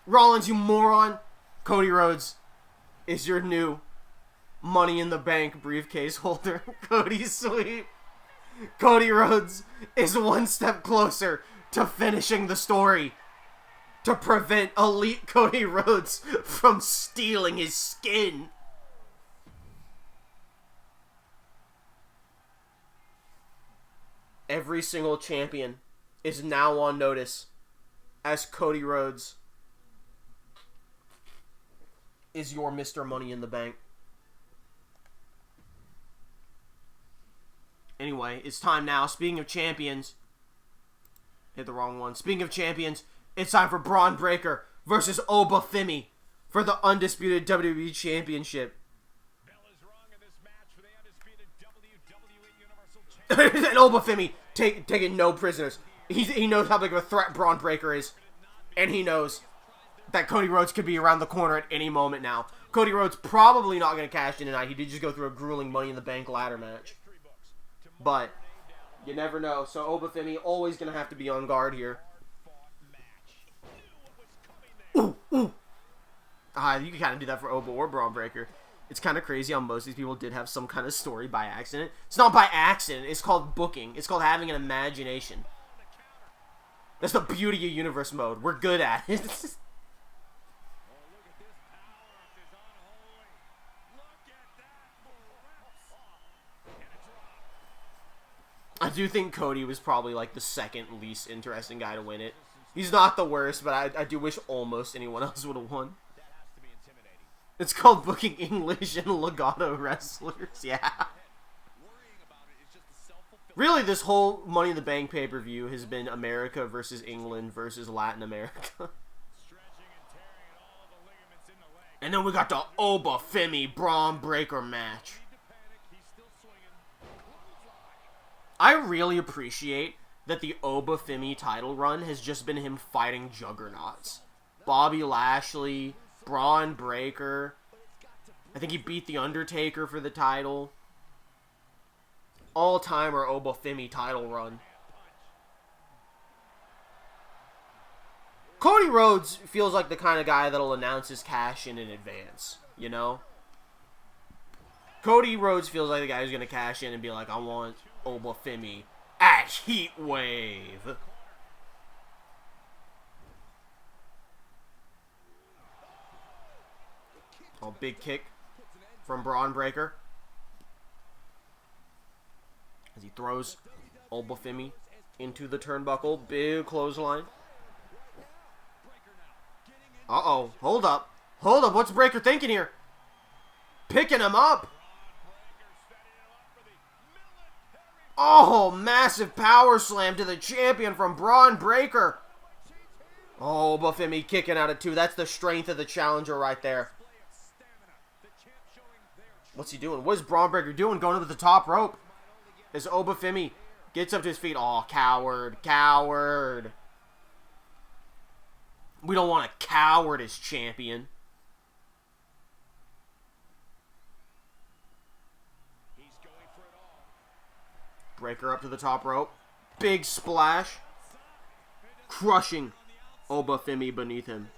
Rollins, you moron! Cody Rhodes is your new Money in the Bank briefcase holder. Cody sweep. Cody Rhodes is one step closer to finishing the story. To prevent Elite Cody Rhodes from stealing his skin. Every single champion is now on notice as Cody Rhodes is your Mr. Money in the Bank. Anyway, it's time now. Speaking of champions, hit the wrong one. Speaking of champions, it's time for Braun Breaker versus Obafemi for the undisputed WWE Championship. And Obafemi taking no prisoners. He knows how big of a threat Braun Breaker is. And he knows that Cody Rhodes could be around the corner at any moment now. Cody Rhodes probably not going to cash in tonight. He did just go through a grueling Money in the Bank ladder match. But you never know. So Obafemi always going to have to be on guard here. Ooh, ooh. You can kind of do that for Oba or Braun Breaker. It's kind of crazy how most of these people did have some kind of story by accident. It's not by accident. It's called booking. It's called having an imagination. That's the beauty of Universe mode. We're good at it. I do think Cody was probably like the second least interesting guy to win it. He's not the worst, but I do wish almost anyone else would have won. It's called booking English and legato wrestlers. Yeah. Really, this whole Money in the Bank pay-per-view has been America versus England versus Latin America. And then we got the Obafemi Braun Breaker match. I really appreciate that the Obafemi title run has just been him fighting juggernauts. Bobby Lashley, Braun Breaker. I think he beat The Undertaker for the title. All-timer Obafemi title run. Cody Rhodes feels like the kind of guy that'll announce his cash in advance, you know? Cody Rhodes feels like the guy who's going to cash in and be like, I want Obafemi at Heat Wave. Oh, big kick from Braun Breaker. As he throws Obafemi into the turnbuckle. Big clothesline. Uh-oh. Hold up. Hold up. What's Breaker thinking here? Picking him up. Oh, massive power slam to the champion from Braun Breaker. Oh, Obafemi kicking out at 2. That's the strength of the challenger right there. What's he doing? What is Braun Breaker doing? Going up to the top rope. As Obafemi gets up to his feet. Oh, coward. Coward. We don't want a coward as champion. Breaker up to the top rope. Big splash. Crushing Obafemi beneath him.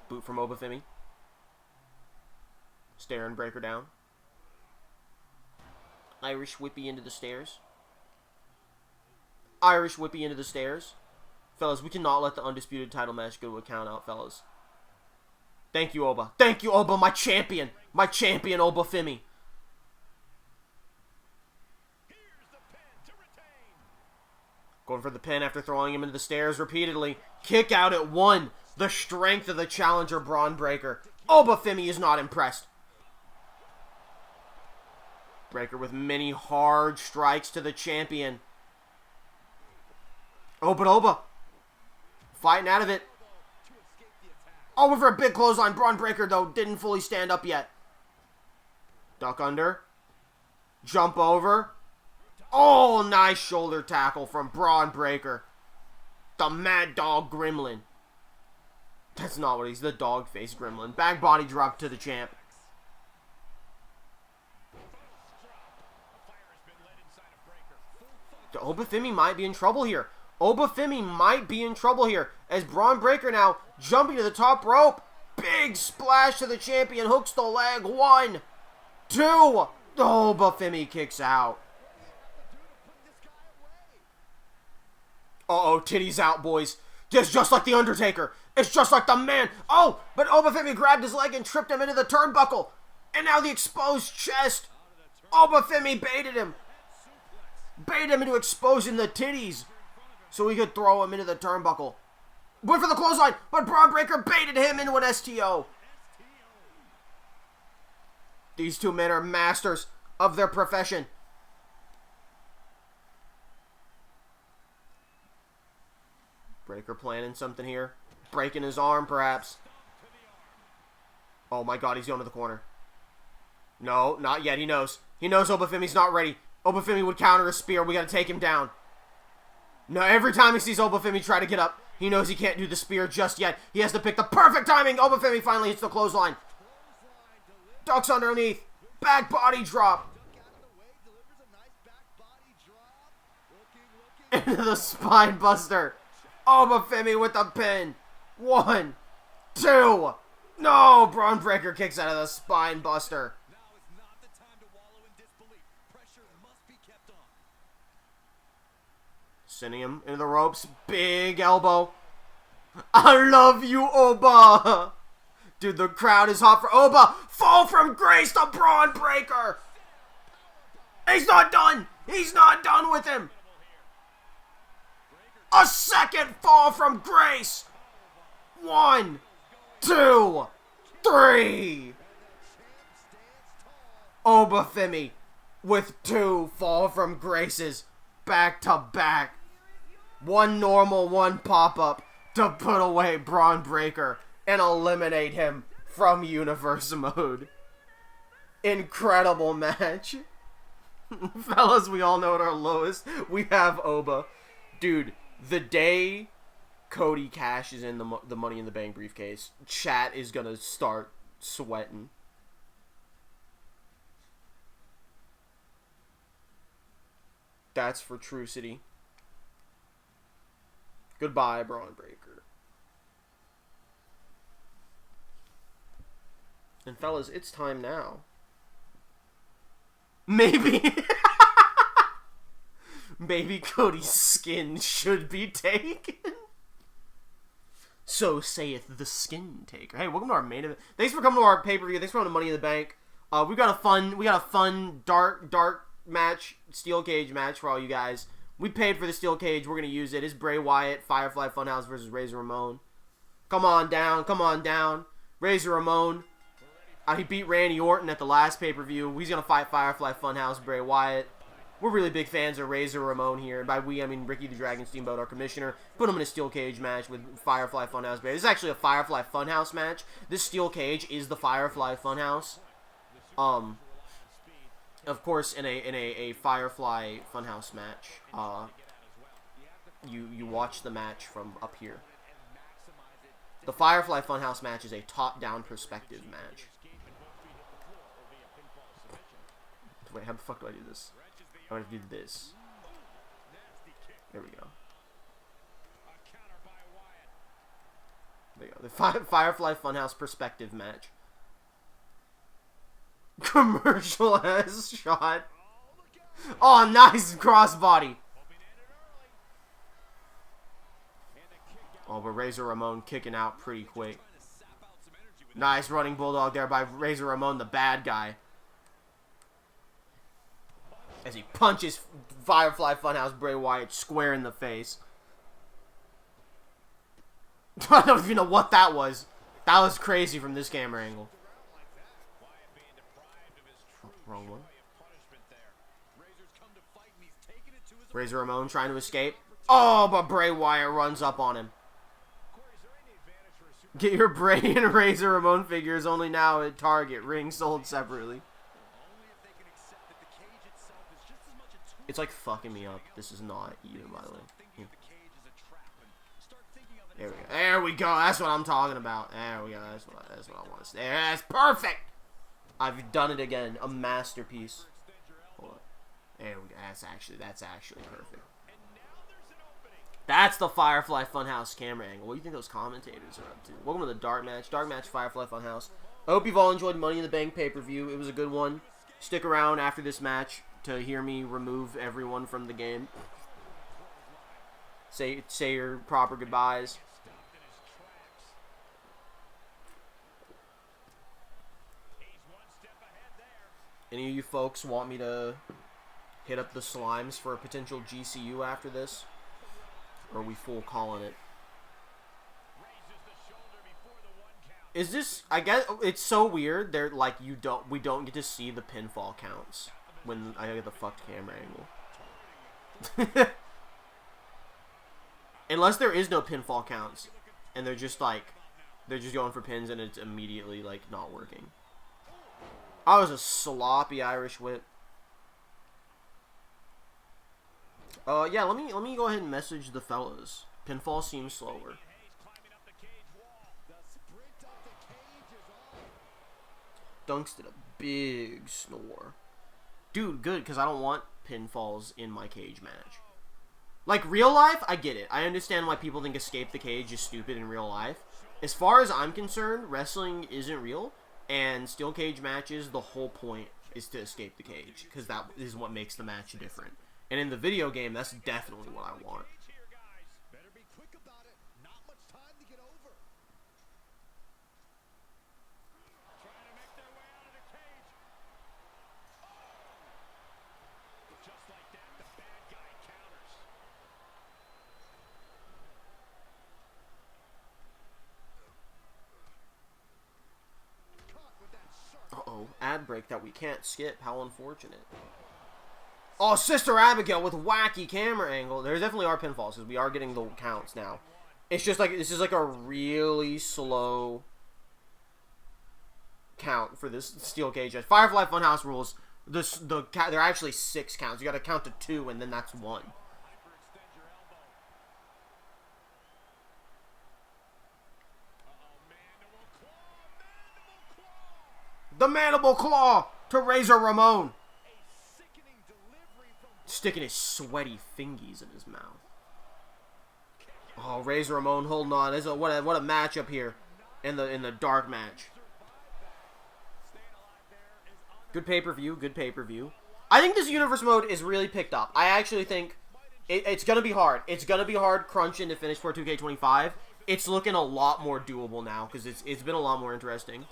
Boot from Obafemi. Staring Breaker down. Irish whippy into the stairs. Irish whippy into the stairs. Fellas, we cannot let the undisputed title match go to a count out, fellas. Thank you, Oba. Thank you, Oba, my champion. My champion, Obafemi. Going for the pin after throwing him into the stairs repeatedly. Kick out at 1. The strength of the challenger, Braun Breaker. Obafemi is not impressed. Breaker with many hard strikes to the champion. Oh, but Oba fighting out of it. Oh, for a big clothesline. Braun Breaker, though, didn't fully stand up yet. Duck under. Jump over. Oh, nice shoulder tackle from Braun Breaker. The Mad Dog Gremlin. That's not what he's, the dog face Gremlin. Back body drop to the champ. The Obafemi might be in trouble here. Obafemi might be in trouble here. As Braun Breaker now jumping to the top rope. Big splash to the champion. Hooks the leg. 1, 2. Obafemi kicks out. Uh-oh, titties out, boys. It's just like The Undertaker. It's just like the man. Oh, but Obafemi grabbed his leg and tripped him into the turnbuckle. And now the exposed chest. Obafemi baited him. Baited him into exposing the titties so he could throw him into the turnbuckle. Went for the clothesline, but Braun Breaker baited him into an STO. These two men are masters of their profession. Breaker planning something here. Breaking his arm, perhaps. Oh my god, he's going to the corner. No, not yet. He knows. He knows Obafemi's not ready. Obafemi would counter a spear. We gotta take him down. No, every time he sees Obafemi try to get up, He knows he can't do the spear just yet. He has to pick the perfect timing. Obafemi finally hits the clothesline. Ducks underneath. Back body drop. Into the spine buster. Obafemi with the pin. 1, 2. No! Braun Breaker kicks out of the spine buster. Sending him into the ropes. Big elbow. I love you, Oba. Dude, the crowd is hot for Oba. Fall from grace to Braun Breaker. He's not done. He's not done with him. A second fall from grace. 1, 2, 3. Obafemi with 2 fall from graces back to back. 1 normal, 1 pop-up to put away Braun Breaker and eliminate him from Universe mode. Incredible match. Fellas, we all know at our lowest, we have Oba. Dude, the day Cody cashes in the Money in the Bank briefcase, chat is gonna start sweating. That's for True City. Goodbye, Braun Breaker. And fellas, it's time now. Maybe... Maybe Cody's skin should be taken. So saith the skin taker. Hey, welcome to our main event. Thanks for coming to our pay-per-view. Thanks for coming to Money in the Bank. We got a fun dark match, steel cage match for all you guys. We paid for the steel cage. We're gonna use it. It's Bray Wyatt, Firefly Funhouse versus Razor Ramon. Come on down. Razor Ramon. He beat Randy Orton at the last pay-per-view. He's gonna fight Firefly Funhouse, Bray Wyatt. We're really big fans of Razor Ramon here. And by we, I mean Ricky the Dragon Steamboat, our commissioner. Put him in a steel cage match with Firefly Funhouse. This is actually a Firefly Funhouse match. This steel cage is the Firefly Funhouse. Of course, in a Firefly Funhouse match, you watch the match from up here. The Firefly Funhouse match is a top-down perspective match. Wait, how the fuck do I do this? I'm gonna do this. There we go. There you go. The Firefly Funhouse perspective match. Commercial ass shot. Oh, nice crossbody. Oh, but Razor Ramon kicking out pretty quick. Nice running bulldog there by Razor Ramon, the bad guy. As he punches Firefly Funhouse Bray Wyatt square in the face. I don't even know what that was. That was crazy from this camera angle. Oh, wrong one. Razor Ramon trying to escape. Oh, but Bray Wyatt runs up on him. Get your Bray and Razor Ramon figures only now at Target. Ring sold separately. It's like fucking me up. This is not even, by the way. Yeah. There we go. There we go. That's what I'm talking about. There we go. That's what I want to say. That's perfect. I've done it again. A masterpiece. Hold on. There we go. That's actually perfect. That's the Firefly Funhouse camera angle. What do you think those commentators are up to? Welcome to the Dark Match. Dark Match Firefly Funhouse. I hope you've all enjoyed Money in the Bank pay-per-view. It was a good one. Stick around after this match to hear me remove everyone from the game. Say your proper goodbyes. Any of you folks want me to hit up the Slimes for a potential GCU after this? Or are we full calling it? Is this, I guess, it's so weird. They're like, we don't get to see the pinfall counts when I get the fucked camera angle. Unless there is no pinfall counts, and they're just going for pins, and it's immediately like not working. I was a sloppy Irish whip. Yeah, let me go ahead and message the fellas. Pinfall seems slower. Dunks did a big snore. Dude, good, because I don't want pinfalls in my cage match. Like, real life, I get it. I understand why people think escape the cage is stupid in real life. As far as I'm concerned, wrestling isn't real, and steel cage matches, the whole point is to escape the cage, because that is what makes the match different. And in the video game, that's definitely what I want. Better be quick about it. Not much time to get over. Trying to make their way out of the cage. Oh! Just like that, the bad guy counters. Caught with that sharp. Uh-oh, ad break that we can't skip. How unfortunate. Oh, Sister Abigail with wacky camera angle. There definitely are pinfalls, because we are getting the counts now. It's just like, this is like a really slow count for this steel cage. Firefly Funhouse rules, there are actually 6 counts. You got to count to 2, and then that's 1. Hyperextend your elbow. Uh-oh, mandible claw, The Mandible Claw to Razor Ramon. a sickening delivery from Sticking his sweaty fingies in his mouth. Oh, Razor Ramon holding on. What a matchup here in the dark match. staying alive there is Good pay-per-view, good pay-per-view. I think this Universe mode is really picked up. I actually think it's going to be hard. It's going to be hard crunching to finish for 2K25. It's looking a lot more doable now because it's been a lot more interesting.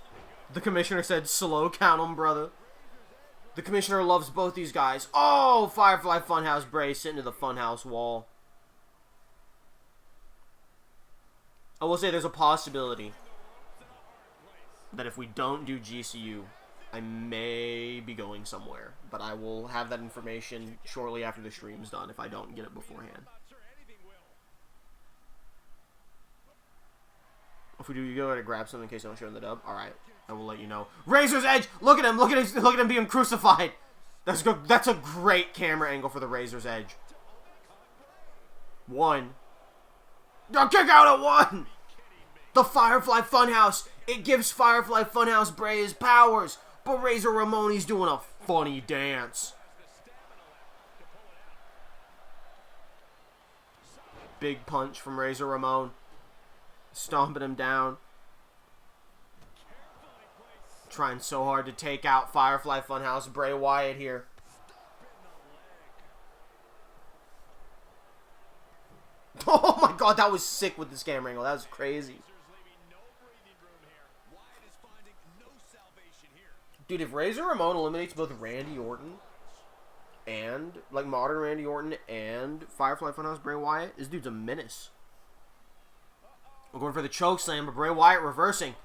The commissioner said, slow count 'em, brother. The commissioner loves both these guys. Oh, Firefly Funhouse Bray sitting to the Funhouse wall. I will say there's a possibility that if we don't do GCU, I may be going somewhere. But I will have that information shortly after the stream's done if I don't get it beforehand. not sure anything will. If we do, you go ahead and grab something in case I don't show in the dub. Alright, I will let you know. Razor's Edge! Look at him! Look at him being crucified! That's good. That's a great camera angle for the Razor's Edge. 1. The kick out at 1! The Firefly Funhouse! It gives Firefly Funhouse Bray his powers, but Razor Ramon, he's doing a funny dance. Big punch from Razor Ramon. Stomping him down. Trying so hard to take out Firefly Funhouse Bray Wyatt here. Oh my god, that was sick with this camera angle. That was crazy. Dude, if Razor Ramon eliminates both Randy Orton and, like, modern Randy Orton and Firefly Funhouse Bray Wyatt, this dude's a menace. We're going for the choke slam, but Bray Wyatt reversing.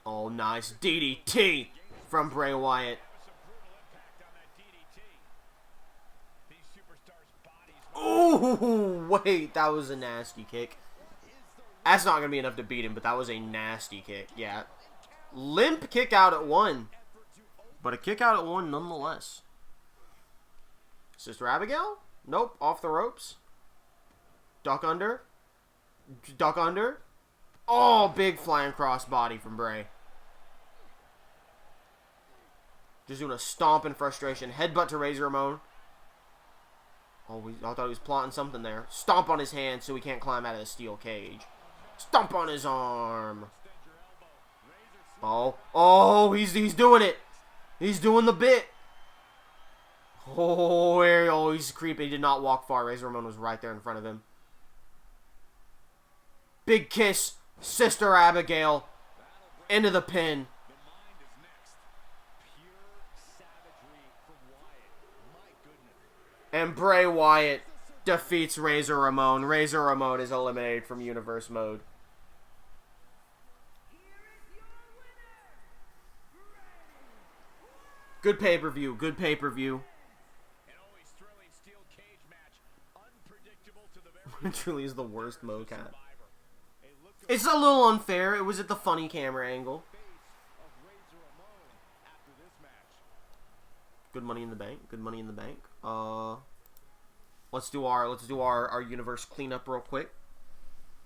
Oh, nice DDT from Bray Wyatt. Oh, wait, that was a nasty kick. That's not going to be enough to beat him, but that was a nasty kick. Yeah. Limp kick out at 1. But a kick out at 1 nonetheless. Sister Abigail? Nope, off the ropes. Duck under. Duck under. Oh, big flying crossbody from Bray. Just doing a stomp in frustration. Headbutt to Razor Ramon. Oh, I thought he was plotting something there. Stomp on his hand so he can't climb out of the steel cage. Stomp on his arm. Oh, he's doing it. He's doing the bit. Oh, he's creepy. He did not walk far. Razor Ramon was right there in front of him. Big kiss. Sister Abigail. Into the pin. And Bray Wyatt defeats Razor Ramon. Razor Ramon is eliminated from Universe mode. Good pay-per-view. Good pay-per-view. It truly is the worst mocap. It's a little unfair. It was at the funny camera angle. Good Money in the Bank. Good Money in the Bank. let's do our universe cleanup real quick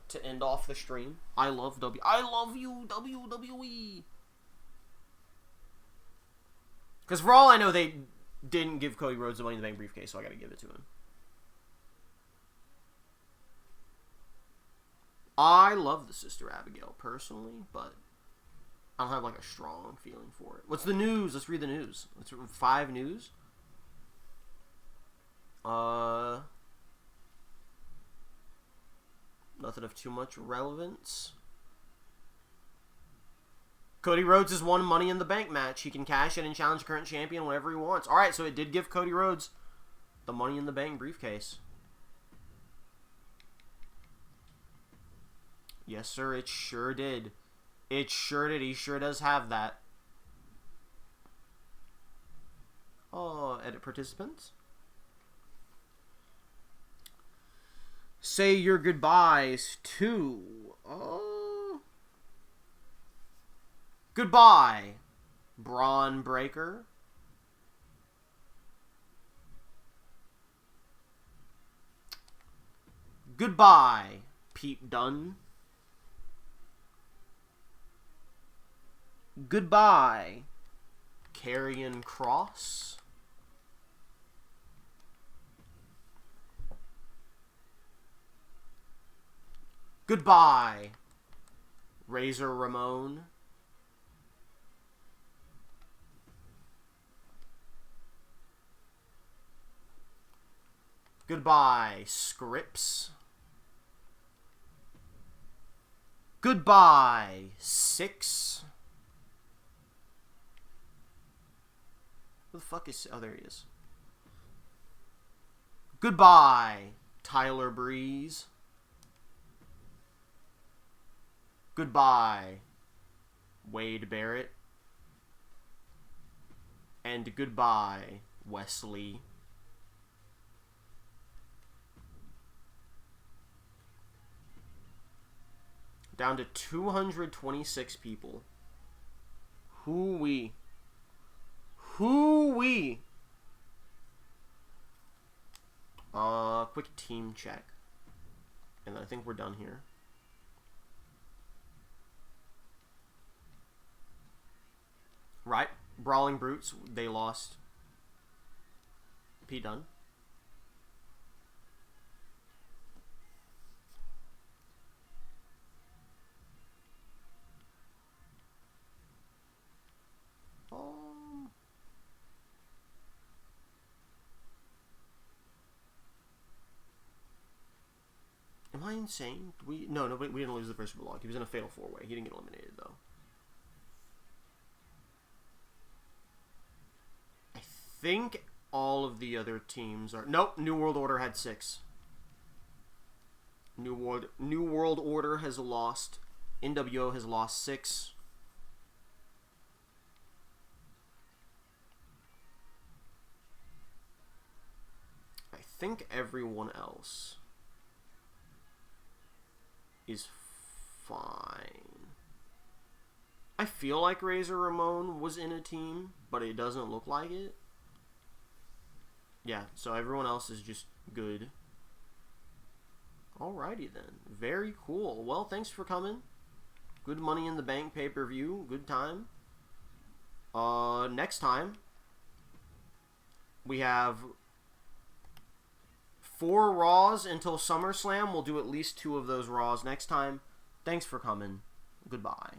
to end off the stream. I love you, WWE. Because for all I know, they didn't give Cody Rhodes the Money in the Bank briefcase, so I got to give it to him. I love the Sister Abigail personally, but I don't have like a strong feeling for it. What's the news? Let's read the news. Let's read 5 news. Nothing of too much relevance. Cody Rhodes has won Money in the Bank match. He can cash in and challenge current champion whenever he wants. Alright, so it did give Cody Rhodes the Money in the Bank briefcase. Yes, sir, it sure did. It sure did. He sure does have that. Oh, edit participants. Say your goodbyes to... Goodbye, Braun Breaker. Goodbye, Pete Dunne. Goodbye, Karrion Kross. Goodbye, Razor Ramon. Goodbye, Scripps. Goodbye, Six. Who the fuck is... Oh, there he is. Goodbye, Tyler Breeze. Goodbye, Wade Barrett. And goodbye, Wesley. Down to 226 people. Hoo-wee. Hoo-wee. Quick team check. And I think we're done here. Right. Brawling Brutes, they lost. P. Dunne. Am I insane? No, we didn't lose the first vlog. He was in a fatal 4-way. He didn't get eliminated, though. I think all of the other teams are... Nope, New World Order had 6. New World Order has lost. NWO has lost 6. I think everyone else is fine. I feel like Razor Ramon was in a team, but it doesn't look like it. Yeah, so everyone else is just good. Alrighty then. Very cool. Well, thanks for coming. Good Money in the Bank pay-per-view. Good time. Next time, we have 4 Raws until SummerSlam. We'll do at least 2 of those Raws next time. Thanks for coming. Goodbye.